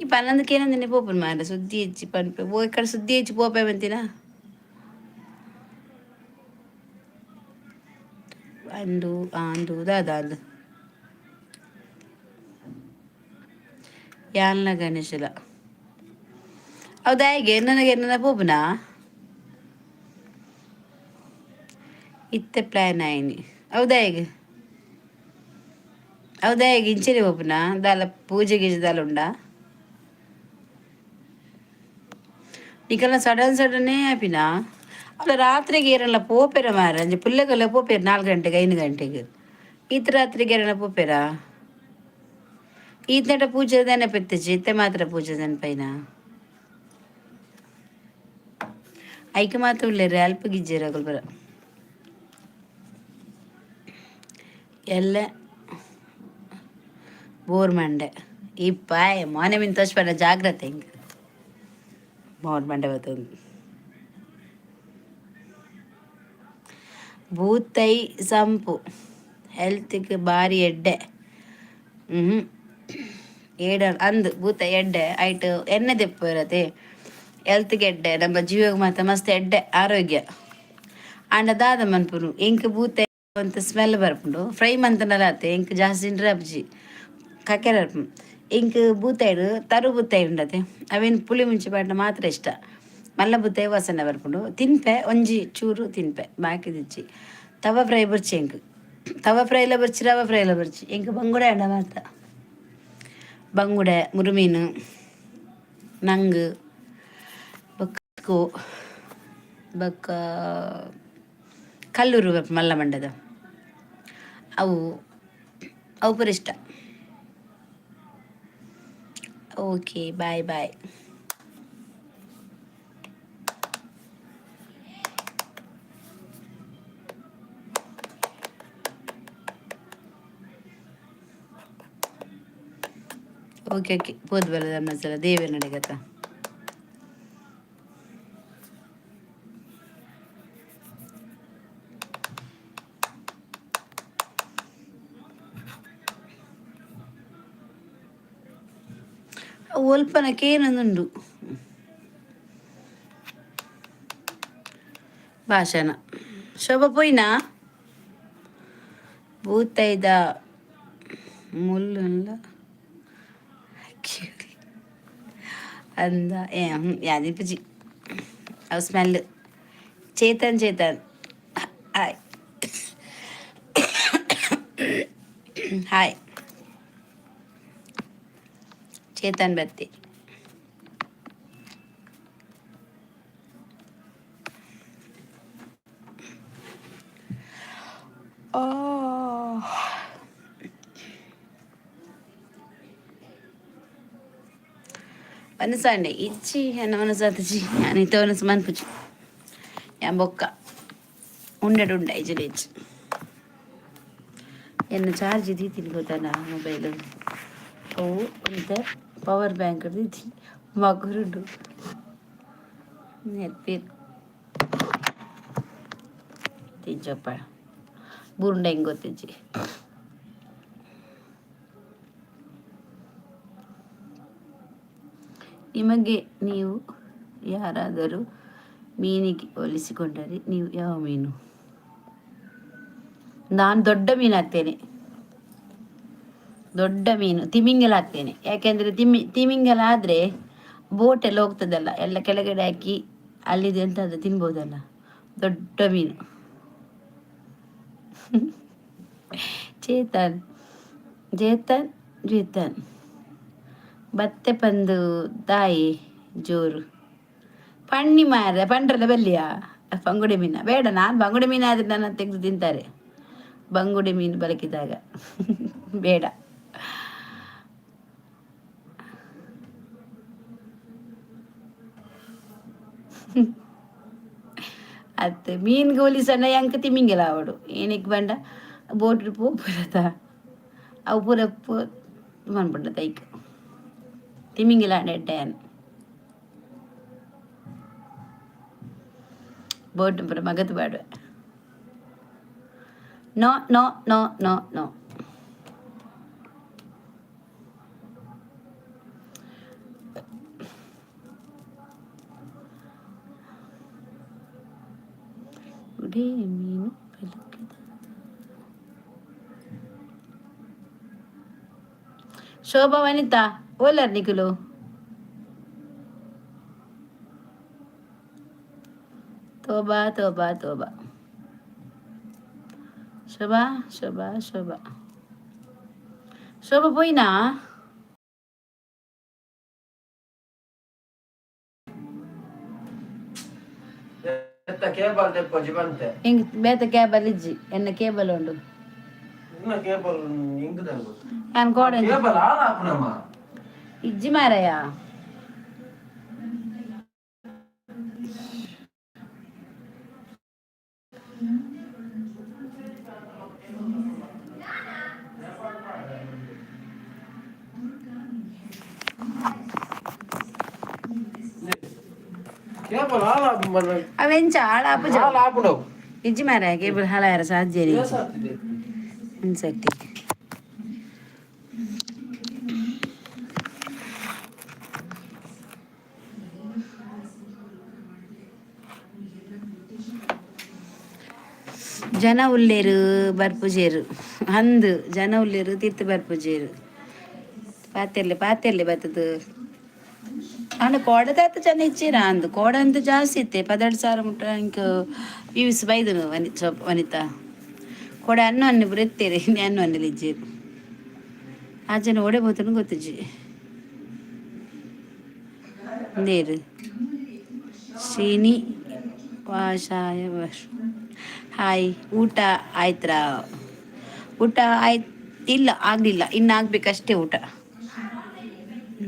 ಈ ಪನ್ನೊಂದಕ್ಕೆ ಏನಂದಿನಿ ಪೋಪುನು ಮಾರ ಸುದ್ದಿ ಹೆಚ್ಚಿ ಪನ್ಪೆ ಓ ಈ ಕಡೆ ಸುದ್ದಿ ಹೆಚ್ಚಿ ಪೋಪೆ ಬಂತಿನ ಅಂದು ಆಂದು ದಾದ ಅಂದು ಯಾಲ್ನ ಗಣೇಶಲ ಹೌದಾ ಹೇಗೆ ನನಗೆ ನನ್ನ ಪೋಪುನಾ ಇತ್ತೆ ಪ್ಲಾನ್ ಆಯ್ನಿ ಹೌದಾ ಹೇಗೆ ಇಂಚಲಿ ಪೋಪುನಾ ದಾಲ ಪೂಜೆ ಗೀಜೆ ದಾಲ ಉಂಡಾ ನೀಕೆಲ್ಲ ಸಡನ್ನೇ ಆಪಿನ ಅಲ್ಲ ರಾತ್ರಿಗೆ ಏರಲ್ಲ ಪೋಪೆರ ಮಾರ ಅಂಜೆ ಪುಲ್ಲೆಗೆಲ್ಲ ಪೋಪೆರ 4 ಗಂಟೆಗೆ 5 ಗಂಟೆಗೆ ಈತ ರಾತ್ರಿಗೆ ಏರಲ್ಲ ಪೋಪೆರ ಈತನಟ ಪೂಜೆ ನೆನಪೆತ್ತಜಿ ಇತ್ತೆ ಮಾತ್ರ ಪೂಜೆ ನೆನಪೈನ ಐಕೆ ಮಾತ್ರ ಉಳ್ಳೇರಿ ಅಲ್ಪ ಗಿಜ್ಜೇರ ಬರ ಎಲ್ಲ ಬೋರ್ ಮಂಡೆ ಇಪ್ಪ ಮೊನೆ ಮಿನ್ ತೋಚ್ಪಡ ಜಾಗ್ರತೆ ಹಿಂಗೆ ಬೋರ್ ಮಂಡೆ ಬರ್ತದೆ ಬೂತೈ ಸಂಪು ಹೆಲ್ತ್ಗೆ ಭಾರಿ ಎಡ್ಡೆ ಏಡ ಅಂದು ಬೂತ ಎಡ್ಡೆ ಆಯ್ತು ಎಣ್ಣೆ ದೆಪ್ಪು ಇರತ್ತೆ ಹೆಲ್ತ್ಗೆ ಎಡ್ಡೆ ನಮ್ಮ ಜೀವಕ್ಕೆ ಮಾತ್ರ ಮಸ್ತ್ ಎಡ್ಡೆ ಆರೋಗ್ಯ ಅಂಡ ದಾದ ಮನ್ಪುನು ಇಂಕ್ ಬೂತ ಅಂತ ಸ್ಮೆಲ್ ಬರ್ಪುಂಡು ಫ್ರೈ ಮಂತನಲಾತೆ ಇಂಕ್ ಜಾಸ್ತಿ ಅಪ್ಜಿ ಕಕೆರ ಇಂಕ್ ಬೂತಾಯ್ಡು ತರು ಬೂತಾಯಿ ಉಂಡತೆ ಅವೇನು ಪುಳಿ ಮುಂಚಿ ಪಾಡ್ನ ಮಾತ್ರ ಇಷ್ಟ ಮಲ್ಲ ಬೂತಾಯಿ ವಾಸನೆ ಬರ್ಪುಂಡು ತಿನ್ಪೆ ಒಂಜಿ ಚೂರು ತಿನ್ಪೆ ಬಾಕಿ ದಿಚ್ಚಿ ತವ ಫ್ರೈ ಬರ್ಚಿ ಇಂಕ್ ತವ ಫ್ರೈಲ ಬರ್ಚಿ ರವ ಫ್ರೈಲ ಬರ್ಚಿ ಇಂಕ್ ಬಂಗುಡೆ ಅಂಡ ಮಾತ ಬಂಗುಡೆ ಮುರುಮೀನು ನಂಗ್ ಬಕ್ಕು ಬಕ್ಕ ಕಲ್ಲೂರು ಮಲ್ಲ ಮಂಡದ ಅವು ಅವು ಪೂರ ಇಷ್ಟ ಓಕೆ ಬಾಯ್ ಬಾಯ್ ಓಕೆ ಪೋದ್ ಬರದ ಮಸಾಲ ದೇವರ ನಡೆಗತ್ತ ಒಲ್ಪನಕ್ಕೇನೊಂದುಂಡು ಭಾಷಣ ಶೋಭ ಪೋಯ್ನಾ ಭೂತೈದ ಮುಳ್ಳುಲ್ಲ ಅಂದ ಯಾದಿಪ್ಪಜಿ ಅವು smell Chetan hi hi Chetan ಬತ್ತಿ മനസ്സാണ്ടേ ഇച്ചി എന്നെ മനസ്സാത്തിച്ചി ഞാൻ ഇത്ത മനസ്സ് മനപ്പിച്ചു ഞാൻ ബൊക്ക ഉണ്ടടുണ്ടായി ചെറിയച്ച് എന്നെ ಚಾರ್ಜ್ ದೀತೀನಿ ಗೊತ್ತಾನ ಮೊಬೈಲು ಅವು ಅಂತ ಪವರ್ ಬ್ಯಾಂಕ್ ದೀತೀನಿ ಮಗುರುಂಡು ನೆತ್ಪೀರು ತಿಂಚಪ್ಪ ಬುರುಂಡ ಹೆಂಗೆ ಗೊತ್ತಿಜ್ಜಿ ನಿಮಗೆ ನೀವು ಯಾರಾದರೂ ಮೀನಿಗೆ ಹೋಲಿಸಿಕೊಂಡರೆ ನೀವು ಯಾವ ಮೀನು? ನಾನು ದೊಡ್ಡ ಮೀನು ಹಾಕ್ತೇನೆ, ದೊಡ್ಡ ಮೀನು ತಿಮಿಂಗಲ ಹಾಕ್ತೇನೆ. ಯಾಕೆಂದರೆ ತಿಮಿಂಗಲ ಆದರೆ ಬೋಟೆಲ್ಲ ಹೋಗ್ತದಲ್ಲ, ಎಲ್ಲ ಕೆಳಗಡೆ ಹಾಕಿ ಅಲ್ಲಿದೆ ಅಂತ ಅದು ತಿನ್ಬೋದಲ್ಲ. ದೊಡ್ಡ ಮೀನು. ಚೇತನ್ ಜೇತನ್ ಜೇತನ್ ಬತ್ತೆ ಪಂದು ತಾಯಿ ಜೋರು ಪಣ್ಣಿ ಮಾರ ಪಂಡ್ರಲ್ಲ ಬಲ್ಲಿಯ ಬಂಗುಡೆ ಮೀನ ಬೇಡ. ನಾನು ಬಂಗುಡೆ ಮೀನು ಆದರೆ ನನ್ನ ತೆಗೆದು ತಿಂತಾರೆ. ಬಂಗುಡೆ ಮೀನು ಬಲಕಿದಾಗ ಬೇಡ. ಅತ್ತೆ ಮೀನ್ಗೆ ಹೋಲಿಸಣ್ಣ ಎಂಕ ತಿಮ್ಮಿಂಗೆಲ್ಲ ಅವಡು ಏನಕ್ಕೆ ಬಂಡ ಬೋಟ್ ಪೂರತ ಅವು ಪೂರ ಮನ್ಬಿಡ ತೈಕ್ ತಿಮ್ಮಿಂಗಿಲ್ಲ ಎಡ್ಡೆನ್ ಬೋಟ್ ಪೂರ ಮಗತ್ ಬಾಡುವೆ. No no no no no ಉಡೇ ಮೀನು ಬೆಳಕಿದ ಶೋಭಾ ವನಿತಾ ಓಲರ್ ನಿಖಿಲು ತೋಬಾ ತೋಬಾ ತೋಬಾ ಶೋಭಾ ಶೋಭಾ ಶೋಭಾ ಶೋಭಾ போயினா ఇంక బేత కేబల్ ఇజ్జి ఎన్న కేబల్ ఉండు అనుకోవడం ఇజ్జి మారయ్యా ಅವೆಂಚ ಹಾಳಾಪು ಇಜ್ಜಿ ಮಾರಾಯ ಕೇಬಲ್ ಹಾಳಾಯರ ಸಾಧ್ಯ ಇನ್ಸೆಟ್ಟಿ ಜನ ಉಲ್ಲೇರು ಬರ್ಪುಜೇರು ಅಂದು ಜನ ಉಲ್ಲೇರು ತಿರ್ತು ಬರ್ಪುಜೇರು ಪಾತೆರ್ಲಿ ಬರ್ತದ ಅಂಡ್ ಕೋಡದಾತ ಚೆನ್ನ ಇಚ್ಚಿರ ಅಂದು ಕೋಡ ಅಂತ ಜಾಸ್ತಿ ಇತ್ತೆ 17,000 ಮುಟ್ಟ ಇಂಕ ವ್ಯೂಸ್ ಬೈದನು ವನಿತಾ ಕೋಡ ಅನ್ನು ಬುರ ಎತ್ತೇರಿ ಅನ್ನು ಅನ್ನಲಿ ಇಜ್ಜೇರು ಆ ಜನ ಓಡೆ ಬೋತನು ಗೊತ್ತಿಜ್ಜಿ ನೇರು ಶ್ರೀನಿ ವಾಶಾಯ ಹಾಯ್ ಊಟ ಆಯ್ತಾ ಊಟ ಆಯ್ತು ಇಲ್ಲ ಆಗಲಿಲ್ಲ ಇನ್ನು ಆಗ್ಬೇಕಷ್ಟೇ ಊಟ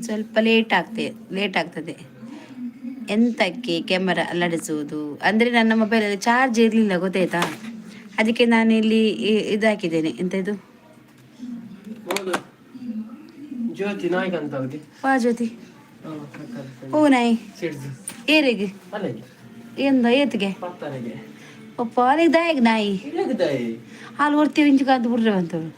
ಸ್ವಲ್ಪ ಲೇಟ್ ಆಗ್ತದೆ ಎಂತಕ್ಕೆ ಕ್ಯಾಮರಾ ಅಲ್ಲಾಡಿಸುವುದು ಅಂದರೆ ನನ್ನ ಮೊಬೈಲಲ್ಲಿ ಚಾರ್ಜ್ ಇರಲಿಲ್ಲ ಗೊತ್ತಾಯ್ತಾ ಅದಕ್ಕೆ ನಾನು ಇಲ್ಲಿ ಇದು ಹಾಕಿದ್ದೇನೆ ಎಂತ ಇದು ವಾ ಜ್ಯೋತಿ ಹೂ ನಾಯಿ ಏರಿಗೆ ಎಂದ ಏತ್ಗೆ ಒಪ್ಪ ಅಲ್ಲಿಗೆ ದಾಯಿಗೆ ನಾಯಿ ಹಾಲು ಹೊರ್ತೀವಿ ಇಂಚು ಬಿಡ್ರೆ ಅಂತವ್ರು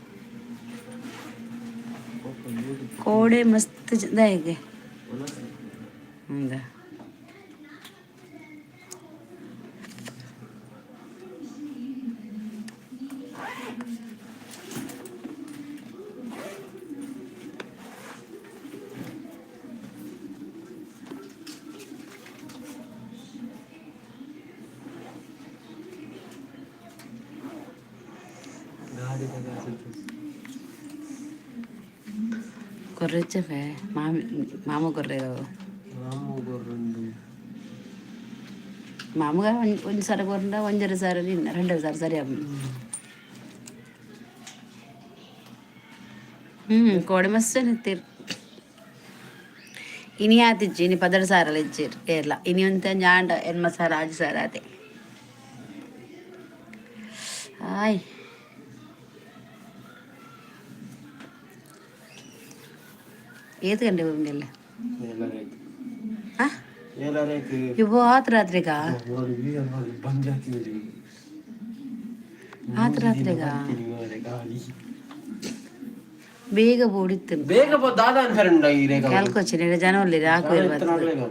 ಕೋಡೆ ಮಸ್ತ್ ದಾಯಿಗೆ ಹಂಗ కొర్రెచ్చవే మామ కొర్రేదో ಮಾಮಗ ಒಂದು ಸರ ಕೊರಂಡ ಒಂಜರ ಸಾರ ನಿನ್ನ 2 ಸಾರ ಸರಿ ಕೋಡೆ ಮಸ್ತ್ ನಿಂತಿರು ഇനി ആത്തിച്ചു ഇനി 16 സാറല്ല ഇച്ചിട്ട് കേരള ഇനി ഒന്ന് ഞാണ്ട 8 സാര 5 സാര അതെ ആയ് ഏത് കണ്ടു പോകുന്നില്ല ಇವು ಆತ ರಾತ್ರಿಗ ಬೇಗ ಓಡಿತ್ತು ಕ್ಯಾಲ್ಕೊಚ್ಚಿನ ಜನ ಒಳ್ಳೆ ಹಾಕುವ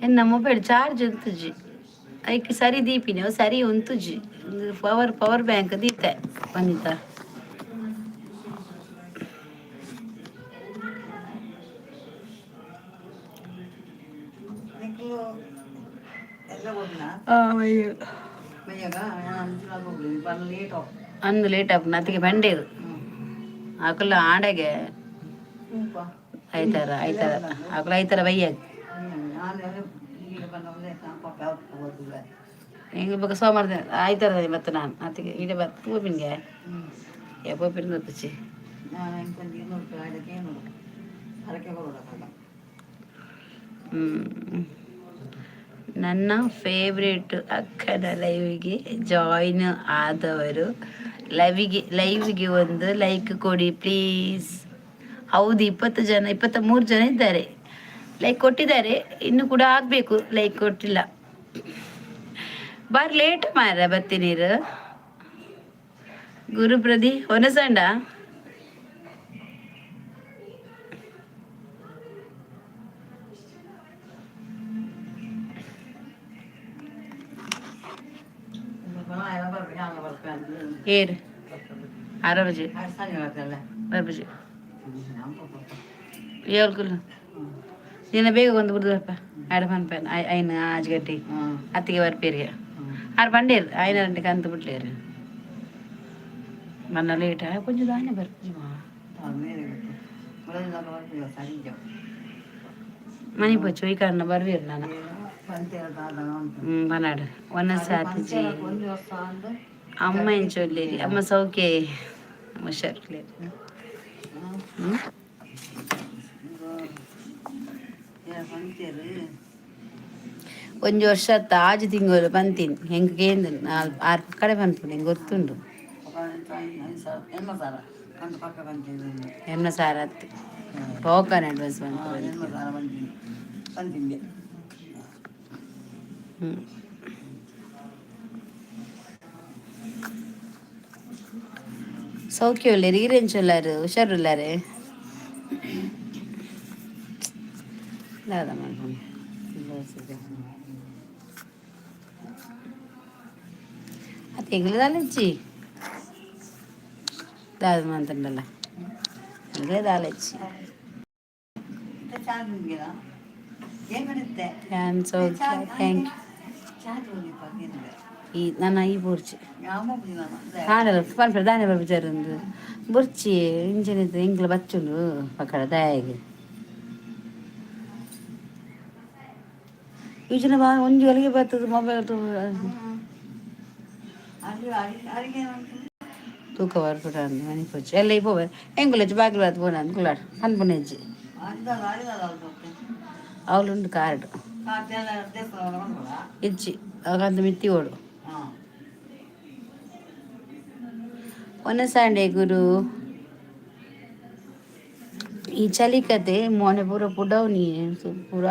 ಎನ್ನ ಮೊಬೈಲ್ ಚಾರ್ಜ್ ಉಂತುಜಿ ಅದಕ್ಕೆ ಸರಿ ದೀಪಿನಿ ಅವು ಸರಿ ಉಂತುಜಿ ಪವರ್ ಬ್ಯಾಂಕ್ ದೀತೆ ಬಂದಿತ್ತ ಅಂದು ಲೇಟ್ ಆಪುನ ಅದಕ್ಕೆ ಬಂಡೇದು ಆಕಲ್ಲ ಆಡೆಗೆ ಆಯ್ತಾರ ಆಕಲ ಆಯ್ತಾರ ಬೈಯಾಗ ಹೆಂಗೆ ಬೇಕು ಸೋಮವಾರ ಆಯ್ತಾರ ಮತ್ತೆ ನಾನು ಅದಕ್ಕೆ ಈಗ ಬರ್ತು ನಿಮಗೆ ಯಾಕೋ ಪಿರ್ನೊತ್ತಿಸಿ ನನ್ನ ಫೇವ್ರೇಟ್ ಅಕ್ಕನ ಲೈವ್ಗೆ ಜಾಯಿನ್ ಆದವರು ಲೈವ್ಗೆ ಒಂದು ಲೈಕ್ ಕೊಡಿ ಪ್ಲೀಸ್. ಹೌದು 23 ಜನ ಇದ್ದಾರೆ, ಲೈಕ್ ಕೊಟ್ಟಿದ್ದಾರೆ, ಇನ್ನು ಕೂಡ ಆಗಬೇಕು, ಲೈಕ್ ಕೊಟ್ಟಿಲ್ಲ. ಬಾರ್ ಲೇಟ್ ಮಾರ ಬರ್ತೀನೀರು ಗುರುಪ್ರದಿ ಹೊನಸಂಡ ಏರು 6 ಬಜೆ ಬರ್ಬಜೆ 7 ಕಿಲೋ ದಿನ ಬೇಗ ಒಂದು ಬಿಡ್ದಪ್ಪ 2 ಪನ್ಪೇನ್ ಐನ ಆಜ್ಗಟ್ಟಿ ಅತ್ತಿಗೆ ಬರ್ಪೇರಿಗೆ 6 ಪಂಡೇರು 5 ಗಂಟೆಗೆ ಅಂತ ಬಿಡ್ಲೇರು ಮೊನ್ನ ಲೇಟ ಕೊಂಚ ದಾನೆ ಬರ್ತೀವಿ ಮನೆ ಪೋಚು ಈ ಕಾರಣ ಬರ್ವೀರು ನಾನು ಬನಾಡು ಒಂದೊಂದು ಅಮ್ಮ ಏನು ಚೊಲ್ಲೇರಿ ಅಮ್ಮ ಸೌಖ್ಯ ಹುಷಾರ್ಲೇರಿ ಒಂಜಿ ವರ್ಷ ಅತ್ತ ಆಜು ತಿಂಗಳು ಬಂತೀನಿ ಹೆಂಗೆ 6 ಕಡೆ ಬಂತು ಹೆಂಗೆ ಗೊತ್ತುಂಡು ಎನ್ನ ಸಾರ ಹತ್ತಿ ಟೋಕನ್ ಅಡ್ವಾನ್ಸ್ ಬಂತು ಸೌಖ್ಯವಿಲ್ಲ ಈರೇನು ಚೊಲ್ಲಾರು ಹುಷಾರಿಲ್ಲಾರೆ ದಾದ ಮಾಡ್ಕೊಂಡು ಅದು ಎಗ್ಲದಾಲಚ್ಚಿ ದಾದ ಮಾಡ್ತಂಡಲ್ಲ ಎಗ್ಲೇ ದಾಲಚ್ಚಿ ಥ್ಯಾಂಕ್ ಯು ಈ ನನ್ನ ಈ ಬುರ್ಚಿ ಹಾನಲ್ಲ ಪನ್ಪಡ ದಾನೆ ಬರ್ಬಿಚಾರಂದು ಬುರ್ಚಿ ಇಂಜಿನಿದ್ದು ಎಂಗ್ಲ ಬಚ್ಚುಂಡು ಪಕ್ಕಡ ದಯಾಗಿ ಈಜಿನ ಬಾ ಒಂಜಿ ಒಲಿಗೆ ಬರ್ತದೆ ಮೊಬೈಲ್ ತೂಕ ಬರ್ಬಿಟ್ಟ ಮನೆ ಪೋಚು ಎಲ್ಲ ಇಪ್ಪೋವ ಹೆಂಗುಲಚ್ಚು ಬಾಗಿಲು ಬರ್ತು ಬೋನ ಕುಲಾಡ್ ಅನ್ಪುನೆಜ್ಜಿ ಅವಳುಂಡು ಕಾರ್ಡು ಇಜ್ಜಿ ಅವಂತ ಮಿತ್ತಿ ಓಡು ಒನಸಾಂಡೆ ಗುರು ಈ ಚಳಿ ಕತೆ ಮೊನೆ ಪೂರ ಪುಡವ್ನಿ ಪೂರ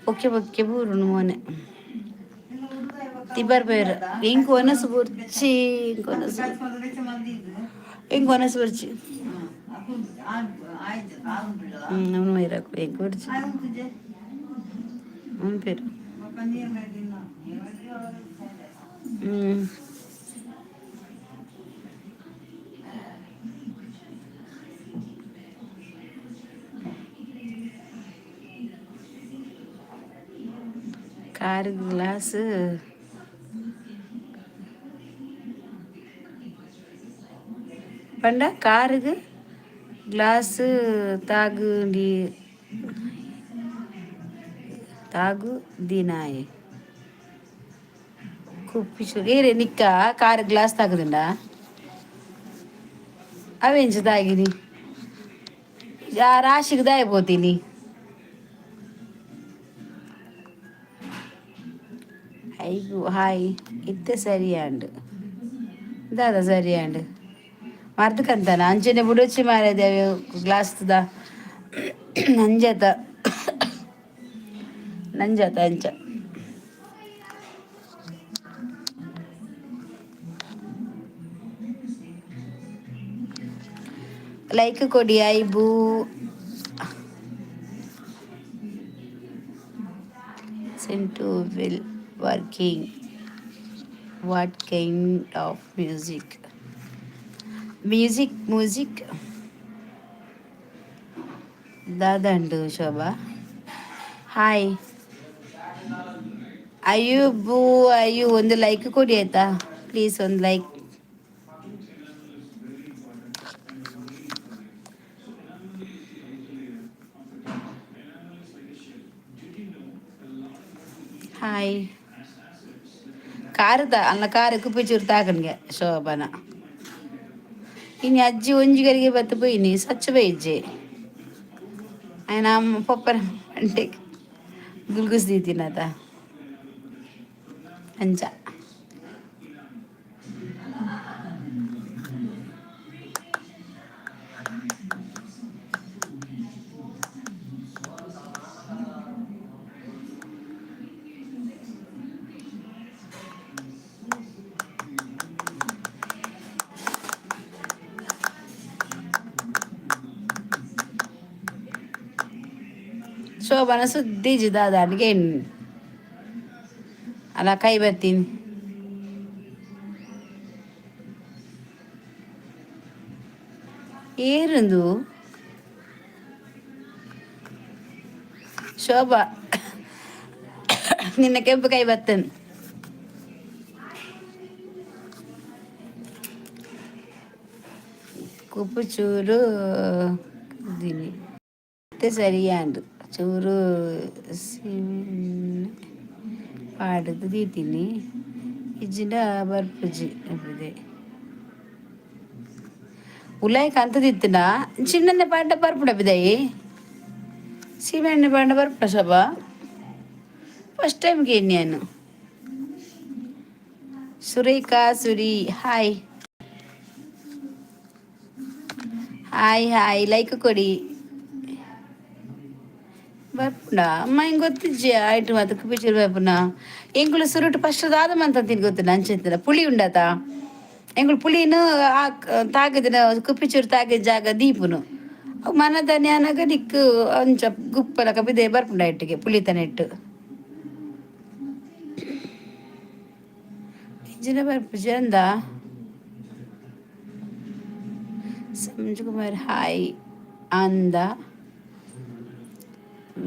ಪೊಕ್ಕೆ ಬೂರುನು ಮೊನೆ ತಿಬ್ಬರ್ಬೇರು ಹೆಂಗೆ ಒನಸು ಬುರ್ಚಿ ಹೆಂಗೆ ಒನಸು ಬುರ್ಚಿ ಅವನು ಇರಕು ಹೆಂಗೆ ಬುರ್ಚಿ ಪೇರು ಕಾರ್ ಗ್ಲಾಸ್ ಪಂಡ ಕಾರಿಗೆ ಗ್ಲಾಸ್ ತಾಗು ದಿನಾಯೆ ಕುಪ್ಪಿಸು ಏರೇ ನಿಕ್ಕ ಕಾರ್ ಗ್ಲಾಸ್ ತಾಗದುಂಡ ಅವೆಂಚ ತಾಗಿನಿ ಆ ರಾಶಿಗೆ ದಾಯపోತೀನಿ ಐಗು ಹಾಯ್ ಇತ್ತೆ ಸರಿಯಾಂಡು ದಾದ ಸರಿಯಾಂಡು ಮರ್ದಕಂತಾನ ಅಂಚನೆ ಬುಡಚಿ ಮಾರೇದೇವೆ ಗ್ಲಾಸ್ ನಂಜತ ಅಂಚ ಲೈಕ್ ಕೊಡಿ ಐಬು listen to while working? What kind of music? Music. Dadandu Shobha. Hi. Ayubu, ayu ಒಂದು ಲೈಕ್ ಕೊಡಿ ಆಯ್ತಾ ಪ್ಲೀಸ್ ಒಂದು ಲೈಕ್. ಹಾಯ್. ಕಾರದ ಅಲ್ಲ ಕಾರು ಕುಪ್ಪಿಚೂರು ತಾಕನ್ಗೆ ಶೋಭನ ಇನ್ನು ಅಜ್ಜಿ ಒಂಜಿಗರಿಗೆ ಬತ್ತು ಬೈನಿ ಸ್ವಚ್ಛ ಬೈಜ್ಜೆ ఆయన పప్పర అంటే గుల్గుస్ తీతినత ಅಂಚ ಶೋಭನ ಸುದ್ದಿ ದಾದಾನಿಗೆ ಅಲ್ಲ ಕೈ ಬರ್ತೀನಿ ಏರಂದು ಶೋಭಾ ನಿನ್ನ ಕೆಂಪು ಕೈ ಬರ್ತೇನೆ ಕುಪ್ಪು ಚೂರು ದಿನಿ ಮತ್ತೆ ಸರಿಯಾಂಡು ಚೂರು ಪಾಡದು ದೀತೀನಿ ಇಜ್ಜಿಂಡ ಬರ್ಪುಜಿ ಅದೇ ಉಲಾಯ್ಕ ಅಂತ ದಿತ್ತಿನ ಚಿಣ್ಣನೆ ಪಾಂಡ ಬರ್ಪುಡ ಬಿದಾಯಿ ಸೀಮೆಣ್ಣೆ ಪಾಂಡ ಬರ್ಪುಡ ಶೋಭಾ ಫಸ್ಟ್ ಟೈಮ್ ನಾನು ಸುರೇಖಾ ಸುರಿ ಹಾಯ್ ಹಾಯ್ ಹಾಯ್ ಲೈಕ್ ಕೊಡಿ ಬರ್ಪುಂಡ ಅಮ್ಮ ಹಿಂಗೆ ಗೊತ್ತಿಜ್ಜಿ ಆಯ್ತು ಅದಕ್ಕೆ ಪಿಚರ್ ಬರ್ಪುನ ಎಂಗುಳು ಸುರುಟು ಫಸ್ಟ್ ಆದ ಮಂತ ತಿನ್ ಗೊತ್ತಿಲ್ಲ ಅಂಚಿತ್ತಿಲ್ಲ ಪುಳಿ ಉಂಡಾತ ಎಂಗುಳು ಪುಳಿನು ತಾಗದಿನ ಕುಪ್ಪಿಚೂರು ತಾಗಿದ ಜಾಗ ದೀಪುನು ಮನದ ನ್ಯಾನಾಗ ದಿಕ್ಕು ಅಂಚ ಗುಪ್ಪಲಕ ಬಿದೆ ಬರ್ಪುಂಡ ಇಟ್ಟಿಗೆ ಪುಳಿತನ ಇಟ್ಟು ಇಜ್ಜಿನ ಬರ್ಪುಜಿ ಅಂದ ಸಂಜು ಕುಮಾರ್ ಹಾಯ್ ಅಂದ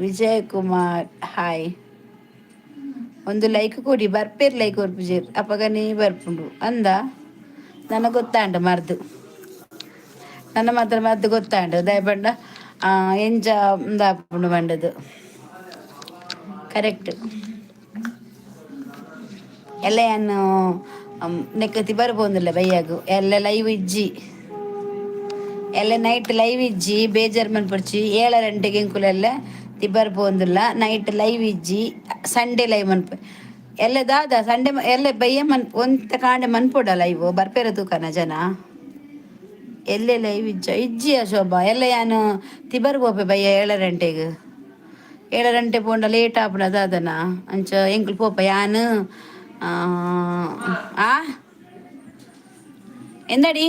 ವಿಜಯ್ ಕುಮಾರ್ ಹಾಯ್ ಒಂದು ಲೈಕ್ ಕೊಡಿ ಬರ್ಪೇರು ಲೈಕ್ ಕೊರ್ಪುಜೇರು ಅಪ್ಪಗನೇ ಬರ್ಪುಂಡು ಅಂದ ನನಗೆ ಗೊತ್ತಾಂಡು ಮರ್ದು ನನ್ನ ಮಾತ್ರ ಮದ್ದು ಗೊತ್ತಾಂಡು ದಯಪಂಡ ಎಂಜ ದಾಪುಂಡು ಮಂಡದು ಕರೆಕ್ಟ್ ಎಲ್ಲ ಏನು ನೆಕ್ಕತಿ ಬರ್ಬೋದಿಲ್ಲ ಬೈಯಾಗು ಎಲ್ಲ ಲೈವ್ ಇಜ್ಜಿ ಎಲ್ಲ ನೈಟ್ ಲೈವ್ ಇಜ್ಜಿ ಬೇಜಾರು ಮನ್ಪಡ್ಚಿ 7 ಗಂಟೆಗೆ ಎಂಕುಲೆಲ್ಲ ತಿಬ್ಬರ್ ಪೋಂದಿಲ್ಲ ನೈಟ್ ಲೈವ್ ಇಜ್ಜಿ ಸಂಡೇ ಲೈವ್ ಮನ್ಪ ಎಲ್ಲ ದಾದ ಸಂಡೇ ಎಲ್ಲ ಬಯ್ಯ ಒಂತ ಕಾಂಡೆ ಮನ್ಪೊಡ ಲೈವ್ ಬರ್ಪೇರ ತೂಕನ ಜನ ಎಲ್ಲೇ ಲೈವ್ ಇಜ್ಜಿಯ ಶೋಭಾ ಎಲ್ಲ ಯಾನು ತಿಬ್ಬರ್ ಪೋಪೆ ಬಯ್ಯ 7 ಗಂಟೆಗೆ 7 ಗಂಟೆ ಪೋಂಡ ಲೇಟ್ ಆಪುನ ದಾದನ ಅಂಚ ಎಂಕುಲು ಪೋಪ ಯಾನು ಆ ಎಂದಡಿ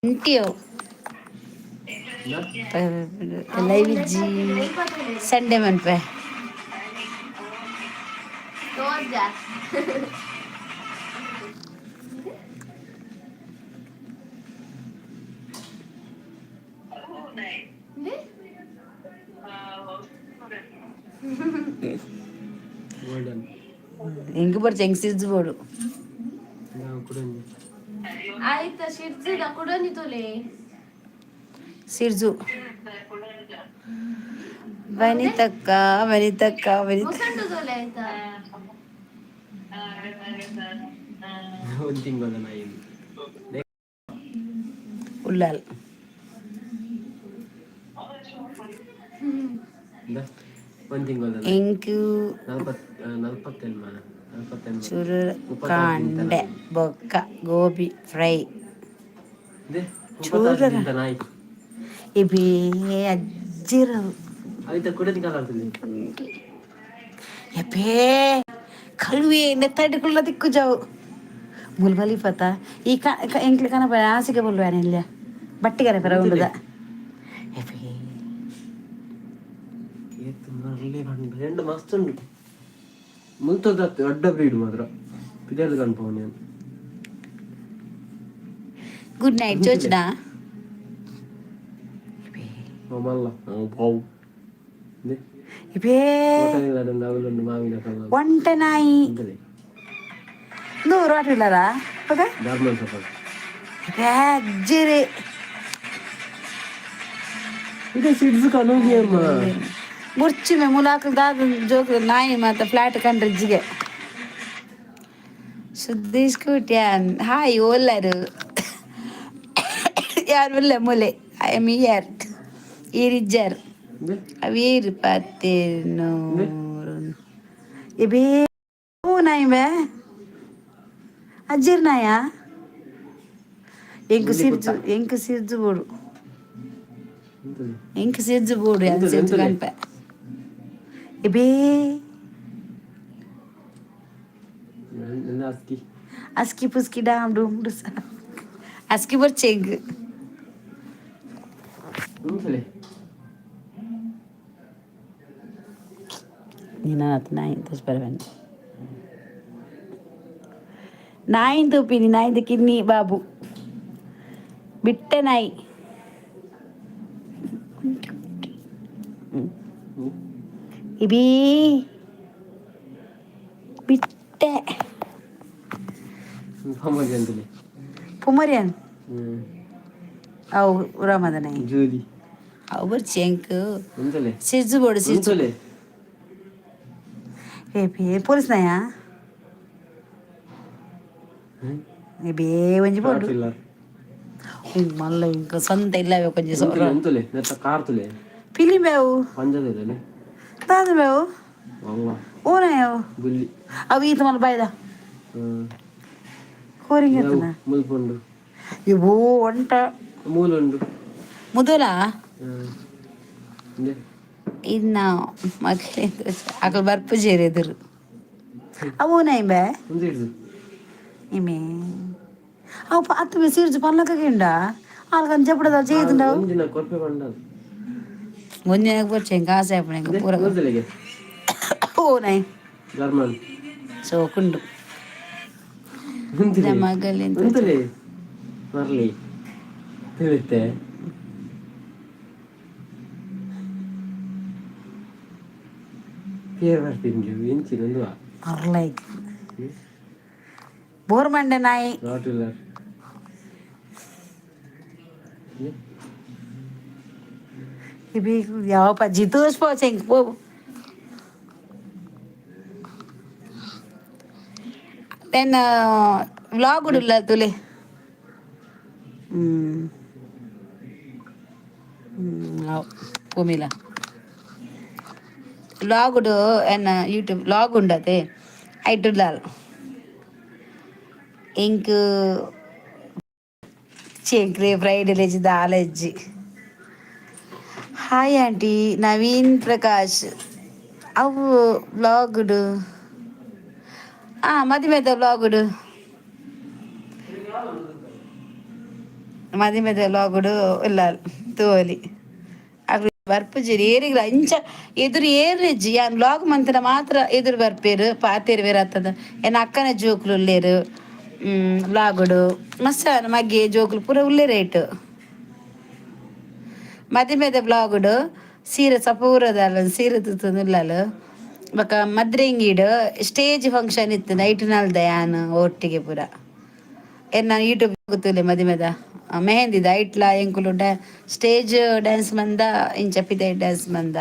ಇಂಟಿಯೋ ಲೈವ್ ಇಜ್ಜಿ ಸಂಡೇ ಮನ್ಪೆ ಹೆಂಗ್ ಬರ್ಚ ಹೆಂಗ್ ಸಿಜ್ಬೋಡು ಆಯ್ತಾ ಶಿರ್ಜಿದ ಕುಡನಿ ತೊಲೆ ಸಿರ್ಜು ವನಿತಕ್ಕ ವನಿತಕ್ಕ ವನಿತ ಮುಸಂಡು ತೊಲೆ ಆಯ್ತಾ ಉಳ್ಳಾಲ್ ಇಂಕು ಚುರು ಕಾಂಡೆ ಬೊಕ್ಕ ಗೋಬಿ ಫ್ರೈ ಚೂರ ಇಬೇ ಅಜ್ಜಿರವು ಎಪ್ಪೇ ಕಳುವೆ ನೆತ್ತಾಡಿಕೊಳ್ಳ ದಿಕ್ಕು ಜಾವು ಮುಲ್ಬಲಿ ಪತ ಈ ಎಂಕ್ಲಿ ಕನ ಆಸಿಗೆ ಬಲ್ವಾನೆ ಇಲ್ಲ ಬಟ್ಟಿಗರೆ ಪರ ಉಂಡುದ രണ്ട് മസ്തുണ്ട് മുത്തത്ത് അഡ്ഡ ബ്രീഡ് മാത്രം പിതാല് കൺഫോം ഞാൻ ಗುಡ್ ನೈಟ್ ಚೋಚ್ನಾ മല്ല പോവും ಇಬೇ ಒಂಟೆ ನಾಯಿ ನೂರು ಆಟಿಲ್ಲರ ಅಜ್ಜಿರಿ ഇത് സിഡ്സ് കണോಗಿയമ്മ ಮುರ್ಚಿಮೆ ಮುಲಾಕಲ್ ದಾದ ಜೋಕ್ ನಾಯಿ ಮತ್ತೆ ಫ್ಲಾಟ್ ಕಂಡ್ರಿಜ್ಜಿಗೆ ಸುದ್ದಿ ಸ್ಕೂಟಿ ಹಾಯ್ ಓಲ್ಲರು ಯಾರು ಇಲ್ಲ ಮೂಲೆ ಐ ಎಮ್ ಇಯರ್ ಈರಿಜ್ಜರ್ ಅವೀರ್ ಪತ್ತೇನೂರು ಇಬೇ ನಾಯಿ ಬೇ ಅಜ್ಜಿರ್ ನಾಯ ಎಂಕು ಸಿರ್ಜು ಬೋಡು ಎಂಕು ಸಿರ್ಜು ಬೋಡು ಸಿರ್ಜು ಗಣಪ ಇಬೇ ಅಸ್ಕಿ ಪುಸ್ಕಿ ಡಾಮ್ ಡೂಮ್ ಡುಸ ಅಸ್ಕಿ ಬರ್ಚೆಗ್ ನೀನು ನಾಯಿ ತೋರಿಸ್ಬರ್ಬೇನೆ ನಾಯಿ ತೂಪಿನಿ ನಾಯಿದ ಕಿನ್ನಿ ಬಾಬು ಬಿಟ್ಟೆ ನಾಯಿ ಇಬೀ ಬಿಟ್ಟೆ ಪುಮರಿಯನ್ ಅವು ರಾಮದ ನಾಯಿ ಅವು ಬರ್ಚಿ ಎಂಕು ಸಿರ್ಜು ಬೋಡು ಸಿರ್ಜು ಏ ಪೊಲೀಸ್ ನಾಯ ಬೇ ಒಂಜಿ ಬೋಡು ಮಲ್ಲ ಇಂಕ ಸಂತ ಇಲ್ಲವೇ ಕೊಂಚ ಫಿಲಿಂ ಬೇವು ತಾದ ಬೇವು ಓನಾಯವು ಅವು ಈತ ಮಲ್ಲ ಬಾಯ್ದ ಕೋರಿಂಗ್ ಇವು ಒಂಟ ಮುದಲ ಇನ್ನ ಮಕ್ಕಳಿಂದ ಅಕಲ್ ಬರ್ಪು ಜೇರಿದ್ರು ಅವು ನಾಯಿ ಬೇ ಇಮೇ ಅವು ಹತ್ತು ಸಿರ್ಜು ಪಲ್ಲಕಿಂಡ ಆಲ್ಕನ್ ಜಪಡದ ചെയ്തുണ്ടാവും മുന്നേക്ക് കുറച്ച് കാശായപ്പോഴേക്ക് പൂര ഓനായി ചോക്കുണ്ട് മകളിൽ ಬೋರ್ಮಂಡೆ ನಾಯಿ ಇಬಿ ಯಾವ ಪಜ್ಜಿ ತೋರಿಸ್ಪೋಚೆ ಹಿಂಗೆ ಪೋ ದೆನ್ ವ್ಲಾಗ್ ಉಡಿಲ್ಲ ತುಲೆ ಭೂಮಿಲ ವ್ಲಾಗುಡು ಎನ್ನ ಯೂಟ್ಯೂಬ್ ವ್ಲಾಗ್ ಉಂಡತೆ ಐಟುಲ್ಲಾಲ್ ಇಂಕ್ ಚೇಕ್ರೆ ಫ್ರೈಡೆ ಲೆಜ್ ದಾಲೆಜ್ಜಿ ಹಾಯ್ ಆಂಟಿ ನವೀನ್ ಪ್ರಕಾಶ್ ಅವು ವ್ಲಾಗುಡು ಮದಿಮೆದ ವ್ಲಾಗುಡು ಮದಿಮೆದ ವ್ಲಾಗುಡು ಇಲ್ಲ ತೋಲಿ ಬರ್ಪುಜೇರಿ ಏರಿಗ್ಲ ಇಂಚ ಎದುರು ಏರ್ರೆಜ್ಜಿ ಯಾನ್ ಬ್ಲಾಗ್ ಮಂತನ ಮಾತ್ರ ಎದುರು ಬರ್ಪೇರು ಪಾತೇರು ಬೇರೆ ಆಗ್ತದ ಏನ ಅಕ್ಕನ ಜೋಕ್ಲು ಉಲ್ಲೇರು ಬ್ಲಾಗುಡು ಮಸ್ತ ಮಗ್ಗೆ ಜೋಕ್ಲು ಪೂರ ಉಲ್ಲೇ ರೇಟ್ ಮದಿಮೆದ ಬ್ಲಾಗುಡು ಸೀರೆ ಸಪೂರದಲ್ಲ ಸೀರೆ ತುತ್ತುನಿಲ್ಲಲು ಬೊಕ ಮದ್ರೆಂಗಿಡು ಸ್ಟೇಜ್ ಫಂಕ್ಷನ್ ಇತ್ತು ನೈಟ್ ನಲ್ದ ಯಾನ್ ಒಟ್ಟಿಗೆ ಪೂರ ಎನ್ನ ಯೂಟ್ಯೂಬ್ ಗೊತ್ತಿಲ್ಲ ಮದಿಮೆದ ಮೆಹಂದಿದ ಐಟ್ಲ ಎಂಕುಲು ಸ್ಟೇಜ್ ಡ್ಯಾನ್ಸ್ ಮಂದ ಇಂಚ ಪಿದೆ ಡ್ಯಾನ್ಸ್ ಮಂದ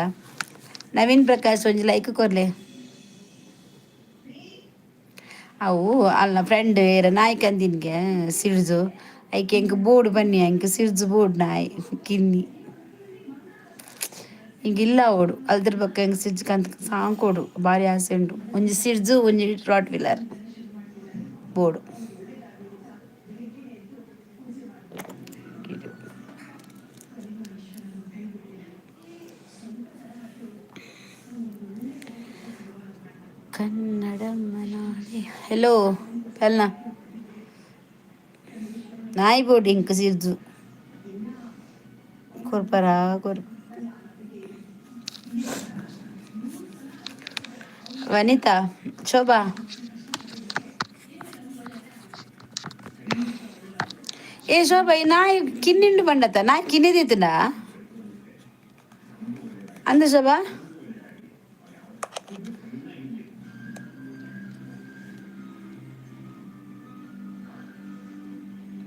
ನವೀನ್ ಪ್ರಕಾಶ್ ಒಂಜಿ ಲೈಕ್ ಕೊರ್ಲೆ ಅವು ಅಲ್ಲ ಫ್ರೆಂಡ್ ಏರ ನಾಯಿ ಕಂದಿನ್ಗೆ ಸಿಡ್ಜು ಐಕೆ ಎಂಕ್ ಬೋರ್ಡ್ ಬನ್ನಿ ಎಂಕ್ ಸಿಡ್ಜು ಬೋರ್ಡ್ ನಾಯಿ ಕಿನ್ನಿ ಹಿಂಗೆ ಇಲ್ಲ ಓಡು ಅಲ್ದ್ರ ಬಕ್ಕ ಹೆಂಗೆ ಸಿಡ್ಜ್ ಕಂತ ಸಾಂಕೋಡು ಭಾರಿ ಆಸೆ ಉಂಟು ಒಂಜಿ ಸಿಡ್ಜು ಒಂಜಿ ರಾಟ್ ವೀಲರ್ ಬೋರ್ಡು ಕನ್ನಡ ಮನಾಡಿ ಹೆಲೋ ಅಲ್ಲ ನಾಯಿ ಬೋರ್ಡ್ ಇಂಕ್ ಸಿರ್ಜು ಕೊರ್ಪರ ವನಿತಾ ಶೋಭಾ ఏ శోభ ఈ నాయి కిన్నిండి పండత నా కిన్ని తీతున్నా అందు శోభ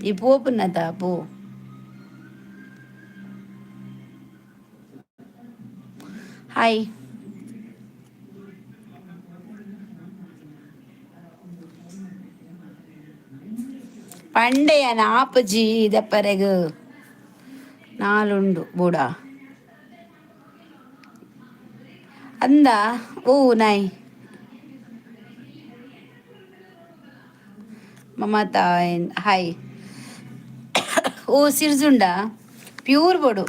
ఈ పోపున్నత పో హాయ్ ಪಂಡೆಯ ನಾಪಜಿ ದೆಪ್ಪರೆಗು ನಾಲುಂಡು ಬೂಡ ಅಂದ ಓ ನಾಯ್ ಮಮತಾ ಹಾಯ್ ಓ ಸಿರ್ಜುಂಡ ಪ್ಯೂರ್ ಬೋಡು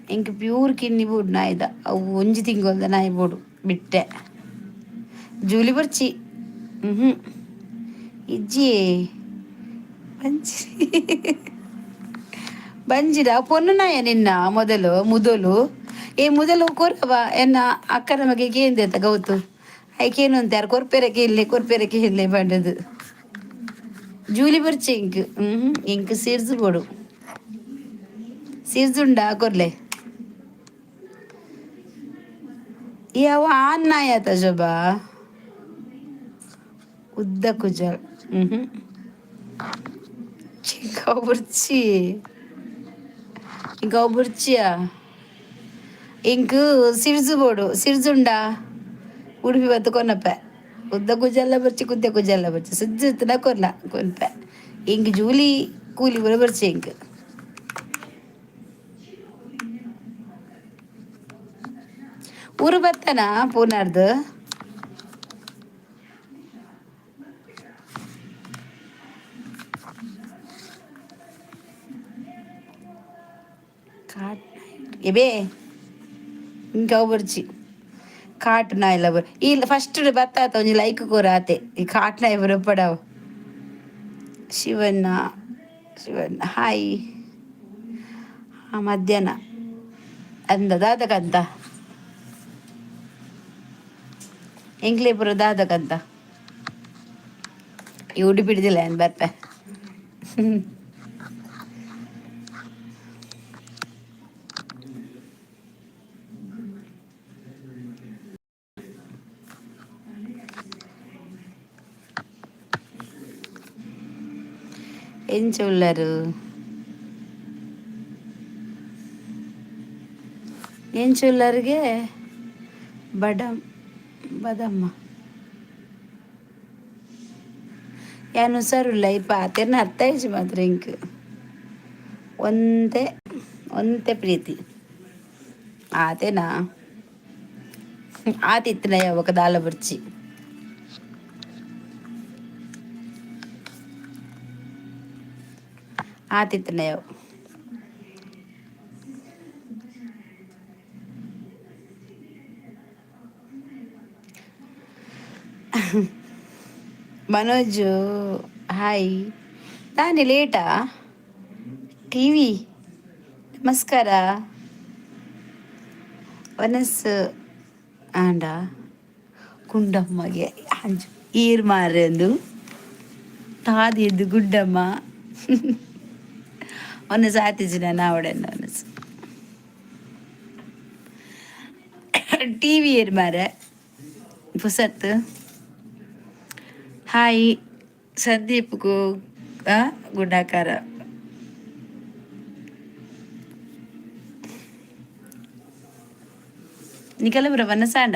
ಇಂಕ ಪ್ಯೂರ್ ಕಿನ್ನಿ ಬೋಡು ನಾಯ್ದ ಅವು ಒಂಜಿ ತಿಂಗೊಲ್ದ ನಾಯಿ ಬೋಡು ಬಿಟ್ಟೆ ಜೂಲಿ ಬರ್ಚಿ ಇಜ್ಜಿ ಬಂಜಿರ ಪೊನ್ನುನಾಯ ನಿನ್ನ ಮೊದಲು ಮೊದಲು ಕೊರವ ಎನ್ನ ಅಕ್ಕನ ಮಗೆ ಕೇಂದ್ರತ ಗೌತು ಐಕೇನು ಅಂತಾರ ಕೊರ್ಪೆರಕ್ಕೆ ಇಲ್ಲೇ ಬಂಡದು ಜೂಲಿ ಬರ್ಚಿ ಇಂಕ್ ಸಿರ್ಜು ಬೋಡು ಸಿರ್ಜುಂಡ ಕೊರ್ಲೆ ಯಾವ ಆನ್ನಾಯತ ಜೊಬಾ ಉದ್ದ ಕುಜಲ್ ఇంకా బుర్చియా ఇంకు సిర్జు బోడు సిర్జుండా ಉಡುಪಿ ಬತ್ತು ಕೊನಪ್ಪೆ ಉದ್ದ ಕುಜಲ್ಲ ಬರ್ಚಿ ಕುದ್ದೆ ಕುಜಲ್ಲ ಬರ್ಚಿ ಸುಜ್ಜುತ್ತನ ಕೊನ್ಪೆ ಇಂಕ್ ಜೂಲಿ ಕೂಲಿ ಬರ ಬರ್ಚಿ ಇಂಕ್ ಊರು ಬತ್ತನ ಪೂನಾರ್ದು ಎಬೇ ಇಂಕ ಬರ್ಚಿ ಕಾಟ್ ನಾಯಿಲ್ಲ ಬರ್ ಇಲ್ಲ ಫಸ್ಟ್ ಬತ್ತಾತ ಒಂಜಿ ಲೈಕ್ ಕೊರಾತೆ ಈ ಕಾಟ್ ನಾಯಿ ಬರಪಡವ ಶಿವಣ್ಣ ಹಾಯ್ ಮಧ್ಯಾಹ್ನ ಅಂದ ದಾದಕಂತ ಎಂಕ್ಲೆ ಪುರ ದಾದಕಂತ ಈ ಉಡುಪಿಡಿದಿಲ್ಲ ಏನು ಬರ್ಪೆ ఏం చూడలేరు ఏం చూడలేరుಗೆ ಬದಮ್ಮ ಏನು ಸರುಲ್ಲ ಇಪ್ಪ ಆತೇನ ಅರ್ಥ ಆಯ್ತು ಮಾತ್ರ ಇಂಕ್ ಒಂದೇ ಪ್ರೀತಿ ಆತೇನಾ ಆತಿತ್ತನ ಯಾವಾಗ ದಾಲ ಬರ್ಚಿ ಆತಿತ್ತನೆಯವು ಮನೋಜು ಹಾಯ್ ತಾನೇ ಲೇಟಾ ಟಿ ವಿ ನಮಸ್ಕಾರ ವನಸ್ಸು ಆಂಡ ಕುಂಡಮ್ಮಗೆ ಅಂಜು ಈರ್ ಮಾರೆಂದು ತಾದಿದ್ದು ಗುಡ್ಡಮ್ಮ ಒನಸು ಆತಿಜಿನ ನಾವಡೆಂದ ಒನಸು ಟಿ ವಿ ಏರ್ ಮಾರೆ ಪುಸತ್ ಹಾಯ್ ಸಂದೀಪ್ಗೂ ಗುಡ್ಡಾಕಾರ ನಿಕಲ ಬರ ವನಸಾಂಡ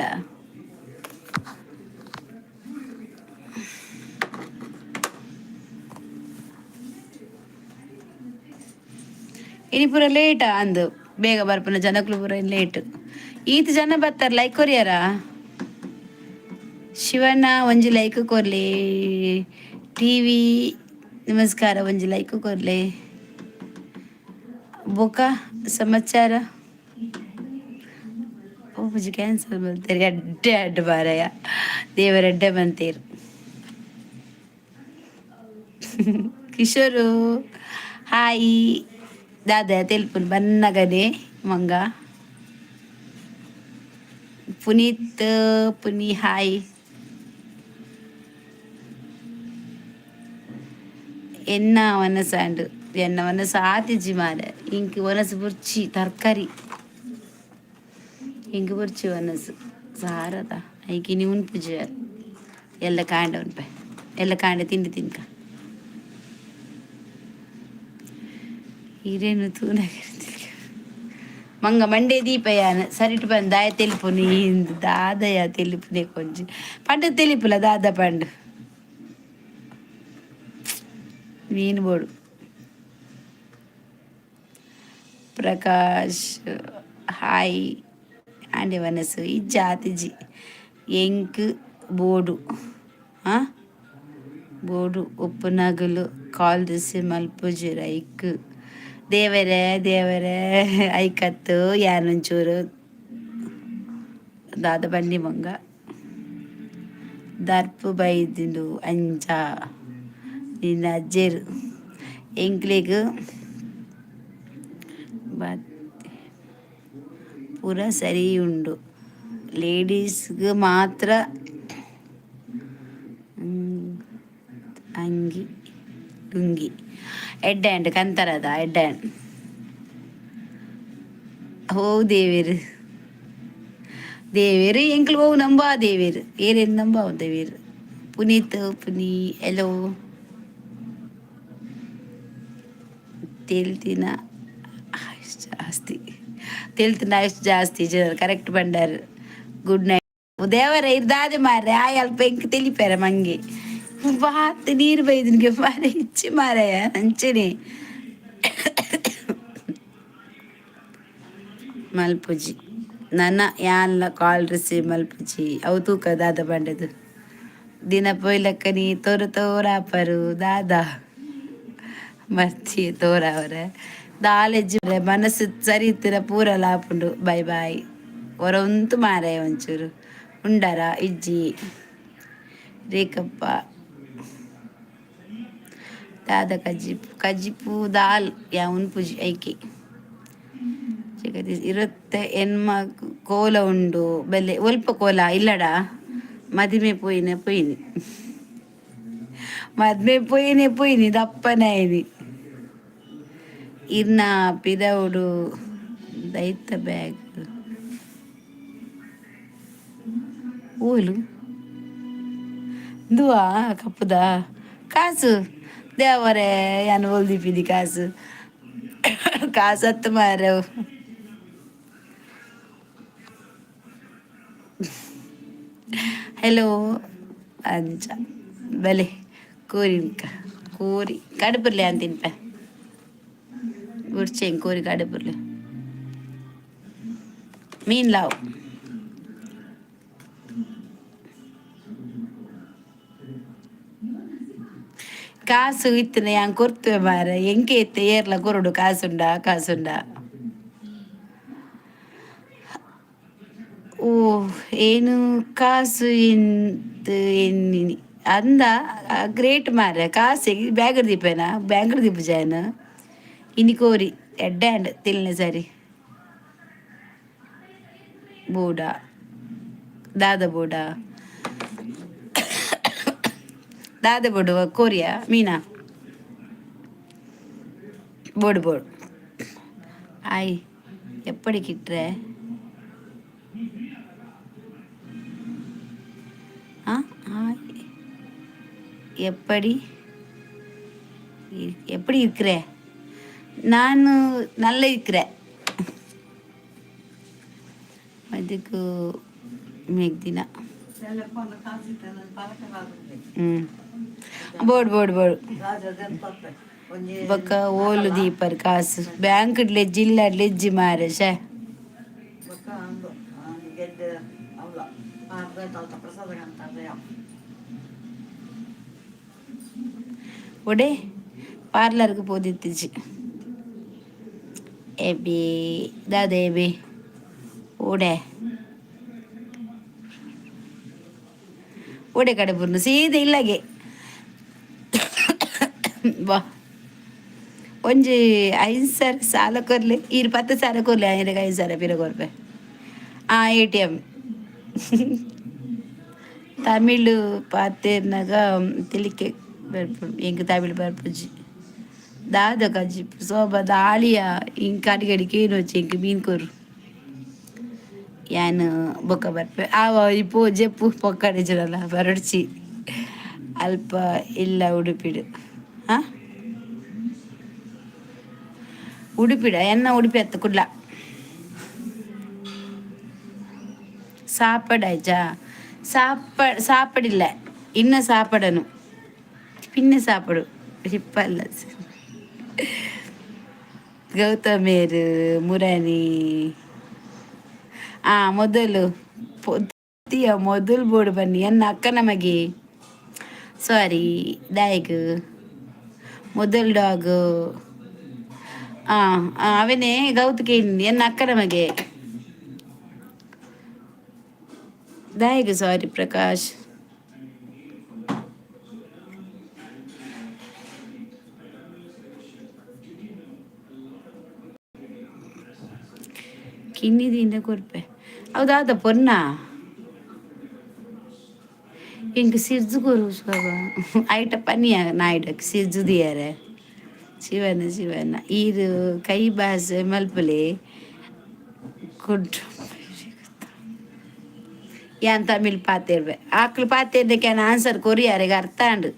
ಇನಿ ಪೂರ ಲೇಟಾ ಅಂದು ಬೇಗ ಬರ್ಪನ ಜನಕ್ಲು ಪೂರ ಲೇಟ್ ಈತ್ ಜನ ಬರ್ತಾರ ಲೈಕ್ ಕೊರಿಯಾರ ಶಿವಣ್ಣ ಒಂಜಿ ಲೈಕ್ ಕೊರ್ಲಿ ಟಿವಿ ನಮಸ್ಕಾರ ಒಂಜಿ ಲೈಕ್ ಕೊರ್ಲಿ ಬೊಕ ಸಮಾಚಾರ ಪೂಜೆ ಕ್ಯಾನ್ಸಲ್ ಮಾಡ್ತಾರೆ ಅಡ್ಡೆ ಅಡ್ಡ ಬಾರಯ್ಯ ದೇವರಡ್ಡೆ ಬಂತೀರು ಕಿಶೋರು ಹಾಯ್ ದಾದ ತೆಲ್ಪುನ್ ಬನ್ನಗನೆ ಮಂಗ ಪುನೀತ್ ಪುನಿ ಹಾಯ್ ಎನ್ನ ವನಸಾಂಡು ಎನ್ನ ವನಸ ಆತಿಜಿ ಮಾರ ಇಂಕ್ ವನಸು ಬುರ್ಚಿ ತರಕಾರಿ ಇಂಕ್ ಬುರ್ಚಿ ವನಸು ಸಾರದ ಐಕಿನಿ ಉನ್ಪುಜಿ ಎಲ್ಲ ಕಾಂಡ ಉನ್ಪೆ ಎಲ್ಲ ಕಾಂಡ ತಿಂಡಿ ತಿನ್ಕ ಹಿರೇನು ತೂನಾಗಿರ್ತಿಲ್ಲ ಮಂಗ ಮಂಡೆ ದೀಪಯಾನ ಸರಿಟ್ ಬಂದು ದಾಯ ತೆಲಿಪು ನೀಂದು ದಾದಯ ತೆಲಿಪುನೆ ಕೊಂಚ ಪಂಡ ತೆಲಿಪುಲ ದಾದ ಪಂಡು ಮೀನು ಬೋಡು ಪ್ರಕಾಶ್ ಹಾಯ್ ಆಂಡೆ ವನಸು ಇಜ್ಜ ಆತಿಜಿ ಎಂಕ್ ಬೋಡು ಬೋಡು ಉಪ್ಪು ನಗಲು ಕಾಲ್ ದಿಸಿ ಮಲ್ಪುಜಿ ಐಕ್ ದೇವರೇ ಐಕತ್ತು ಯಾನೊಂಚೂರು ದಾದ ಬನ್ನಿ ಮಂಗ ದರ್ಪು ಬೈದಿಂಡು ಅಂಜ ನಿನ್ನ ಅಜ್ಜೇರು ಎಂಕ್ಲಿಗ್ ಪೂರ ಸರಿ ಉಂಡು ಲೇಡೀಸ್ಗೆ ಮಾತ್ರ ಅಂಗಿ ಲುಂಗಿ ಎಡ್ಡ ಹ್ಯಾಂಡ್ ಕಂತರದ ಎಡ್ಡ ಹ್ಯಾಂಡ್ ಹೋ ದೇವೇರು ಎಂಕ್ಲು ಹೋವು ನಂಬಾ ದೇವೇರು ಏರೇನು ನಂಬಾ ದೇವೇರು ಪುನೀತ್ ಪುನಿ ಎಲ್ಲೋ ತೇಲ್ತಿನ ಜಾಸ್ತಿ ಜನರು ಕರೆಕ್ಟ್ ಬಂಡಾರು ಗುಡ್ ನೈಟ್ ದೇವರ ಇರ್ದಾದೆ ಮಾರ್ರೆ ಆ ಅಲ್ಪ ಎಂಕ್ ತೆಲಿಪಾರ ಮಂಗೆ ಬಾತ್ ನೀರು ಬೈದನಿಗೆ ಮಾರ ಇಚ್ಚಿ ಮಾರಯ್ಯ ಅಂಚನೆ ಮಲ್ಪುಜಿ ನನ್ನ ಯಾನ್ಲ ಕಾಲ್ ರಿಸೀವ್ ಮಲ್ಪುಜಿ ಅವು ತೂಕ ದಾದ ಬಂಡದು ದಿನ ಪೊಯ್ಲಕ್ಕ ನೀ ತೋರಾಪರು ದಾದ ಮರ್ಚಿ ತೋರವರ ದಾಲೆಜ್ಜಿ ಮನಸ್ಸು ಸರಿ ಇತ್ತಿರ ಪೂರ ಲಾಪುಂಡು ಬೈ ಬಾಯ್ ಹೊರ ಉಂತು ಮಾರಾಯ ಒಂಚೂರು ಉಂಡರ ಇಜ್ಜಿ ರೇಖಪ್ಪ ದಾದ ಕಜ್ಜಿಪು ದಾಲ್ ಯಾ ಉನ್ಪುಜಿ ಐಕೆ ಇರುತ್ತೆ ಎನ್ಮ ಕೋಲ ಉಂಡು ಬೆಲೆ ಒಲ್ಪ ಕೋಲ ಇಲ್ಲಡ ಮದಿಮೆ ಪೋಯಿನಿ ಮದ್ಮೆ ಪೋಯಿನಿ ದಪ್ಪನಾಯಿನಿ ಇನ್ನ ಪಿದವುಡು ದೈತ ಬ್ಯಾಗ್ ಓಲು ದುವಾ ಕಪ್ಪುದ ಕಾಸು ದೇವರೇ ಯಾನು ಒಲ್ದಿಪಿದಿ ಕಾಸು ಹತ್ತು ಮಾರವು ಹೆಲೋ ಅಂಚ ಬಲೆ ಕೋರಿ ಕಡುಪುರ್ಲೆ ಅಂತಿನ್ಪ ಗುಡ್ಚೆಂಗ್ ಕೋರಿ ಕಡುಪುರ್ಲೆ ಮೀನ್ ಲಾವ್ ಕಾಸು ಇತ್ತನ ಯಾಂಗ್ ಕೊರ್ತವೆ ಮಾರ ಎಂಕೆ ಇತ್ತೆ ಏರ್ಲ ಕೊರಡು ಕಾಸುಂಡ ಓ ಏನು ಕಾಸು ಎನ್ನಿನಿ ಅಂದ ಗ್ರೇಟ್ ಮಾರ ಕಾಸು ಬ್ಯಾಂಗ್ರ ದೀಪನ ಬ್ಯಾಂಗ್ರ ದೀಪ ಜಾಯನ ಇನಿ ಕೋರಿ ಎಡ್ಡ್ಯಾಂಡ್ ತಿಲ್ನೆ ಸರಿ ಬೂಡ ದಾದ ಬೋಡು ಕೋರಿಯಾ ಮೀನಾ போடு ஆய் எப்படி கிட்டுற ஆ ஆய் எப்படி எப்படி இருக்கிற ನಾನು நல்ல இருக்கிறேன் ಅದಕ್ಕೂ ಮೇಗ್ದಿನ ಬೋಡು ಬೊಕ್ಕ ಓಲು ದೀಪರ್ ಕಾಸು ಬ್ಯಾಂಕ್ ಲೆಜ್ಜಿಲ್ಲ ಲೆಜ್ಜಿ ಮಾರೆ ಶೇ ಒಡೆ ಪಾರ್ಲರ್ಗೆ போதித்துச்சு ಎಬಿ ದಾದೇಬಿ ಓಡೆ ಕಡೆ ಬುರ್ನು ಸೀದಾ ಇಲ್ಲಗೆ ಬಾ ಒಂಜಿ 5,000 ಸಾಲ ಕೊರ್ಲೆ 10,000 ಕೊರ್ಲೆ 5,000 ಪಿರ ಕೊರ್ಪೆ ATM ತಮಿಳ್ ಪಾತೇರ್ನಾಗ ತಿಳಿಕೆ ಬರ್ಪು ಎಂಕ್ ತಮಿಳ್ ಬರ್ಪುಜಿ ದಾದ ಕಜ್ಜಿ ಸೋಬ ದಾಳಿಯ ಇಂಕ ಅಡಿಗಡಿಗೆ ಏನು వచ్చి ಇಂಕ ಮೀನ್ ಕೊರು ಯಾನು ಬೊಕ್ಕ ಬರ್ಪೆ ಆವ ಇಪ್ಪು ಜೆಪ್ಪು ಪೊಕ್ಕಡೆ ಜರಲ್ಲ ಬರಡ್ಚಿ ಅಲ್ಪ ಇಲ್ಲ ಉಡುಪಿಡು ಹಾಂ ಉಡುಪಿಡ ಎನ್ನ ಉಡುಪಿ ಅತ್ತ ಕುಡ್ಲ സാപ്പടായിച്ചാ സാപ്പടില്ല ഇന്ന സാപ്പടನು പിന്നെ സാപ്പಡು ഇപ്പല്ല ಗೌತಮೇರು ಮುರಾನಿ ಮೊದಲು ಬೋರ್ಡು ಬನ್ನಿ ಎನ್ನ ಅಕ್ಕನ ಮಗೆ ಸಾರಿ ದಾಯಕ್ ಮೊದಲು ಡಾಗ್ ಅವನೇ ಗೌತಕ್ಕೆ ಎನ್ನ ಅಕ್ಕನ ಮಗೆ ದಾಯಕ್ ಸಾರಿ ಪ್ರಕಾಶ್ ಕಿನ್ನಿದಿಂದ ಕೊರ್ಪೆ ಹೌದಾದ ಪೊನ್ನ ಇಂಕ ಸಿರ್ಜು ಕೊರು ಐಟ ಪನಿಯ ನಾಯ್ಡಕ್ಕೆ ಸಿರ್ಜು ದಿಯಾರೆ ಶಿವನ ಈರು ಕೈ ಬಾಸೆ ಮಲ್ಪಲೆ ಕೊಟ್ಟು ಯಾನ್ ತಮಿಳ್ ಪಾತೇರ್ವೆ ಆಕ್ಳು ಪಾತೇರ್ದಕ್ಕೆ ಆನ್ಸರ್ ಕೊರಿಯಾರಿಗೆ ಅರ್ಥ ಅಂಡು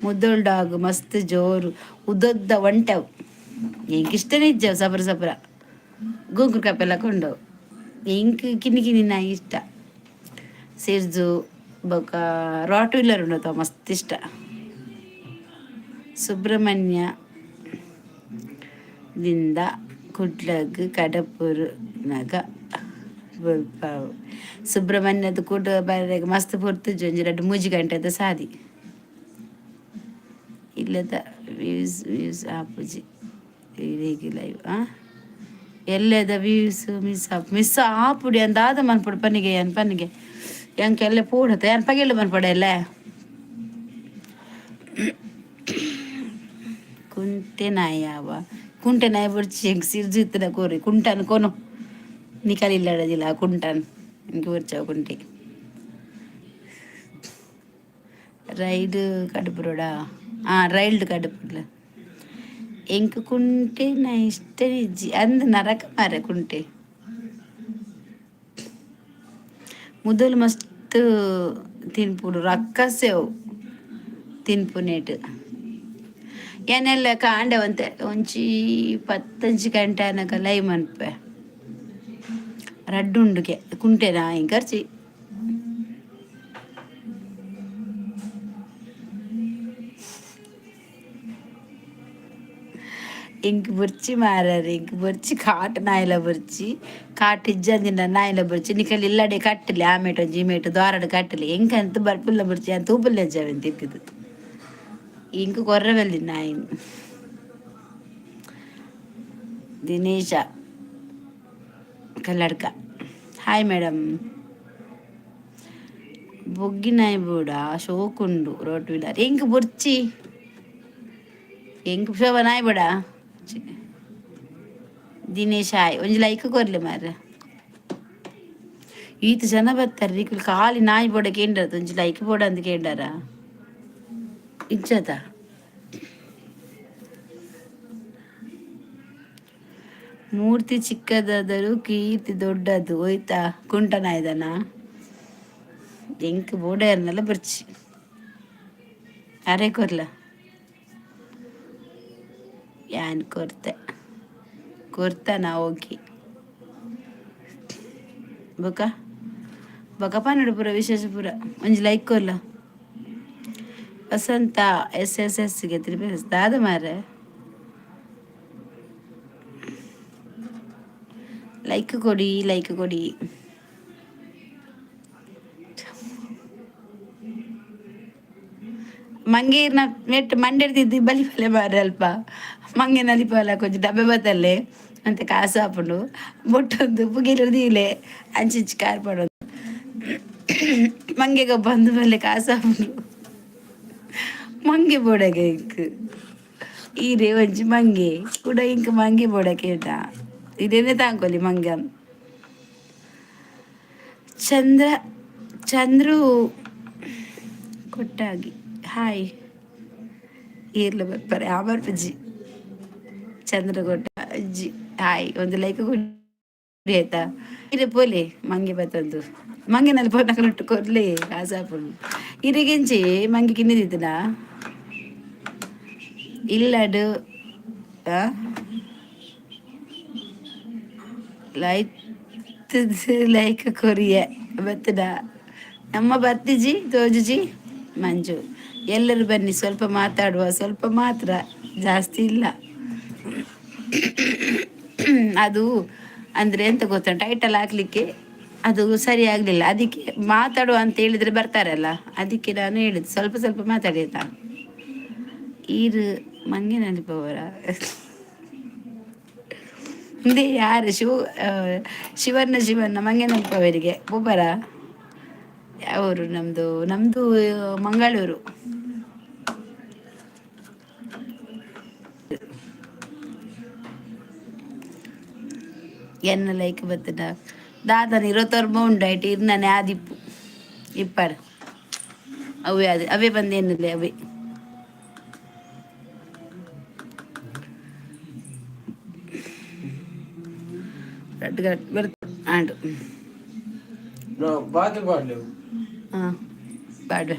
ಮುದ್ದೊಲ್ ಡಾಗ್ ಮಸ್ತ್ ಜೋರು ಉದ್ದೊದ್ದ ಒಂಟವು ಎಂಕಿಷ್ಟನೇ ಇಜ್ಜವು ಸಬ್ರ ಗೂಗುರ್ ಕಪ್ಪೆಲ್ಲ ಕೊಂಡು ಇಂಕ್ ಕಿನ್ನಿ ನಾಯಿ ಇಷ್ಟ ಸಿರ್ಜು ಬೊಕ ರಾಟ್ ವೀಲರ್ ಉಂಡತ ಮಸ್ತ್ ಇಷ್ಟ ಸುಬ್ರಹ್ಮಣ್ಯ ದಿಂದ ಕುಡ್ಲಗ್ ಕಡಪುರು ನಗ ಸುಬ್ರಹ್ಮಣ್ಯದ ಕೂಟ ಬರ ಮಸ್ತ್ ಪೊರ್ತುಜು ಒಂಜಿ 2-3 ಗಂಟೆದ ಸಾದಿ ಇಲ್ಲದ ವ್ಯೂಸ್ ಆಪುಜಿ ಲೈವ್ ಎಲ್ಲದ ವ್ಯೂಸ್ ಮಿಸ್ ಆಪುಡಿ ಅಂದಾದ ಮನ್ಪಡು ಪನ್ನಿಗೆ ಎಂಕೆಲ್ಲ ಪೂಡತ ಏನ್ ಪಗೆಲ್ಲ ಮನ್ಪಡೆ ಎಲ್ಲ ಕುಂಟೆ ನಾಯಿ ಬುಡ್ಚಿ ಹೆಂಗ್ ಸಿರ್ಜು ಇತ್ತದ ಕೋರಿ ಕುಂಟನ್ ಕೊನು ನಿಕಲಿಲ್ಲಡದಿಲ್ಲ ಕುಂಟನ್ എനിക്ക് പൊരിച്ചാവ് കുണ്ടി റൈഡ് കടുപ്പുരോടാ റൈൽഡ് കടുപ്പില്ല എനിക്ക് കുണ്ടി ನಾ ಇಷ್ಟ ಇಜ್ಜಿ ಅಂದ್ ನರಕ ಮಾರೆ ಕುಂಟೆ ಮೊದಲು ಮಸ್ತ್ ತಿನ್ಪುಡು ರಕ್ಕಸೆವು ತಿನ್ಪುನೇಟ್ ಏನೆಲ್ಲ ಕಾಂಡವಂತೆ ಒಂಚಿ 15 ಗಂಟೆ ಅನ್ನಕ ಲೈವ್ ಮನ್ಪೆ ರಡ್ಡುಂಡುಗೆ ಕುಂಟೆನಾ ಇಂಕರ್ಚಿ ఇంక బుర్చి మారారు ఇంక బుర్చి కాటు నాయల బుర్చి కాటు ఇజ్జందిన నాయల బుర్చి నీకಲ್ಲಿ ಇಲ್ಲಡೆ ಕಟ್ಟಲಿ ಆಮೇಟು ಜಿಮೇಟು ದ್ವಾರಡು ಕಟ್ಟಲಿ ಎಂಕಂತ ಬರ್ಪುಲ್ಲ ಬುರ್ಚಿ ಅಂತ ತೂಪುಲ್ಲ ಜಾವೆನ್ ತಿರ್ಕಿದು ಇಂಕ ಕೊರ್ರವೆಲ್ಲಿ ನಾಯಿನ್ ದಿನೇಶ ಕಲ್ಲಡ್ಕ ಹಾಯ್ ಮೇಡಮ್ ಬೊಗ್ಗಿ ನಾಯಿ ಬೂಡ ಶೋಕುಂಡು ರೋಟ್ ವೀಲರ್ ಎಂಕ್ ಬುರ್ಚಿ ಎಂಕ್ ಶೋಭ ನಾಯಿ ಬೂಡ ದಿನೇಶ್ ಹಾಯ್ ಒಂಜಿ ಲೈಕ್ ಕೊರ್ಲಿ ಮಾರ್ರೆ. ಈತ ಜನ ಬರ್ತಾರೆ ರೀ ಖಾಲಿ ನಾಯಿ ಬೋಡ ಕೇಂದ್ರದ ಒಂಜಿ ಲೈಕ್ ಬೋಡ ಅಂತ ಕೇಂಡಾರ ಇಜ್ಜದ. ಮೂರ್ತಿ ಚಿಕ್ಕದಾದರೂ ಕೀರ್ತಿ ದೊಡ್ಡದು ಹೋಯ್ತಾ ಕುಂಟನಾಯ್ದನ ಎಂಕ್ ಬೋಡ ಎರ್ನೆಲ್ಲ ಬರ್ಚಿ ಅರೆ ಕೊರ್ಲ ಯಾನ್ ಕೊರ್ತಾನ ಹೋಗಿ ಬೊಕ ಪನ್ನಡ ಪೂರ ವಿಶೇಷ ಪೂರ ಒಂಜಿ ಲೈಕ್ ಕೊರ್ಲ. ವಸಂತ SSSಗೆ ದಾದ ಮಾರೆ ಲೈಕ್ ಕೊಡಿ. ಮಂಗೇರ್ನ ನೆಟ್ ಮಂಡೆಡ್ದಿದ್ದು ಬಲಿಪಲೆ ಮಾರೆ ಅಲ್ಪ ಮಂಗೆ ನಲಿಪಲ ಕೊಂಚ ಡಬ್ಬೆ ಬತ್ತಲ್ಲೇ ಅಂತ ಕಾಸು ಹಾಕೊಂಡು ಬೊಟ್ಟೊಂದು ಪುಗಿಲೇ ಅಂಚಿಂಚು ಕಾರ್ ಪಡೋದು ಮಂಗೆಗ ಬಂದು ಮೇಲೆ ಕಾಸು ಹಾಕೊಂಡು ಮಂಗೆ ಬೋಡಗೆ ಇಂಕ್ ಈರೇ ಒಂಜಿ ಮಂಗೆ ಕೂಡ ಇಂಕ್ ಮಂಗೆ ಬೋಡ ಕೇಟ ಇದೇನೆ ತಾಂಕೊಲಿ ಮಂಗ. ಚಂದ್ರು ಕೊಟ್ಟಾಗಿ ಹಾಯ್ ಈರ್ಲ ಬರ್ತಾರೆ ಆಮರ್ ಪಜ್ಜಿ ಚಂದ್ರ ಕೊಟ್ಟ ಅಜ್ಜಿ ಹಾಯ್ ಒಂದು ಲೈಕ್ ಕೊಡಿ ಆಯ್ತಾ. ಇರೆ ಪೋಲೆ ಮಂಗೆ ಬತ್ತೊಂದು ಮಂಗೆನಲ್ಲಿ ಪೋನಕಲೊಟ್ಟು ಕೊರ್ಲಿ ಕಾಸಾಪುಡು ಇರಿಗೆಂಚಿ ಮಂಗೆ ಕಿನ್ನದಿದ್ದನಾ ಇಲ್ಲಡು ಲೈಕ್ ಕೊರಿಯ ಬತ್ತದ ನಮ್ಮ ಬತ್ತಿಜಿ ತೋಜುಜಿ ಮಂಜು ಎಲ್ಲರೂ ಬನ್ನಿ ಸ್ವಲ್ಪ ಮಾತಾಡುವ ಸ್ವಲ್ಪ ಮಾತ್ರ ಜಾಸ್ತಿ ಇಲ್ಲ. ಅದು ಅಂದರೆ ಎಂತ ಗೊತ್ತಾ ಟೈಟಲ್ ಹಾಕ್ಲಿಕ್ಕೆ ಅದು ಸರಿ ಆಗಲಿಲ್ಲ ಅದಕ್ಕೆ ಮಾತಾಡುವ ಅಂತ ಹೇಳಿದರೆ ಬರ್ತಾರಲ್ಲ ಅದಕ್ಕೆ ನಾನು ಹೇಳಿದ್ದು ಸ್ವಲ್ಪ ಮಾತಾಡಿದ ಈರು ಮಂಗೆ ನೆನಪವರ ಹಿಂದೆ ಯಾರು ಶಿವಣ್ಣ ಮಂಗೆ ನೆನಪವರಿಗೆ ಒಬ್ಬರ ಯಾವರು ನಮ್ಮದು ಮಂಗಳೂರು. ಎನ್ನ ಲೈಕ್ ಬತ್ತದ ದಾದನ 26 ಉಂಟಾಯ್ತು ಇರ್ನಾನೆ ಆದಿಪ್ಪು ಇಪ್ಪಡ ಅವೇ ಬಂದೇನಿಲ್ಲ ಅವೇ ಆಂಡು ಹಾಂ ಬಾಡ್ವೆ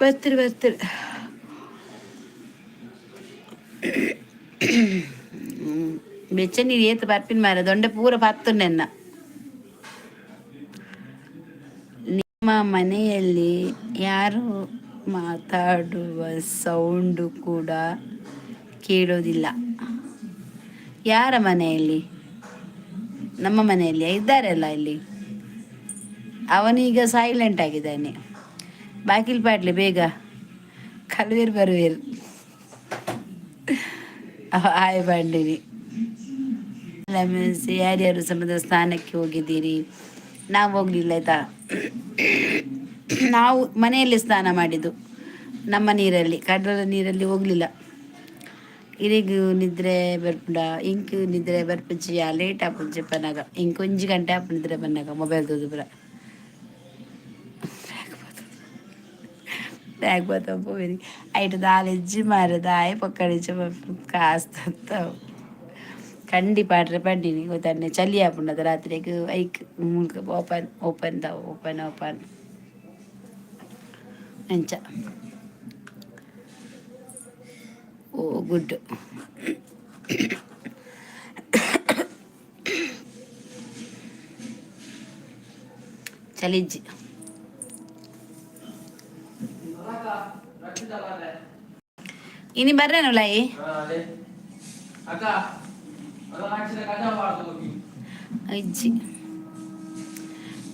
ಬರ್ತೀರಿ ಬೆಚ್ಚ ನೀರು ಏತು ಬರ್ಪಿನ ಮಾರ ದೊಂಡೆ ಪೂರ ಪತ್ತು ನೆನ್ನ. ನಿಮ್ಮ ಮನೆಯಲ್ಲಿ ಯಾರು ಮಾತಾಡುವ ಸೌಂಡು ಕೂಡ ಕೇಳೋದಿಲ್ಲ. ಯಾರ ಮನೆಯಲ್ಲಿ? ನಮ್ಮ ಮನೆಯಲ್ಲಿ ಇದ್ದಾರಲ್ಲ ಇಲ್ಲಿ. ಅವನೀಗ ಸೈಲೆಂಟ್ ಆಗಿದ್ದಾನೆ. ಬಾಕಿಲ್ ಪಾಡ್ಲಿ ಬೇಗ ಕಲ್ವೇರು ಬರುವೇರು ಆಯ್ ಬಂಡಿನಿ. ಯಾರ್ಯಾರು ಸಮುದ್ರ ಸ್ನಾನಕ್ಕೆ ಹೋಗಿದ್ದೀರಿ? ನಾವು ಹೋಗ್ಲಿಲ್ಲ ಆಯ್ತಾ. ನಾವು ಮನೆಯಲ್ಲಿ ಸ್ನಾನ ಮಾಡಿದ್ದು ನಮ್ಮ ನೀರಲ್ಲಿ, ಕಡಲ ನೀರಲ್ಲಿ ಹೋಗ್ಲಿಲ್ಲ. ಇರಿಗೂ ನಿದ್ರೆ ಬರ್ಪುಂಡ ಇಂಕ್ ನಿದ್ರೆ ಬರ್ಪುಜ್ಜಿಯ ಲೇಟ್ ಆಪುಂಜಿ ಪನ್ನಾಗ ಇಂಕ್ 1 ಗಂಟೆ ಆಪು ನಿದ್ರೆ ಬನ್ನಾಗ ಮೊಬೈಲ್ ತೋದು ಪುರ ಬ್ಯಾಗ್ ಬತ್ತೋರಿ ಐಟ್ ದಾಲೆಜ್ಜಿ ಮಾರದ ಆಯ್ ಪೊಕ್ಕಡಿಚ್ಚ ಕಾಸ್ತಂತ ಕಂಡಿ ಪಾಡ್ರೆ ಪಡ್ಡಿನಿ ಗೊತ್ತನ್ನೆ ಚಳಿ ಆಪುಂಡದ ರಾತ್ರಿಗೆ ಐಕ್ ಓಪನ್ ಎಂಚ ಓ ಗುಡ್. ಚಲಿಜ್ಜಿ ಇನಿ ಬರ್ರೇನು ಲೈ ಅಜ್ಜಿ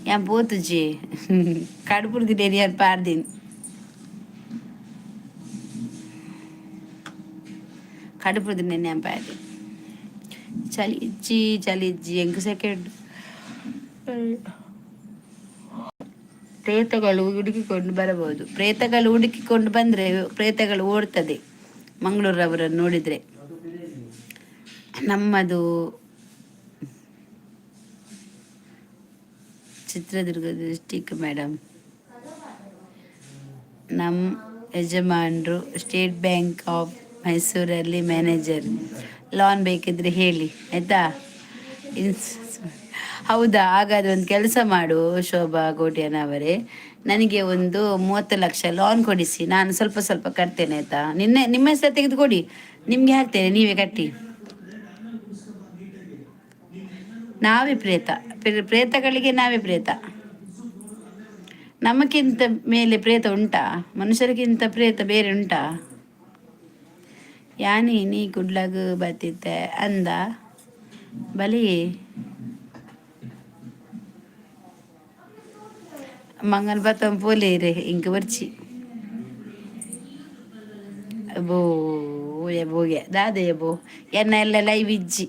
ಯಾನ್ పోతుజీ కడుపులు తినేది అని పాడదిని కడుపులు తినే నేను పాడి ಚಲಿಜ್ಜಿ ಎಂಟು ಸೆಕೆಂಡ್. ಪ್ರೇತಗಳು ಹುಡುಕಿಕೊಂಡು ಬರಬಹುದು. ಪ್ರೇತಗಳು ಹುಡುಕಿಕೊಂಡು ಬಂದರೆ ಪ್ರೇತಗಳು ಓಡ್ತದೆ. ಮಂಗಳೂರವರನ್ನು ನೋಡಿದರೆ. ನಮ್ಮದು ಚಿತ್ರದುರ್ಗ ಡಿಸ್ಟಿಕ್ ಮೇಡಮ್. ನಮ್ಮ ಯಜಮಾನರು ಸ್ಟೇಟ್ ಬ್ಯಾಂಕ್ ಆಫ್ ಮೈಸೂರಲ್ಲಿ ಮ್ಯಾನೇಜರ್. ಲೋನ್ ಬೇಕಿದ್ರೆ ಹೇಳಿ ಆಯಿತಾ. ಹೌದಾ, ಹಾಗಾದ್ರೆ ಒಂದು ಕೆಲಸ ಮಾಡು ಶೋಭಾ ಗೋಟಿಯನವರೇ, ನನಗೆ ಒಂದು 30 ಲಕ್ಷ ಲೋನ್ ಕೊಡಿಸಿ, ನಾನು ಸ್ವಲ್ಪ ಸ್ವಲ್ಪ ಕಟ್ತೇನೆ ಆಯಿತಾ. ನಿಮ್ಮ ಹೆಸರು ತೆಗೆದುಕೊಡಿ, ನಿಮಗೆ ಹಾಕ್ತೇನೆ, ನೀವೇ ಕಟ್ಟಿ. ನಾವೇ ಪ್ರೇತಗಳಿಗೆ ನಾವೇ ಪ್ರೇತ. ನಮಗಿಂತ ಮೇಲೆ ಪ್ರೇತ ಉಂಟಾ? ಮನುಷ್ಯರಿಗಿಂತ ಪ್ರೇತ ಬೇರೆ ಉಂಟಾ? ಯಾನಿ ನೀ ಕುಡ್ಲಾಗ ಬತ್ತಿತ್ತೆ ಅಂದ ಬಲಿ ಮಂಗನ ಬತ್ತ ಪೋಲೆ ರೇ ಇಂಕ ಬರ್ಚಿ ಬೋ ಬೋಗೆ ದಾದೆ ಬೋ ಎನ್ನ ಎಲ್ಲ ಲೈವ್ ಇಜ್ಜಿ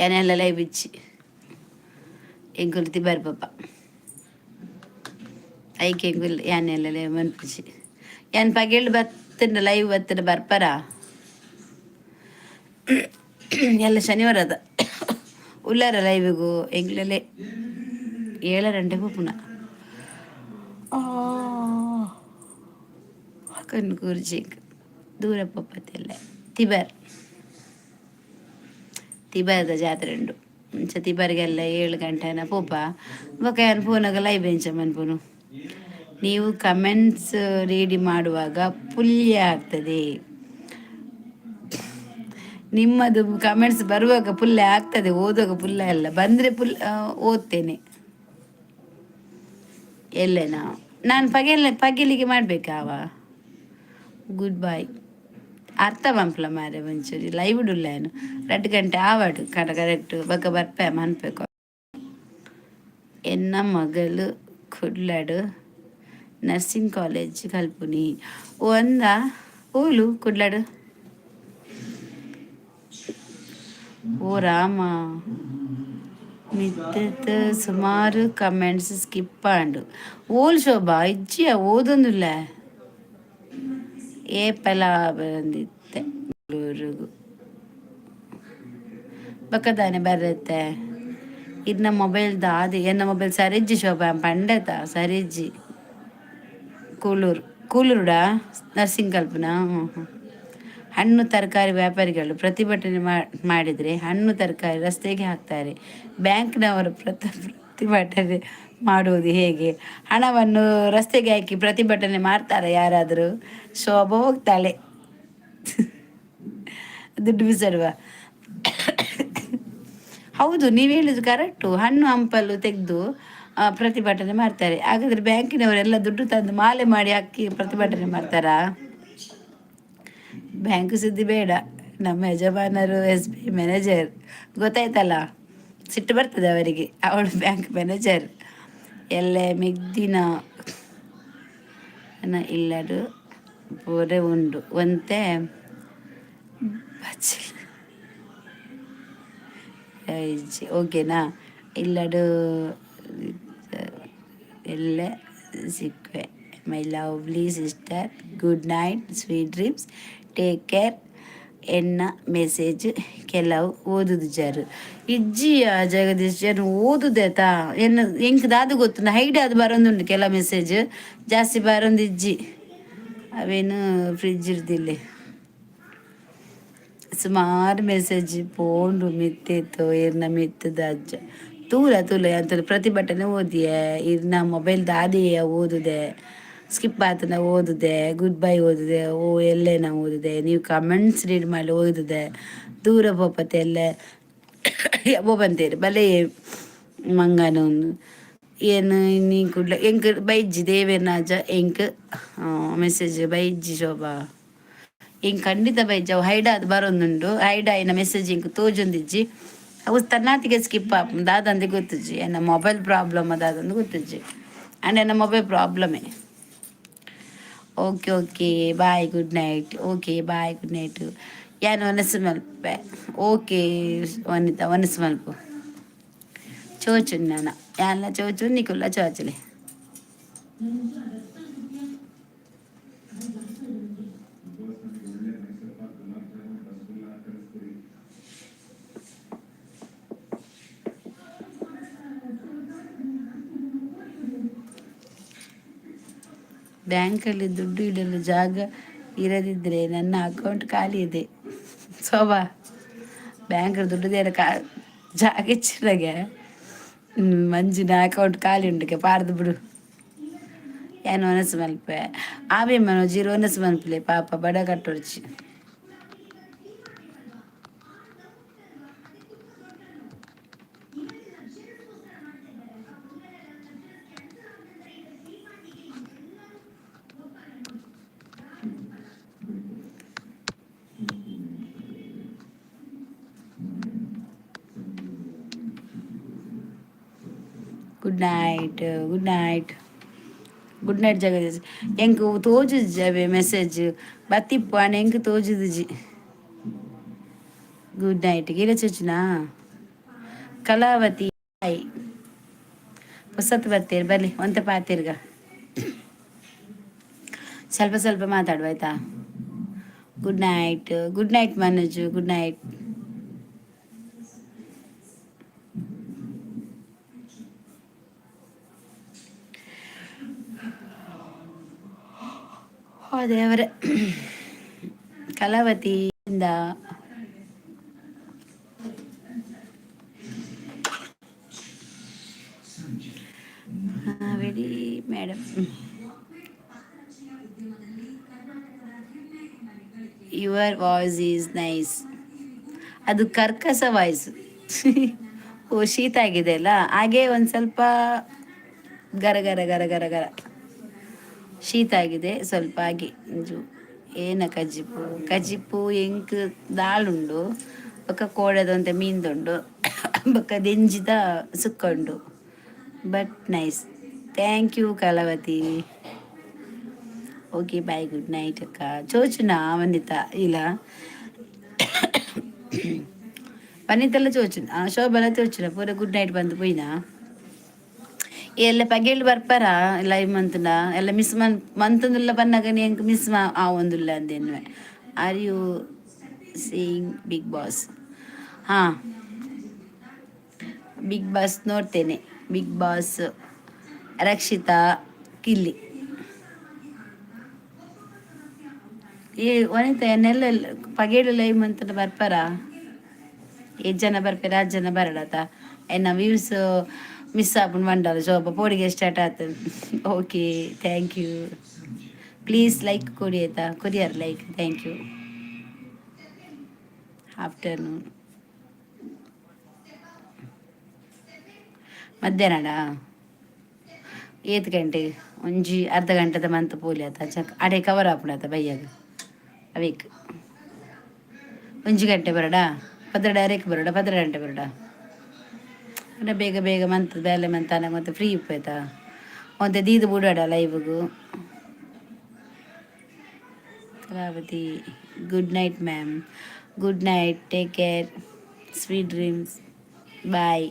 ಎನ್ನೆಲ್ಲ ಲೈವ್ ಇಜ್ಜಿ ಎಂಗುಲ್ತಿ ಬರ್ ಪಾಪ ಐಕೆ ಎಂಗುಲ್ ಯಾನೆಲ್ಲ ಮನ್ಪಿಸಿ ಏನ್ ಪಗೇಳು ಬತ್ತಿನ ಲೈವ್ ಬತ್ತಿನ ಬರ್ಪರ ಎಲ್ಲ ಶನಿವಾರ ಅದ ಉಲ್ಲಾರ ಲೈವಿಗೂ ಎಂಗ್ಲಲ್ಲೇ 7 ಗಂಟೆಗೂ ಪುನಃ ಕನ್ಕೂರ್ಜಿಗ್ ದೂರ ಪಪ್ಪತ್ತೆಲ್ಲ ತಿಬರ್ದ ಜಾತ್ರೆ ಉಂಡು ಮುಂಚೆ ತಿಬರ್ಗೆಲ್ಲ 7 ಗಂಟೆನ ಪೋಪ ಬೊಕ ಏನು ಫೋನಾಗ ಲೈವ್ ಬೆಂಚ ಮನ್ಪುನು. ನೀವು ಕಮೆಂಟ್ಸ್ ರೀಡಿ ಮಾಡುವಾಗ ಪುಲ್ಯ ಆಗ್ತದೆ. ನಿಮ್ಮದು ಕಮೆಂಟ್ಸ್ ಬರುವಾಗ ಪುಲ್ಯ ಆಗ್ತದೆ, ಓದುವಾಗ ಪುಲ್ಯ ಅಲ್ಲ. ಬಂದರೆ ಓದ್ತೇನೆ. ಎಲ್ಲೇನಾ ನಾನು ಪಗೆಲಿಗೆ ಮಾಡಬೇಕಾ ಅವ ಗುಡ್ ಬಾಯ್ ಅರ್ಥ ಬಂಪ್ಲ ಮಾರೆ ಒಂಚೂರಿ ಲೈವ್ ಉಡುಲ್ಲ ಏನು 2 ಗಂಟೆ ಆವಾಡು ಕರೆಕ್ಟ್ ಬಕ್ಕ ಬರ್ಪೆ ಮನ್ಪೇಕೊ. ಎನ್ನ ಮಗಳು ಕುಡ್ಲಾಡು ನರ್ಸಿಂಗ್ ಕಾಲೇಜ್ ಕಲ್ಪುನಿ ಒಂದ ಓಲು ಕುಡ್ಲಾಡು. ಓ ರಾಮ, ಮಿತ್ತದ ಸುಮಾರು ಕಮೆಂಟ್ಸ್ ಸ್ಕಿಪ್ ಆಂಡು ಓಲ್ ಶೋಭಾ ಇಜ್ಜಿಯ ಓದೊಂದುಲ್ಲ ಏಪಲ ಬಂದಿತ್ತೆ ಬೆಂಗಳೂರಿಗೂ ಬಕ್ಕದಾನೆ ಬರುತ್ತೆ. ಇನ್ನ ಮೊಬೈಲ್ ದಾದಿ ಎನ್ನ ಮೊಬೈಲ್ ಸರಿಜ್ಜಿ ಶೋಭಾ ಪಂಡತ ಸರಿಜ್ಜಿ ಕೂಲೂರುಡಾ ನರ್ಸಿಂಗ್ ಕಲ್ಪನ. ಹಣ್ಣು ತರಕಾರಿ ವ್ಯಾಪಾರಿಗಳು ಪ್ರತಿಭಟನೆ ಮಾಡಿದರೆ ಹಣ್ಣು ತರಕಾರಿ ರಸ್ತೆಗೆ ಹಾಕ್ತಾರೆ. ಬ್ಯಾಂಕ್ನವರು ಪ್ರತಿಭಟನೆ ಮಾಡುವುದು ಹೇಗೆ? ಹಣವನ್ನು ರಸ್ತೆಗೆ ಹಾಕಿ ಪ್ರತಿಭಟನೆ ಮಾಡ್ತಾರೆ ಯಾರಾದರೂ? ಶೋಭ ಹೋಗ್ತಾಳೆ ದುಡ್ಡು ಬಿಸಾಡುವ. ಹೌದು, ನೀವು ಹೇಳಿದ್ದು ಕರೆಕ್ಟು. ಹಣ್ಣು ಹಂಪಲು ತೆಗೆದು ಪ್ರತಿಭಟನೆ ಮಾಡ್ತಾರೆ. ಹಾಗಾದರೆ ಬ್ಯಾಂಕಿನವರೆಲ್ಲ ದುಡ್ಡು ತಂದು ಮಾಲೆ ಮಾಡಿ ಹಾಕಿ ಪ್ರತಿಭಟನೆ ಮಾಡ್ತಾರಾ? ಬ್ಯಾಂಕ್ ಸುದ್ದಿ ಬೇಡ, ನಮ್ಮ ಯಜಮಾನರು SBI ಮ್ಯಾನೇಜರ್ ಗೊತ್ತಾಯ್ತಲ್ಲ. ಸಿಟ್ಟು ಬರ್ತದೆ ಅವರಿಗೆ, ಅವಳು ಬ್ಯಾಂಕ್ ಮ್ಯಾನೇಜರ್. ಎಲ್ಲೇ ಮಿಗ್ದಿನ ಇಲ್ಲಡು ಪೂರೆ ಉಂಡು ಒಂತೆ ಓಕೆನಾ? ಇಲ್ಲಡು ಎಲ್ಲ ಸಿಕ್ವೆ. My lovely sister, good night, sweet dreams, take care. ಎನ್ನ ಮೆಸೇಜ್ ಕೆಲವು ಓದುದು ಜಾರು ಇಜ್ಜಿಯ ಜಗದೀಶ್ ಜನ ಓದುದೇತಾ ಎನ್ನ ಎಂಕ್ ದಾದು ಗೊತ್ತು ಹೈಡ್ ಅದು ಬರೋದುಂಡು ಕೆಲ ಮೆಸೇಜ್ ಜಾಸ್ತಿ ಬರೋದು ಇಜ್ಜಿ ಅವೇನು ಫ್ರಿಜ್ ಇರ್ದಿಲ್ಲ. ಸುಮಾರು ಮೆಸೇಜ್ ಪೋಂಡು ಮಿತ್ತಿತ್ತು ಇರ್ನ ಮಿತ್ತದ ಅಜ್ಜ ತೂಲ ಅಂತ ಪ್ರತಿಭಟನೆ ಓದಿಯೆ ಇರ್ನ ಮೊಬೈಲ್ ದಾದಿಯ ಓದುದೆ ಸ್ಕಿಪ್ ಆತನ ಓದಿದೆ, ಗುಡ್ ಬೈ ಓದಿದೆ, ಓ ಎಲ್ಲೇನ ಓದಿದೆ, ನೀವು ಕಮೆಂಟ್ಸ್ ರೀಡ್ ಮಾಡಿ ಓದಿದೆ, ದೂರ ಪೋಪತ್ತೆ ಎಲ್ಲ ಬಂತೇರಿ ಬಲೆ ಮಂಗನ ಏನು ನೀ ಕುಡ್ಲ ಎಂಕ್ ಬೈಜ್ಜಿ ದೇವೇನಾಜ ಎಂಕ್ ಮೆಸೇಜ್ ಬೈಜ್ಜಿ ಶೋಭಾ ಇಂಕ್ ಖಂಡಿತ ಬೈಜ್ಜ ಅವು ಹೈಡಾದ್ ಬರೋದುಂಡು. ಹೈಡಾಯಿನ ಮೆಸೇಜ್ ಇಂಕ್ ತೋಜೊಂದಿಜ್ಜಿ ಅವು ತನ್ನಾತಿಗೆ ಸ್ಕಿಪ್ ಆಪು ದಾದಂದೆ ಗೊತ್ತಜ್ಜಿ ಎನ್ನ ಮೊಬೈಲ್ ಪ್ರಾಬ್ಲಮ್ ಅದಾದಂದು ಗೊತ್ತಜ್ಜಿ ಆ್ಯಂಡ್ ಎನ್ನ ಮೊಬೈಲ್ ಪ್ರಾಬ್ಲಮೇ. Okay bye good night. Okay bye good night. ಏನು ಒನಸು ಮಲ್ಪೆ ಓಕೆ ವನಿತಾ ಒನಸು ಮಲ್ಪು ಚೋಚು ನಾನ ಎಲ್ಲ ಚೋಚು ನಿಕುಲ್ಲ ಚೋಚಲೆ. ಬ್ಯಾಂಕಲ್ಲಿ ದುಡ್ಡು ಇಡಲು ಜಾಗ ಇರದಿದ್ದರೆ ನನ್ನ ಅಕೌಂಟ್ ಖಾಲಿ ಇದೆ. ಶೋಭಾ ಬ್ಯಾಂಕ್ ದುಡ್ಡು ದೇರ ಜಾಗ ಇಚ್ಚಿರಾಗೆ ಮಂಜಿನ ಅಕೌಂಟ್ ಖಾಲಿ ಉಂಟಕ್ಕೆ ಪಾರ್ದು ಬಿಡು. ಏನು ಒನಸು ಮಲ್ಪೆ ಆವೇ ಮನೋ ಜೀರೋ ಒನಸು ಮಲ್ಪಲೆ ಪಾಪ ಬಡ ಕಟ್ಟೊಡ್ಚಿ. Good night good night good night Jagadish. ಎಂಕ್ ತೋಜುದು ಜವೆ ಮೆಸೇಜ್ ಬತ್ತಿಪ್ಪು ಅಣ್ಣ ಎಂಕ್ ತೋಜುದುಜಿ. ಗುಡ್ ನೈಟ್ ಗಿಲ ಚುಚ್ಚಿನಾ ಕಲಾವತಿ ಹಾಯ್ ಹೊಸತ್ತು ಬರ್ತೀರಿ ಬರ್ಲಿ ಒಂತೆ ಪಾತಿರ್ಗ ಸ್ವಲ್ಪ ಸ್ವಲ್ಪ ಮಾತಾಡುವ ಆಯ್ತಾ. Good night Manoj good night. ದೇವರೇ ಕಲಾವತಿಯಿಂದ very madam your voice is nice. ಅದು ಕರ್ಕಸ ವಾಯ್ಸ್. ಓ ಶೀತ ಆಗಿದೆ ಅಲ್ಲ ಹಾಗೆ ಒಂದು ಸ್ವಲ್ಪ ಗರ ಗರ ಗರ ಗರ ಗರ ಶೀತ ಆಗಿದೆ ಸ್ವಲ್ಪ ಹಾಗೆ. ಏನ ಕಜ್ಜಿಪ್ಪು ಕಜ್ಜಿಪ್ಪು ಎಂಕ್ ದಾಳುಂಡು ಬೊಕ್ಕ ಕೋಡದಂತೆ ಮೀನ್ದುಂಡು ಬೊಕ್ಕ ದೆಂಜಿದ ಸುಕ್ಕೊಂಡು but nice. Thank you Kalavati. Okay bye good night ಅಕ್ಕ. ಚೋಚುನಾ ವನಿತ ಇಲ್ಲ ವನಿತೆಲ್ಲ ಚೋಚುನ ಶೋಭಲ ಚೋಚುನ ಪೂರ ಗುಡ್ ನೈಟ್ ಬಂದು ಪೋಯ್ನಾ ಎಲ್ಲ ಪಗೇಳು ಬರ್ಪಾರ ಲೈವ್ ಮಂತನ ಎಲ್ಲ ಮಿಸ್ ಮಂತಂದುಲ್ಲ ಬನ್ನಾಗ ಎಂಕ್ ಮಿಸ್ ಒಂದುಲ್ಲ ಅಂದೇನ್ವೆ. Are you seeing Bigg Boss? ಹಾಂ ಬಿಗ್ ಬಾಸ್ ನೋಡ್ತೇನೆ. ಬಿಗ್ ಬಾಸ್ ರಕ್ಷಿತಾ ಕಿಲ್ಲಿ ಈ ವನಿತ ಎನ್ನೆಲ್ಲ ಪಗೇಳು ಲೈವ್ ಮಂತನ ಬರ್ಪಾರ. 8 ಜನ ಬರ್ಪೇರ 10 ಜನ ಬರಡತ ಎನ್ನ ವ್ಯೂಸ್ ಮಿಸ್ ಆಪುಂಡು ಮಂಡಲ ಶೋಭ ಪೋಡಿಗೆ ಸ್ಟಾರ್ಟ್ ಆತದೆ. Okay thank you please like ಕೊಡಿ ಆಯ್ತಾ ಕೊರಿಯರ್ ಲೈಕ್. Thank you. ಆಫ್ಟರ್ನೂನ್ ಮಧ್ಯಾಹ್ನಡ 8 ಗಂಟೆಗೆ ಒಂಜಿ ಅರ್ಧ ಗಂಟೆದ ಮಂತ್ ಪೋಲಿ ಆತ ಚಕ್ ಅಡೆ ಕವರ್ ಆಪುಂಡಾತ ಬೈಯಾಗ ಅವೇಕ್ 1 ಗಂಟೆ ಬರಡ ಪದ್ರ ಡೈರೆಕ್ಟ್ ಬರೋಡ 10 ಗಂಟೆ ಬರೋಡ ಅಂದರೆ ಬೇಗ ಬೇಗ ಮಂತ್ ಬೇಲೆ ಮಂತಾನೆ ಮತ್ತೆ ಫ್ರೀ ಇಪ್ಪಾಯ್ತಾ ಮತ್ತೆ ದೀದು ಬುಡಾಡ ಲೈವ್ಗೂ. Kalavati good night ma'am. Good night take care sweet dreams bye.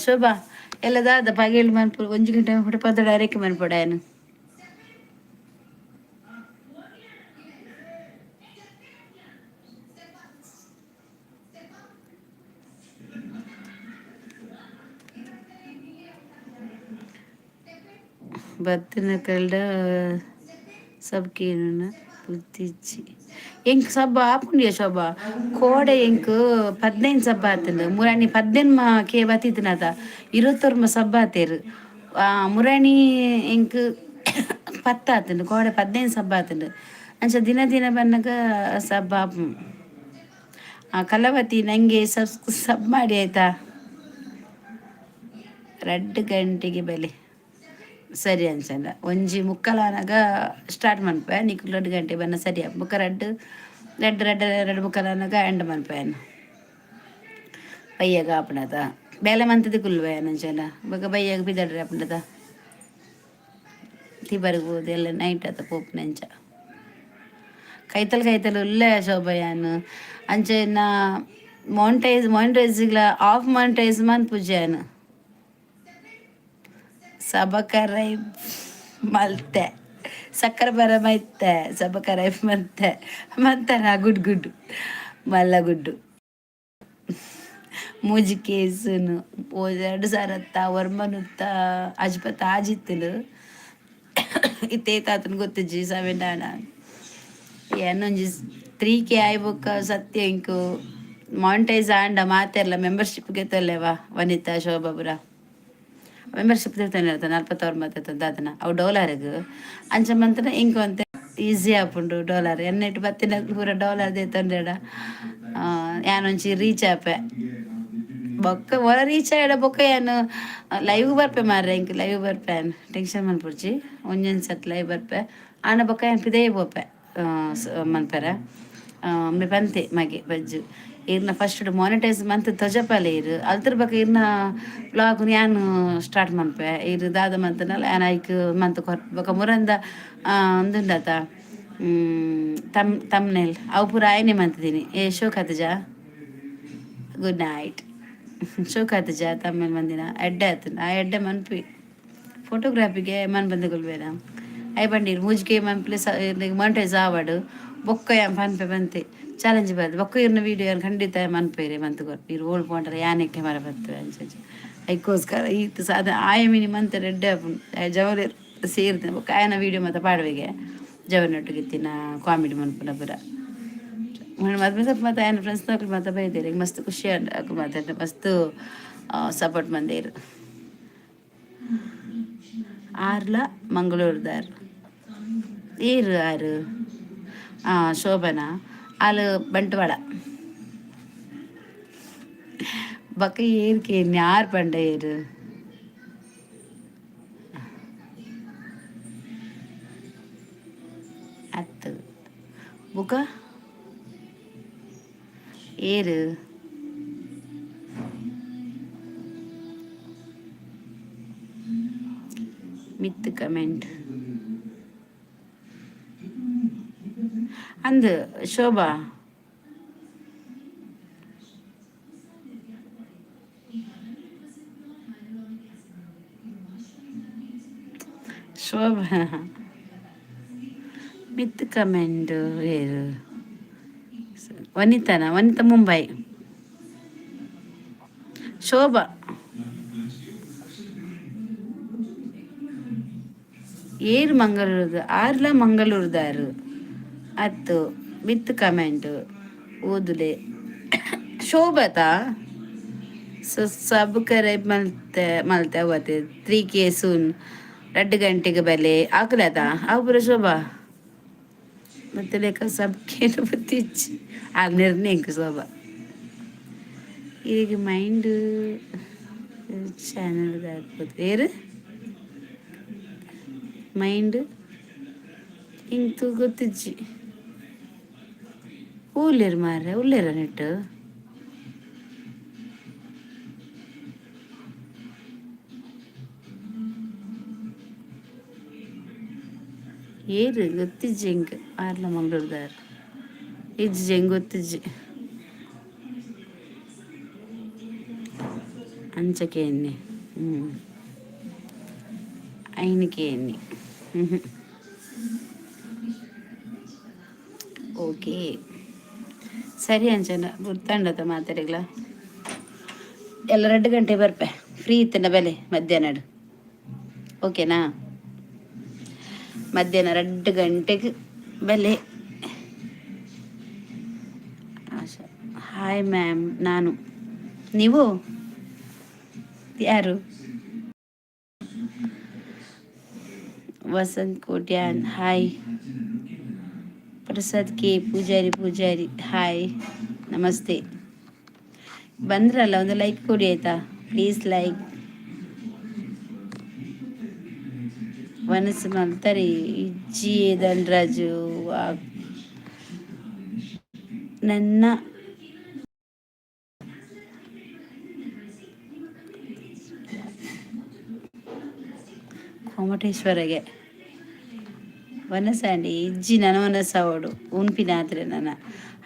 Shobha ಎಲ್ಲ ದಾದ ಪಗೇಳು ಮನ್ಪು 1 ಗಂಟೆ ಹೊಟ್ಟೆ ಪದ ಡೈರೆಕ್ಟ್ ಮನ್ಪಡ ಏನು ಬತ್ತಿನ ಕಲ್ಡ ಸಬ್ಕೇನು ಪುತ್ತಿಚ್ಚಿ ಎಂಕ್ ಸಬ್ಬ ಆಪುಂಡಿಯ ಶೋಭಾ ಕೋಡೆ ಎಂಕ್ 15 ಸಬ್ಬ ಆತಂಡು ಮುರಾಣಿ 18 ಕೆ ಬತ್ತಿತ್ತನದ 21 ಸಬ್ಬ ಆತೇರು. ಮುರಾಣಿ ಎಂಕ್ 10 ಆತಂಡು ಕೋಡೆ 15 ಸಬ್ಬ ಆತಂಡು ಅಂಚ ದಿನ ದಿನ ಬನ್ನಗ ಸಬ್ಬ ಆಪು. ಕಲಾವತಿ ನಂಗೆ ಸಬ್ ಮಾಡಿ ಆಯ್ತಾ 2 ಗಂಟೆಗೆ ಬೆಲೆ ಸರಿ ಅನ್ಸಲ್ಲ 1:45 ಸ್ಟಾರ್ಟ್ ಮನ್ಪೆ ನೀಕು 2 ಗಂಟೆ ಬನ್ನ ಸರಿ ಬುಕ್ಕ 2:30 ಎಂಡ್ ಮನ್ಪೆನು ಬಯ್ಯಾಗ ಆಪಣದ ಬೇಲೆ ಮಂತದ ಕುಲ್ವೆ ನಂಚನ ಬೊಕ್ಕ ಬಯ್ಯಾಗ ಬಿದ್ದಾಡ್ರಿ ಆಪಣದ ತಿಬರ್ಬೋದು ಎಲ್ಲ ನೈಟ್ ಆತ ಪೋಪ್ ನಂಚ ಕೈತಲ್ ಉಲ್ಲೆ ಶೋಭಯಾನು ಅಂಚೆನ ಮಾನಿಟೈಸ್ಗ್ಲ ಆಫ್ ಮಾನಿಟೈಸ್ ಮನ್ ಪೂಜೆನು ಸಬಕರೈ ಮಲ್ತೆ ಸಕ್ಕರೆ ಬರ ಮೈತೆ ಸಬಕರೈ ಮತ್ತೆ ಮಂತನ ಗುಡ್ ಮಲ್ಲ ಗುಡ್ಡು ಮೂಜಿ ಕೇಸನು 2 ಸಾರತ್ತ ವರ್ಮನುತ್ತ ಅಜ್ಪತ್ ಆಜಿತ್ತಲು ಇತ್ತೇ ತಾತನ ಗೊತ್ತಿಜ್ಜಿ 7 ಏನೊಂಜಿ 3K ಆಯ್ಬೊಕ್ಕ ಸತ್ಯ ಇಂಕು ಮಾನಿಟೈಸ್ ಆಂಡ ಮಾತೆರ್ಲ ಮೆಂಬರ್ಶಿಪ್ಗೆ ತೊಲ್ಲೆವಾ ವನಿತಾ ಶೋಭಾಪುರ ಮೆಂಬರ್ಶಿಪ್ ತಿರ್ತಾನೆ ಇರ್ತಾನೆ 46 ಮತ್ತೆ ದಾದನ ಅವು ಡಾಲರ್ಗೆ ಅಂಚ ಮಂತನ ಇಂಕ ಅಂತ ಈಸಿ ಆಪುಂಡು ಡಾಲರ್ ಎನ್ನೆಟ್ಟು ಬತ್ತಿನ ಪೂರ ಡಾಲರ್ ದೇತಂಡೆಡ ಯಾನೊಂಚಿ ರೀಚ್ ಆಪೆ ಬೊಕ್ಕ ಒಳ ರೀಚ್ ಆಯ್ಡ ಬೊಕ್ಕ ಏನು ಲೈವ್ ಬರ್ಪೆ ಮಾರ್ರೆ ಇಂಕ ಲೈವ್ ಬರ್ಪೆ ಟೆನ್ಷನ್ ಮನ್ಪುಡ್ಚಿ ಒಂಜೊಂದು ಸತ್ ಲೈವ್ ಬರ್ಪೆ ಆಂಡ ಬೊಕ್ಕ ಏನು ಪಿದೇ ಬೋಪೆ ಮನ್ಪೆರ ಮೆ ಪಂತೆ ಮಗೆ ಬಜ್ಜು ಇರ್ನ ಫಸ್ಟ್ ಮಾನಿಟೈಸ್ ಮಂತ್ ತೊಜಪಲೆ ಇರು ಅಲ್ತರ ಬಗ್ಗೆ ಇರ್ನ ಬ್ಲಾಗ್ ಯಾನು ಸ್ಟಾರ್ಟ್ ಮನ್ಪೆ ಇರು ದಾದ ಮಂತನಲ್ಲ ಯಾನ್ ಐಕ್ ಮಂತ್ ಬೊಕ ಮುರಂದ ಒಂದುಂಡತ ತಮ್ನೆಲ್ ಅವು ಪೂರ ಆಯ್ನೆ ಮಂತಿದ್ದೀನಿ ಶೋಕತ್ಜಾ ಗುಡ್ ನೈಟ್ ಶೋಕತ್ಜಾ ತಮ್ಮೇಲೆ ಮಂದಿನ ಎಡ್ಡೆ ಆತನ ಆ ಎಡ್ಡೆ ಮನ್ಪಿ ಫೋಟೋಗ್ರಾಫಿಗೆ ಮನ್ ಬಂದಗೊಳ್ಬೇಡ ಐ ಬಂದಿರು ಮೂಜಿಗೆ ಮನ್ಪ್ಲೆ ಮಾನಿಟೈಸ್ ಆವಾಡು ಬೊಕ್ಕ ಪನ್ಪೆ ಬಂತೆ ಚಾಲೆಂಜ್ ಬರ್ದು ಬೊಕ್ಕ ಇರ್ನ ವೀಡಿಯೋ ಏನು ಖಂಡಿತ ಮನ್ಪೇರೆ ಮಂತ್ ಕೊಟ್ಟು ಇರು ಓಲ್ಡ್ ಪಾಂಟರ ಯಾನೆಕ್ಕೆ ಮರ ಬರ್ತವೆ ಅಂಚೆ ಐಕೋಸ್ಕರ ಈತ್ ಸಾಧ ಆಯಮಿನಿ ಮಂತ್ ರೆಡ್ಡೆ ಜವಲಿ ಸೇರ್ತೇನೆ ಬೊಕ್ಕ ಆಯನ ವೀಡಿಯೋ ಮತ್ತೆ ಪಾಡುವೆಗೆ ಜವನೊಟ್ಟಿಗಿತ್ತಿನ ಕಾಮಿಡಿ ಮನ್ಪುನ ಪುರ ಮದ್ಮೆ ಸ್ವಲ್ಪ ಮತ್ತೆ ಆಯನ ಫ್ರೆಂಡ್ಸ್ ನೋಕ್ಲಿ ಮತ್ತೆ ಬೈದೇರಿ ಮಸ್ತ್ ಖುಷಿ ಆಗ ಮತ್ತೆ ಮಸ್ತ್ ಸಪೋರ್ಟ್ ಮಂದೇರು ಆರ್ಲ ಮಂಗಳೂರ್ದಾರ್ ಈರು ಆರು ಶೋಭನಾ ಆಲು ಬಂಟ್ವಾಳ ಬಕ್ಕ ಏರ್ಕೆ ಯಾರು ಪಂಡ ಏರು ಅತ್ತು ಬುಕ ಏರು ಮಿತ್ ಕಮೆಂಟ್ ಅಂದು ಶೋಭಾ ಶೋಭಾ ಮಿತ್ ಕಮೆಂಟ್ ಏರು ವನಿತಾ ಮುಂಬೈ ಶೋಭಾ ಏರು ಮಂಗಳೂರು ಆರ್ಲ ಮಂಗಳೂರ್ದಾರು ಅತ್ತು ಮಿತ್ ಕಮೆಂಟ್ ಓದುಲೆ ಶೋಭತಾ ಸಬ್ ಕರೆ ಮಲ್ತೆ ಅವತ್ತೆ 3K ಸೂನ್ 2 ಗಂಟೆಗೆ ಬೆಲೆ ಆಕಲದ ಅವು ಪುರ ಶೋಭಾ ಮತ್ತೆ ಲೆಕ್ಕ ಸಬ್ಕೆ ಬತ್ತಿಚ್ಚಿ ಆ ನಿರ್ಣಯಕ್ಕೆ ಶೋಭಾ ಈಗ ಮೈಂಡ್ ಚಾನಲ್ ಆಗ್ಬೋದು ಏರು ಮೈಂಡ್ ಇಂತು ಗೊತ್ತಿಜ್ಜಿ ಉಳ್ಳೇರು ಮಾರ್ರೆ ಉಳ್ಳೇರ ನೆಟ್ಟು ಏರು ಗೊತ್ತಿಜ್ಜಿ ಹೆಂಗೆ ಆರ್ಲ ಮಂಗಳೂರ್ದಾರ ಇಜ್ಜಿ ಹೆಂಗೆ ಗೊತ್ತಿಜ್ಜಿ ಅಂಚಕ್ಕೆ ಎಣ್ಣೆ ಐನಿಕೆ ಎಣ್ಣೆ ಓಕೆ ಸರಿ ಅಂಚನ ಗುರ್ತಂಡತ ಮಾತಾಡಿಗ್ಲ ಎಲ್ಲ 2 ಗಂಟೆ ಬರ್ಪೆ ಫ್ರೀ ಇತ್ತನ ಬೆಲೆ ಮಧ್ಯಾಹ್ನ ಓಕೆನಾ ಮಧ್ಯಾಹ್ನ 2 ಗಂಟೆಗೆ ಬೆಲೆ ಹಾಯ್ ಮ್ಯಾಮ್ ನಾನು ನೀವು ಯಾರು Vasanth Kotian hi Prasad K Poojary hi ನಮಸ್ತೆ ಬಂದ್ರಲ್ಲ ಒಂದು ಲೈಕ್ ಕೊಡಿ ಆಯ್ತಾ ಪ್ಲೀಸ್ ಲೈಕ್ ಮನಸ್ಸು ಮಲ್ತಾರೆ ಇಜ್ಜಿ ಧನರಾಜು ನನ್ನ ಕೋಮಟೇಶ್ವರಗೆ ವನಸಂಡಿ ಇಜ್ಜಿ ನನ್ನ ಮನಸ್ಸವಡು ಉನ್ಪಿನಾತ್ರೆ ನನ್ನ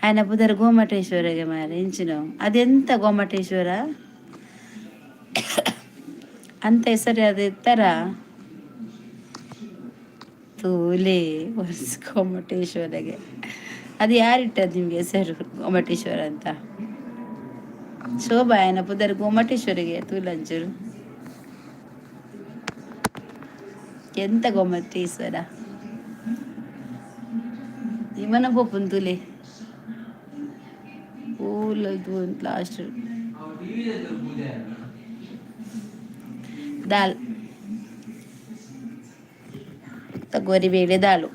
ಆಯ್ನ ಬುಧರ ಗೋಮಟೇಶ್ವರಗೆ ಮಾರ ಇಂಚಿನ ಅದೆಂತ ಗೋಮಟೇಶ್ವರ ಅಂತ ಹೆಸರು ಅದು ಎತ್ತರ ತೂಲೆ ಗೋಮಟೇಶ್ವರಗೆ ಅದು ಯಾರಿಟ್ಟದ್ದು ನಿಮ್ಗೆ ಹೆಸರು ಗೋಮಟೇಶ್ವರ ಅಂತ ಶೋಭಾ ಆಯನ ಪುದರ್ ಗೊಮ್ಮಟೇಶ್ವರಿಗೆ ತೂಲಂಚೂರು ಎಂತ ಗೊಮ್ಮಟೇಶ್ವರ ಇವನ ಪೋಪುನ್ ತುಲೆ ಓಲದು ಲಾಸ್ಟ್ ದಾಲ್ ತಗೋರಿ ಬೇಳೆ ದಾಳು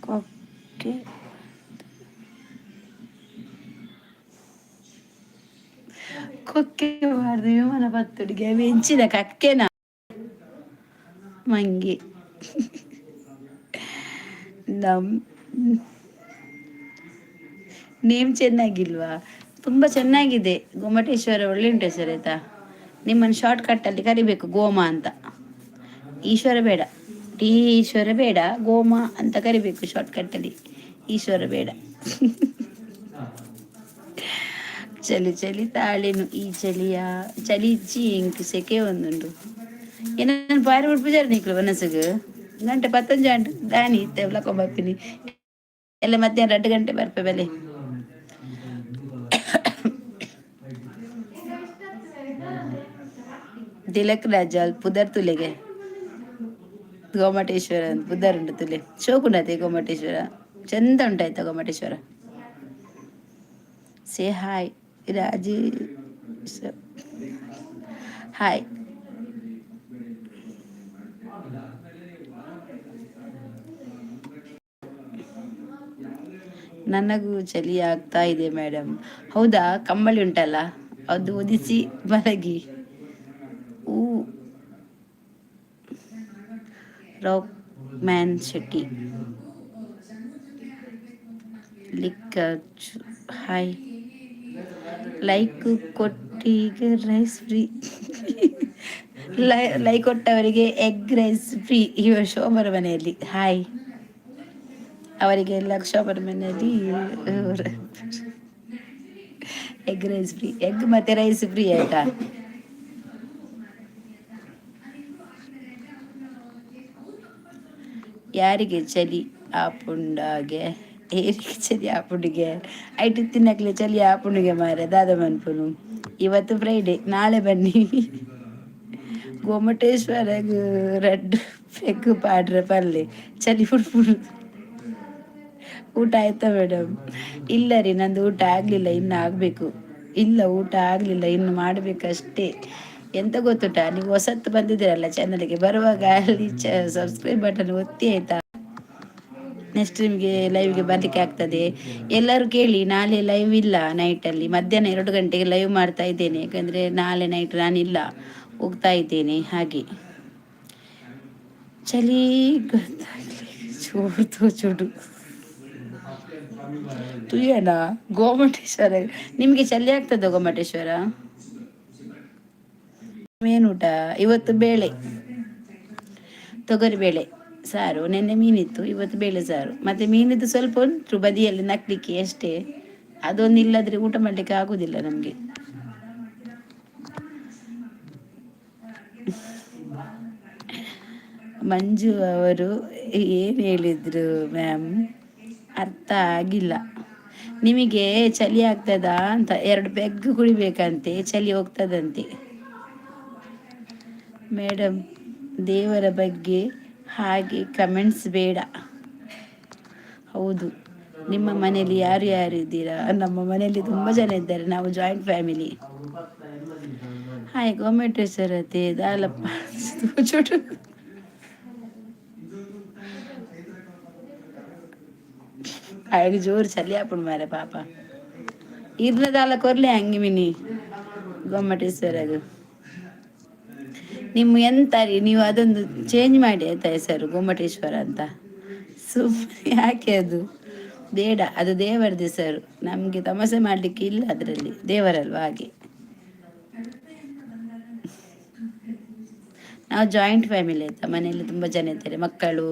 ಕೊಕ್ಕೆ ಕೊಕ್ಕೆ ಮಾಡ್ದು ವಿಮಾನ ಪತ್ತುಡಿಗೆ ಮೆಂಚಿನ ಕಕ್ಕೆನ ಮಂಗಿ ನಮ್ ನೇಮ್ ಚೆನ್ನಾಗಿಲ್ವಾ? ತುಂಬ ಚೆನ್ನಾಗಿದೆ. ಗೊಮ್ಮಟೇಶ್ವರ ಒಳ್ಳೆ ಉಂಟು ಹೆಸರು ಆಯ್ತಾ. ನಿಮ್ಮನ್ನು ಶಾರ್ಟ್ ಕಟ್ಟಲ್ಲಿ ಕರಿಬೇಕು ಗೋಮ ಅಂತ. ಈಶ್ವರ ಬೇಡ, ಈಶ್ವರ ಬೇಡ, ಗೋಮ ಅಂತ ಕರಿಬೇಕು ಶಾರ್ಟ್ ಕಟ್ಟಲ್ಲಿ. ಈಶ್ವರ ಬೇಡ. ಚಳಿ ಚಳಿ ತಾಳೇನು ಈ ಚಳಿಯ ಚಳಿ ಇಚ್ಚಿ ಇಂಕ್ ಸೆಕೆ ಒಂದುಂಡು ಏನನ್ನು ಪಾರಿ ಉಡ್ಪಿದ್ದಾರೆ ನಿಕ್ಲು ಮನಸ್ಸಿಗೆ ಗಂಟೆ 11 ಗಂಟೆ ದಾನಿ ತೆವ್ಲಕೊಂಬಪ್ಪಿನಿ ಎಲ್ಲ ಮಧ್ಯಾಹ್ನ 2 ಗಂಟೆ ಬರ್ಪೆ ಬೆಲೆ ತಿಲಕ್ ರಾಜ ಪುದರ್ ತುಲೆಗೆ ಗೊಮ್ಮಟೇಶ್ವರ ಪುದರ್ ಉಂಟು ತುಲೆ ಶೋಕುಂಡತೆ ಗೊಮ್ಮಟೇಶ್ವರ ಚಂದ ಉಂಟಾಯ್ತಾ ಗೊಮ್ಮಟೇಶ್ವರ. ಸೇ ಹಾಯ್ ರಾಜಿ ಹಾಯ್. ನನಗೂ ಚಳಿ ಆಗ್ತಾ ಇದೆ ಮೇಡಮ್. ಹೌದಾ? ಕಂಬಳಿ ಉಂಟಲ್ಲ ಅದು ಒದಿಸಿ ಮಲಗಿ. ಊ ರಾಕ್ ಮ್ಯಾನ್ ಶೆಟ್ಟಿ ಲಿಕ್ಕ ಹಾಯ್. ಲೈಕ್ ಕೊಟ್ಟಿಗೆ ರೈಸ್ ಫ್ರೀ. ಲೈಕ್ ಕೊಟ್ಟವರಿಗೆ ಎಗ್ ರೈಸ್ ಫ್ರೀ. ಇವ ಶೋಭರ ಮನೆಯಲ್ಲಿ ಹಾಯ್. ಅವರಿಗೆ ಎಲ್ಲ ಶೋಭರ ಮನೆಯಲ್ಲಿ ಎಗ್ ರೈಸ್ ಫ್ರೀ. ಎಗ್ ಮತ್ತೆ ರೈಸ್ ಫ್ರೀ ಆಯ್ತಾ. ಯಾರಿಗೆ ಚಳಿ ಆಪುಂಡಾಗೆ ಏರಿಗೆ ಚಳಿ ಆಪುಂಡಿಗೆ ಐಟು ತಿನ್ನಕ್ಲೆ ಚಳಿ ಆಪುಂಡಿಗೆ ಮಾರ ದಾದ ಮನ್ಪುನು. ಇವತ್ತು ಫ್ರೈಡೇ, ನಾಳೆ ಬನ್ನಿ. ಗೊಮ್ಮಟೇಶ್ವರಗ ರೆಡ್ ಪೆಗ್ ಪಾಡ್ರೆ ಪಲ್ಲೆ ಚಳಿ ಫುಡ್ಫುಡ್. ಊಟ ಆಯ್ತಾ ಮೇಡಮ್? ಇಲ್ಲ ರೀ, ನಂದು ಊಟ ಆಗಲಿಲ್ಲ, ಇನ್ನು ಆಗಬೇಕು. ಇಲ್ಲ, ಊಟ ಆಗಲಿಲ್ಲ, ಇನ್ನು ಮಾಡಬೇಕಷ್ಟೇ. ಎಂತ ಗೊತ್ತುಂಟ, ನೀವು ಹೊಸತ್ತು ಬಂದಿದ್ದೀರಲ್ಲ ಚಾನಲ್ಗೆ, ಬರುವಾಗ ಅಲ್ಲಿ ಸಬ್ಸ್ಕ್ರೈಬ್ ಬಟನ್ ಒತ್ತಿ ಆಯ್ತಾ. ನೆಕ್ಸ್ಟ್ ನಿಮಗೆ ಲೈವ್ಗೆ ಬರಲಿಕ್ಕೆ ಆಗ್ತದೆ. ಎಲ್ಲರೂ ಕೇಳಿ, ನಾಳೆ ಲೈವ್ ಇಲ್ಲ, ನೈಟಲ್ಲಿ ಮಧ್ಯಾಹ್ನ 2 ಗಂಟೆಗೆ ಲೈವ್ ಮಾಡ್ತಾ ಇದ್ದೇನೆ. ಯಾಕಂದರೆ ನಾಳೆ ನೈಟ್ ನಾನಿಲ್ಲ, ಹೋಗ್ತಾ ಇದ್ದೇನೆ. ಹಾಗೆ ಚಳಿ ಗೊತ್ತಾಗಲಿ ಚೋಡು ಚೋಡು ತುಯ್ಯನಾ ಗೋಮಟೇಶ್ವರ. ನಿಮಗೆ ಚಳಿ ಆಗ್ತದ ಗೋಮಟೇಶ್ವರ? ಏನೂಟ ಇವತ್ತು? ಬೇಳೆ, ತೊಗರಿ ಬೇಳೆ ಸಾರು. ನೆನ್ನೆ ಮೀನಿತ್ತು, ಇವತ್ತು ಬೇಳೆ ಸಾರು. ಮತ್ತೆ ಮೀನಿದ್ದು ಸ್ವಲ್ಪ ಉಂಟು ಬದಿಯಲ್ಲಿ ನಕ್ಲಿಕ್ಕೆ ಅಷ್ಟೇ. ಅದೊಂದು ಇಲ್ಲದ್ರೆ ಊಟ ಮಾಡಲಿಕ್ಕೆ ಆಗುದಿಲ್ಲ ನಮಗೆ. ಮಂಜು ಅವರು ಏನು ಹೇಳಿದ್ರು ಮ್ಯಾಮ್? ಅರ್ಥ ಆಗಿಲ್ಲ. ನಿಮಗೆ ಚಳಿ ಆಗ್ತದಾ ಅಂತ 2 ಪೆಗ್ ಕುಡಿಬೇಕಂತೆ, ಚಳಿ ಹೋಗ್ತದಂತೆ. ಮೇಡಮ್, ದೇವರ ಬಗ್ಗೆ ಹಾಗೆ ಕಮೆಂಟ್ಸ್ ಬೇಡ. ಹೌದು, ನಿಮ್ಮ ಮನೆಯಲ್ಲಿ ಯಾರು ಯಾರು ಇದ್ದೀರಾ? ನಮ್ಮ ಮನೆಯಲ್ಲಿ ತುಂಬ ಜನ ಇದ್ದಾರೆ, ನಾವು ಜಾಯಿಂಟ್ ಫ್ಯಾಮಿಲಿ. ಹಾಯ್ ಗೊಮ್ಮಟೇಶ್ವರತೆ ದಾಲಪ್ಪ ಚೋಟು. ಆಗ ಜೋರು ಚಳಿ ಹಾಪುಂಡು ಮಾರೆ ಪಾಪ. ಇರ್ನದಾಲ ಕೊರ್ಲೆ ಹಂಗೆ ಮಿನಿ ಗೊಮ್ಮಟೇಶ್ವರಗ. ನಿಮ್ಮ ಎಂತ ರೀ ನೀವು ಅದೊಂದು ಚೇಂಜ್ ಮಾಡಿ ಆಯ್ತಾ ಹೆಸರು ಗೊಮ್ಮಟೇಶ್ವರ ಅಂತ. ಸುಮ್ಮನೆ ಯಾಕೆ? ಅದು ಬೇಡ, ಅದು ದೇವರದ ಹೆಸರು. ನಮಗೆ ತಮಾಷೆ ಮಾಡಲಿಕ್ಕೆ ಇಲ್ಲ, ಅದರಲ್ಲಿ ದೇವರಲ್ವ ಹಾಗೆ. ನಾವು ಜಾಯಿಂಟ್ ಫ್ಯಾಮಿಲಿ ಆಯ್ತಾ, ಮನೆಯಲ್ಲಿ ತುಂಬ ಜನ ಇದ್ದಾರೆ. ಮಕ್ಕಳು,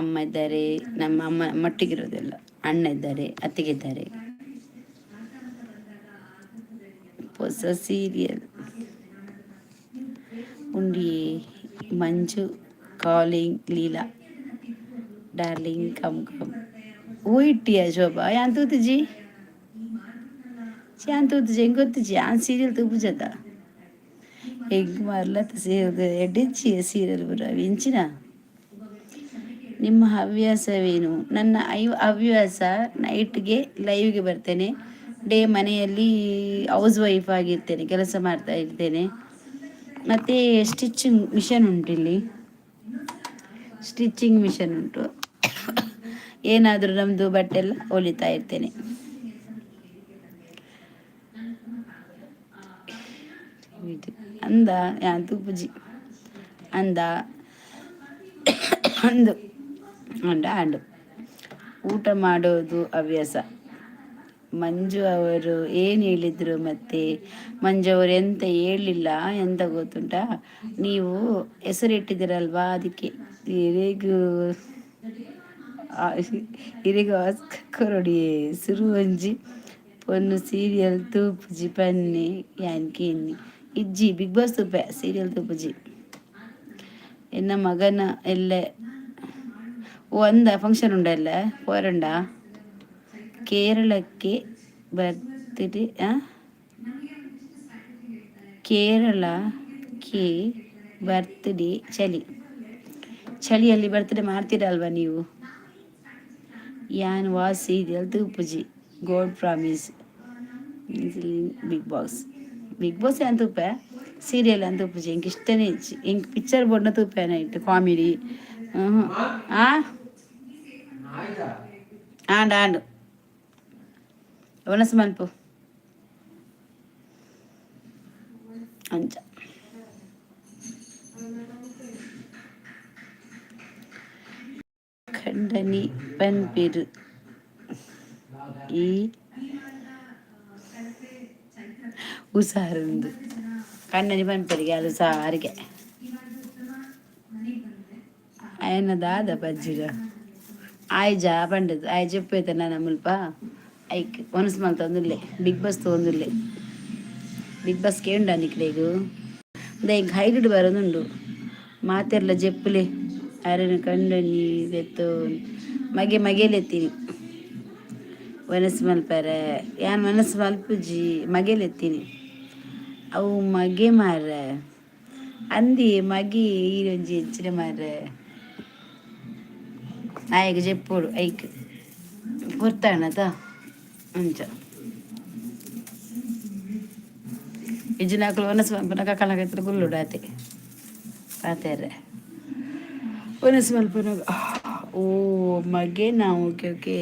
ಅಮ್ಮ ಇದ್ದಾರೆ, ನಮ್ಮ ಅಮ್ಮ ಮಟ್ಟಿಗಿರೋದೆಲ್ಲ, ಅಣ್ಣ ಇದ್ದಾರೆ, ಅತ್ತಿಗೆ ಇದ್ದಾರೆ. ಹೊಸ ಸೀರಿಯಲ್ ಉಂಡಿ Manju calling Leela darling come come ಹೂ ಇಟ್ಟಿಯ ಶೋಭಾ ಯಾನ್ ತೂತುಜಿ ಯಾನ್ ತೂತುಜಿ ಹೆಂಗ್ ಗೊತ್ತುಜಿ ಯಾನ್ ಸೀರಿಯಲ್ ತೂಪುಜದ ಹೆಂಗ್ ಮರ್ಲತ್ತ ಎಡ್ಡಿಚ್ಚಿಯ ಸೀರಿಯಲ್ ಬರ ಇಂಚಿನ ನಿಮ್ಮ ಹವ್ಯಾಸವೇನು? ನನ್ನ ಹವ್ಯಾಸ ನೈಟ್ಗೆ ಲೈವ್ಗೆ ಬರ್ತೇನೆ, ಡೇ ಮನೆಯಲ್ಲಿ ಹೌಸ್ ವೈಫ್ ಆಗಿರ್ತೇನೆ, ಕೆಲಸ ಮಾಡ್ತಾ ಇರ್ತೇನೆ. ಮತ್ತು ಸ್ಟಿಚಿಂಗ್ ಮಿಷನ್ ಉಂಟು, ಇಲ್ಲಿ ಸ್ಟಿಚಿಂಗ್ ಮಿಷನ್ ಉಂಟು. ಏನಾದರೂ ನಮ್ಮದು ಬಟ್ಟೆ ಎಲ್ಲ ಹೊಲಿತಾ ಇರ್ತೇನೆ. ಅಂದ ಯಾನ್ ತೂಪುಜಿ ಅಂದ ಅಂದು ಅಂಡು ಊಟ ಮಾಡೋದು ಹವ್ಯಾಸ. ಮಂಜು ಅವರು ಏನು ಹೇಳಿದರು? ಮತ್ತು ಮಂಜು ಅವರು ಎಂತ ಹೇಳಿಲ್ಲ. ಎಂತ ಗೊತ್ತುಂಟಾ, ನೀವು ಹೆಸರಿಟ್ಟಿದ್ದೀರಲ್ವಾ, ಅದಕ್ಕೆ ಹಿರಿಗೂ ಕೊರಡಿ ಸುರು ಒಂಜಿ ಪೊನ್ನು ಸೀರಿಯಲ್ ತೂಪುಜಿ ಪನ್ನಿ ಯಾನ್ಕೇನಿ ಇಜ್ಜಿ ಬಿಗ್ ಬಾಸ್ ತೂಪೆ ಸೀರಿಯಲ್ ತೂಪುಜಿ ಎನ್ನ ಮಗನ ಎಲ್ಲ ಒಂದ ಫಂಕ್ಷನ್ ಉಂಡಲ್ಲ ಪೋರಂಡ ಕೇರಳಕ್ಕೆ ಬರ್ತಿರಿ ಕೇರಳಕ್ಕೆ ಬರ್ತ್ಡೇ ಚಳಿಯಲ್ಲಿ ಬರ್ತ್ಡೇ ಮಾಡ್ತೀರಲ್ವ ನೀವು? ಯಾನ್ ವಾಸ್ ಸೀರಿಯಲ್ ತೂಪುಜಿ ಗೋಡ್ ಪ್ರಾಮಿಸ್ ಬಿಗ್ ಬಾಸ್ ಯಾನ್ ತೂಪೆ ಸೀರಿಯಲ್ ಅಂತ ತೂಪುಜಿ ಎಂಕ್ ಇಷ್ಟನೇ ಇಚ್ಚಿ ಎಂಕ್ ಪಿಕ್ಚರ್ ಬೋಡ್ನ ತೂಪೇನ ಇಟ್ಟು ಕಾಮಿಡಿ ಆಂಡು ಒನಸು ಮಲ್ಪು ಅಂಚ ಖಂಡನಿ ಪನ್ಪಿರು ಈ ಉಸಾರುಂದು ಕಣ್ಣನಿ ಪನ್ಪರಿಗೆ ಅದು ಸಾರಿಗೆ ఆయన దాదా బజ్జిగా ఆయిజా పండదు ఆయ చెప్పైతే నా ముల్ప ఐక్ మనసు మళ్ళీ తొందులే బిగ్ బాస్ తొందులే బిగ్ బాస్కి ఏండా నీకు రేగు ದೇ ಹೈಡ್ ಬರೋದುಂಡು ಮಾತೆಲ್ಲ ಜೆಪ್ಪುಲೆ ಅರನ ಕಂಡನಿ ಎತ್ತು ಮಗೆಲೆತ್ತೀನಿ ಮನಸ್ಸು ಮಲ್ಪಾರೆ ಯಾನ್ ಮನಸ್ಸು ಮಲ್ಪುಜಿ ಮಗೆಲೆತ್ತೀನಿ ಅವು ಮಗೆ ಮಾರ ಅಂದಿ ಮಗಿ ಈರೊಂಜಿ ಹೆಚ್ಚಿನ ಮಾರ ಆಯ್ಗೆ ಜೆಪ್ಪೋಡು ಐಕ್ ಪುರ್ತಾಣದ ಅಂಚ ಇಜ್ಜಿನಾಕಲು ಒನಸು ಮಲ್ಪನ ಕಕ್ಕಲಾಗತ್ರ ಗುಲ್ಲುಡಾತೆ ಆತೇರೆ ಒನಸು ಮಲ್ಪನಾಗ ಓ ಮಗೆ ನಾವು ಓಕೆ ಓಕೆ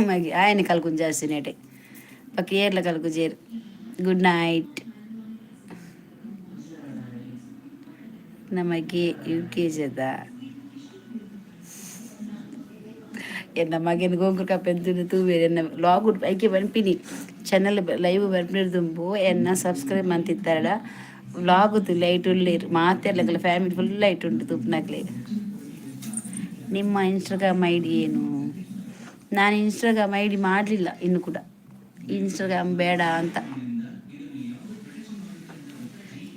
ಮಗೆ ఆయన కలుకుని చేసినట్టే పక్క ఏర్ల కలుకు చేరు ಗುಡ್ ನೈಟ್ ನಮಗೆ UKಜದ ಎನ್ನ ಮಗನ ಗೋಂಗುರ್ ಕಪ್ಪೆಂದು ತೂವೆ ಎನ್ನ ಲಾಗ್ ಐಕೆ ಬನ್ಪಿನಿ ಚಾನಲ್ ಲೈವ್ ಬರ್ಪಿರ್ದುಂಬು ಎನ್ನ ಸಬ್ಸ್ಕ್ರೈಬ್ ಮಂತಿತ್ತಾರಡ ವ್ಲಾಗ್ ಲೈಟ್ ಉಳ್ಳೇರು ಮಾತೆರ್ಲಗಲ ಫ್ಯಾಮಿಲಿ ಫುಲ್ ಲೈಟ್ ಉಂಟು ತುಪ್ನಾಗ್ಲೆ. ನಿಮ್ಮ ಇನ್ಸ್ಟಾಗ್ರಾಮ್ ಐ ಡಿ ಏನು? ನಾನು ಇನ್ಸ್ಟಾಗ್ರಾಮ್ ಐ ಡಿ ಮಾಡಲಿಲ್ಲ ಇನ್ನು ಕೂಡ, ಇನ್ಸ್ಟಾಗ್ರಾಮ್ ಬೇಡ ಅಂತ,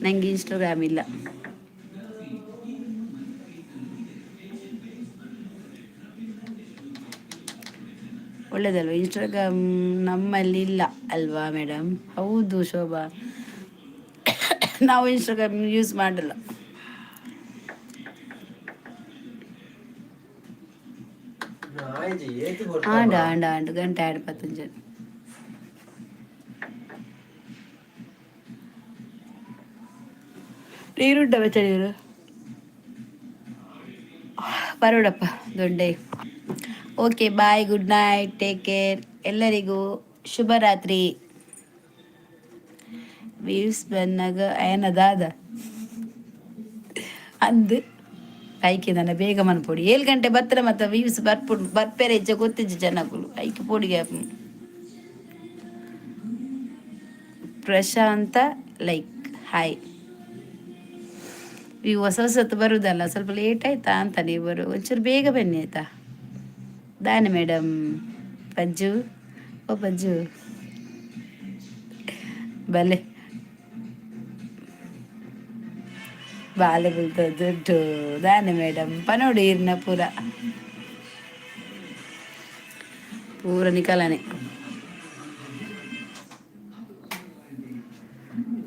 ನನಗೆ ಇನ್ಸ್ಟಾಗ್ರಾಮ್ ಇಲ್ಲ. ಒಳ್ಳೇದಲ್ವ ಇನ್ಸ್ಟಾಗ್ರಾಮ್? ನಮ್ಮಲ್ಲಿ ಇಲ್ಲ ಅಲ್ವಾ ಮೇಡಮ್? ಹೌದು ಶೋಭಾ, ನಾವು ಇನ್ಸ್ಟಾಗ್ರಾಮ್ ಯೂಸ್ ಮಾಡಲ್ಲ. ಆಂಡ ಗಂಟೆ ಆಡು 15 ನೀರುಂಟವ ಚಳಿಯರು ಬರೋಡಪ್ಪ ದೊಡ್ಡೆ. Okay bye, good night, take care. ಎಲ್ಲರಿಗೂ ಶುಭರಾತ್ರಿ. ವ್ಯೂಸ್ ಬಂದಾಗ ಏನದಾದ ಅಂದು ಐಕೆ ನನ್ನ ಬೇಗ ಮನ್ಪೊಡಿ 7 ಗಂಟೆ ಬತ್ತರ ಮತ್ತು ವ್ಯೂಸ್ ಬರ್ಪೇರೆ ಇಜ್ಜ ಗೊತ್ತಿಜ್ಜ ಜನಗಳು ಐಕೆ ಪೋಡಿಗೆ ಪ್ರಶಾಂತ ಲೈಕ್ ಹಾಯ್. ವ್ಯೂ ಹೊಸತ್ತು ಬರುವುದಲ್ಲ, ಸ್ವಲ್ಪ ಲೇಟ್ ಆಯ್ತಾ ಅಂತ ನೀವು ಒಂಚೂರು ಬೇಗ ಬನ್ನಿ ಆಯ್ತಾ. ದಾನೆ ಮೇಡಮ್. ಪಜ್ಜು ಓ ಪಜ್ಜು ಬಲೆ ಬಾಲೆ ಬೀಳ್ತದೆ ದುಡ್ಡು ದಾನೆ ಮೇಡಮ್ ಪನೋಡು ಇರ್ನ ಪೂರ ಪೂರ ನಿಕಲನೆ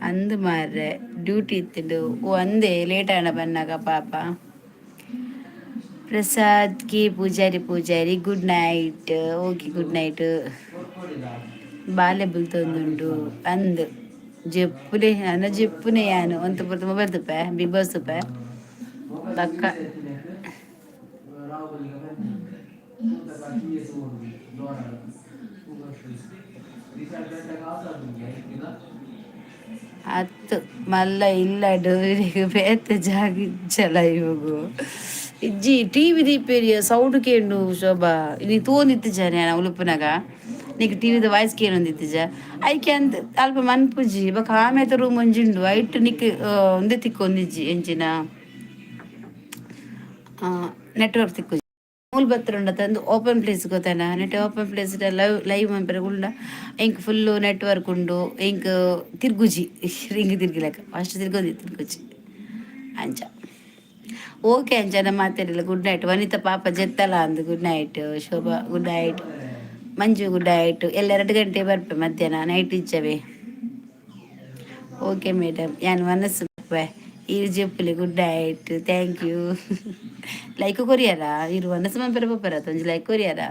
ಅಂದು ಮಾರ್ರೆ ಡ್ಯೂಟಿ ಇತ್ತಿದ್ದು ಒಂದೇ ಲೇಟ್ ಆಣ ಬನ್ನಾಗ ಪಾಪ ಪ್ರಸಾದ್ಗೆ Poojari good night okay good night ಬಾಲ್ಯ ಬೀಳ್ತೊಂದುಂಡು ಅಂದು ಜೆಪ್ಪುನೆ ನನ್ನ ಜೆಪ್ಪುನೆ ಯಾನು ಒಂದು ಪುರ್ತು ಮೊಬೈಲ್ ತುಪ್ಪ ಬಿಗ್ ಬಾಸ್ ತುಪ್ಪ ಪಕ್ಕ ಅತ್ತು ಮಲ್ಲ ಇಲ್ಲಡು ಬೇತೆ ಜಾಗಿಜ್ಜಲ ಇವಾಗ ಇಜ್ಜಿ ಟಿವಿ ದೀಪೇರಿಯ ಸೌಂಡ್ ಕೇಂಡು ಶೋಭಾ ನೀ ತೋಂದಿತ್ತು ಜಾನೆ ಉಳುಪುನಾಗ నీకు టీవీದ ವಾಯ್ಸ್ ಕೇಳೊಂದಿತ್ತಿಜ ಐಕೆ ಅಂತ ಅಲ್ಪ ಮನ್ಪುಜಿ ಬೊಕ ಆಮೇತ ರೂಮ್ ಒಂಜಿಂಡು ಐಟ್ ನಿಕ್ ಒಂದೇ ತಿಕ್ಕೊಂದಿಜ್ಜಿ ಎಂಚಿನ ನೆಟ್ವರ್ಕ್ ತಿಕ್ಕುಜಿ ಮೂಲ್ ಬತ್ತುಂಡ ತಂದು ಓಪನ್ ಪ್ಲೇಸ್ ಗೊತ್ತಾನ ನೆಟ್ ಓಪನ್ ಪ್ಲೇಸ್ ಲೈವ್ ಮಂಪರೆ ಉಂಡ ಎಂಕ್ ಫುಲ್ಲು ನೆಟ್ವರ್ಕ್ ಉಂಡು ಎಂಕ್ ತಿರ್ಗುಜಿ ರಿಂಗ್ ತಿರ್ಗಿಲಕ ಫಸ್ಟ್ ತಿರ್ಗುಜಿ ಅಂಚ ಓಕೆ ಅಂಚನ ಮಾತಾಡಿಲ್ಲ ಗುಡ್ ನೈಟ್ ವನಿತಾ ಪಾಪ ಜೆತ್ತಲ ಅಂದು good night Shobha good night Manju good night ಎಲ್ಲ 2 ಗಂಟೆ ಬರ್ಪೆ ಮಧ್ಯಾಹ್ನ ನೈಟ್ ಇಚ್ಚವೆ ಓಕೆ ಮೇಡಮ್ ಯಾನ್ ಮನಸ್ಸು ಇರು ಜೆಪ್ಪುಲಿ good night thank you like ಕೊರಿಯಾರ ಇರು ಮನಸ್ಸು ಮಂಪೆರ ಪಪ್ಪರ ಒಂಜಿ ಲೈಕ್ ಕೊರಿಯಾರ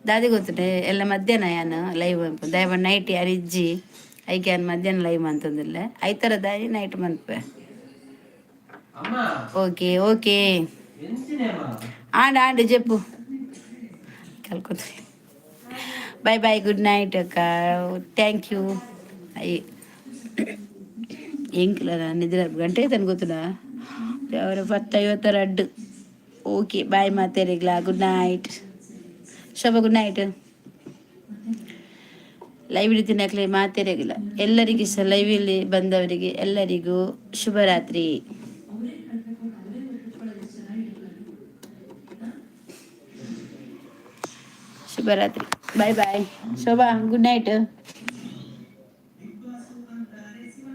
ದಾದಿ ಗೊತ್ತುಂಟೆ ಎಲ್ಲ ಮಧ್ಯಾಹ್ನ ಯಾನು ಲೈವ್ ಮನ್ಪು ದಯಮಾಡಿ ನೈಟ್ ಯಾರು ಇಜ್ಜಿ ಐಕೆ ಯಾನ್ ಮಧ್ಯಾಹ್ನ ಲೈವ್ ಮಂತಂದಿಲ್ಲ ಐತರ ದಾಯಿ ನೈಟ್ ಮನ್ಪೆ ಓಕೆ ಓಕೆ ಆಂಡ್ ಜೆಪ್ಪು ಕಲ್ಕೊತ ಬಾಯ್ ಬಾಯ್ ಗುಡ್ ನೈಟ್ ಅಕ್ಕ ಥ್ಯಾಂಕ್ ಯು ಎಂಕಿಲ್ಲ ನಾನು ನಿದ್ರೆ ಗಂಟೆ ತನಕ ಗೊತ್ತುನಾ ಅವರ 10:50 ಅಡ್ಡು ಓಕೆ ಬಾಯ್ ಮಾತೇರಿಗ್ಲಾ good night Shobha good night live ಇಡ್ತೀನಿ ಮಾತೇರಿಗಿಲ್ಲ ಎಲ್ಲರಿಗೂ ಸಹ ಲೈವಲ್ಲಿ ಬಂದವರಿಗೆ ಎಲ್ಲರಿಗೂ ಶುಭರಾತ್ರಿ ಶುಭರಾತ್ರಿ bye bye Shobha good night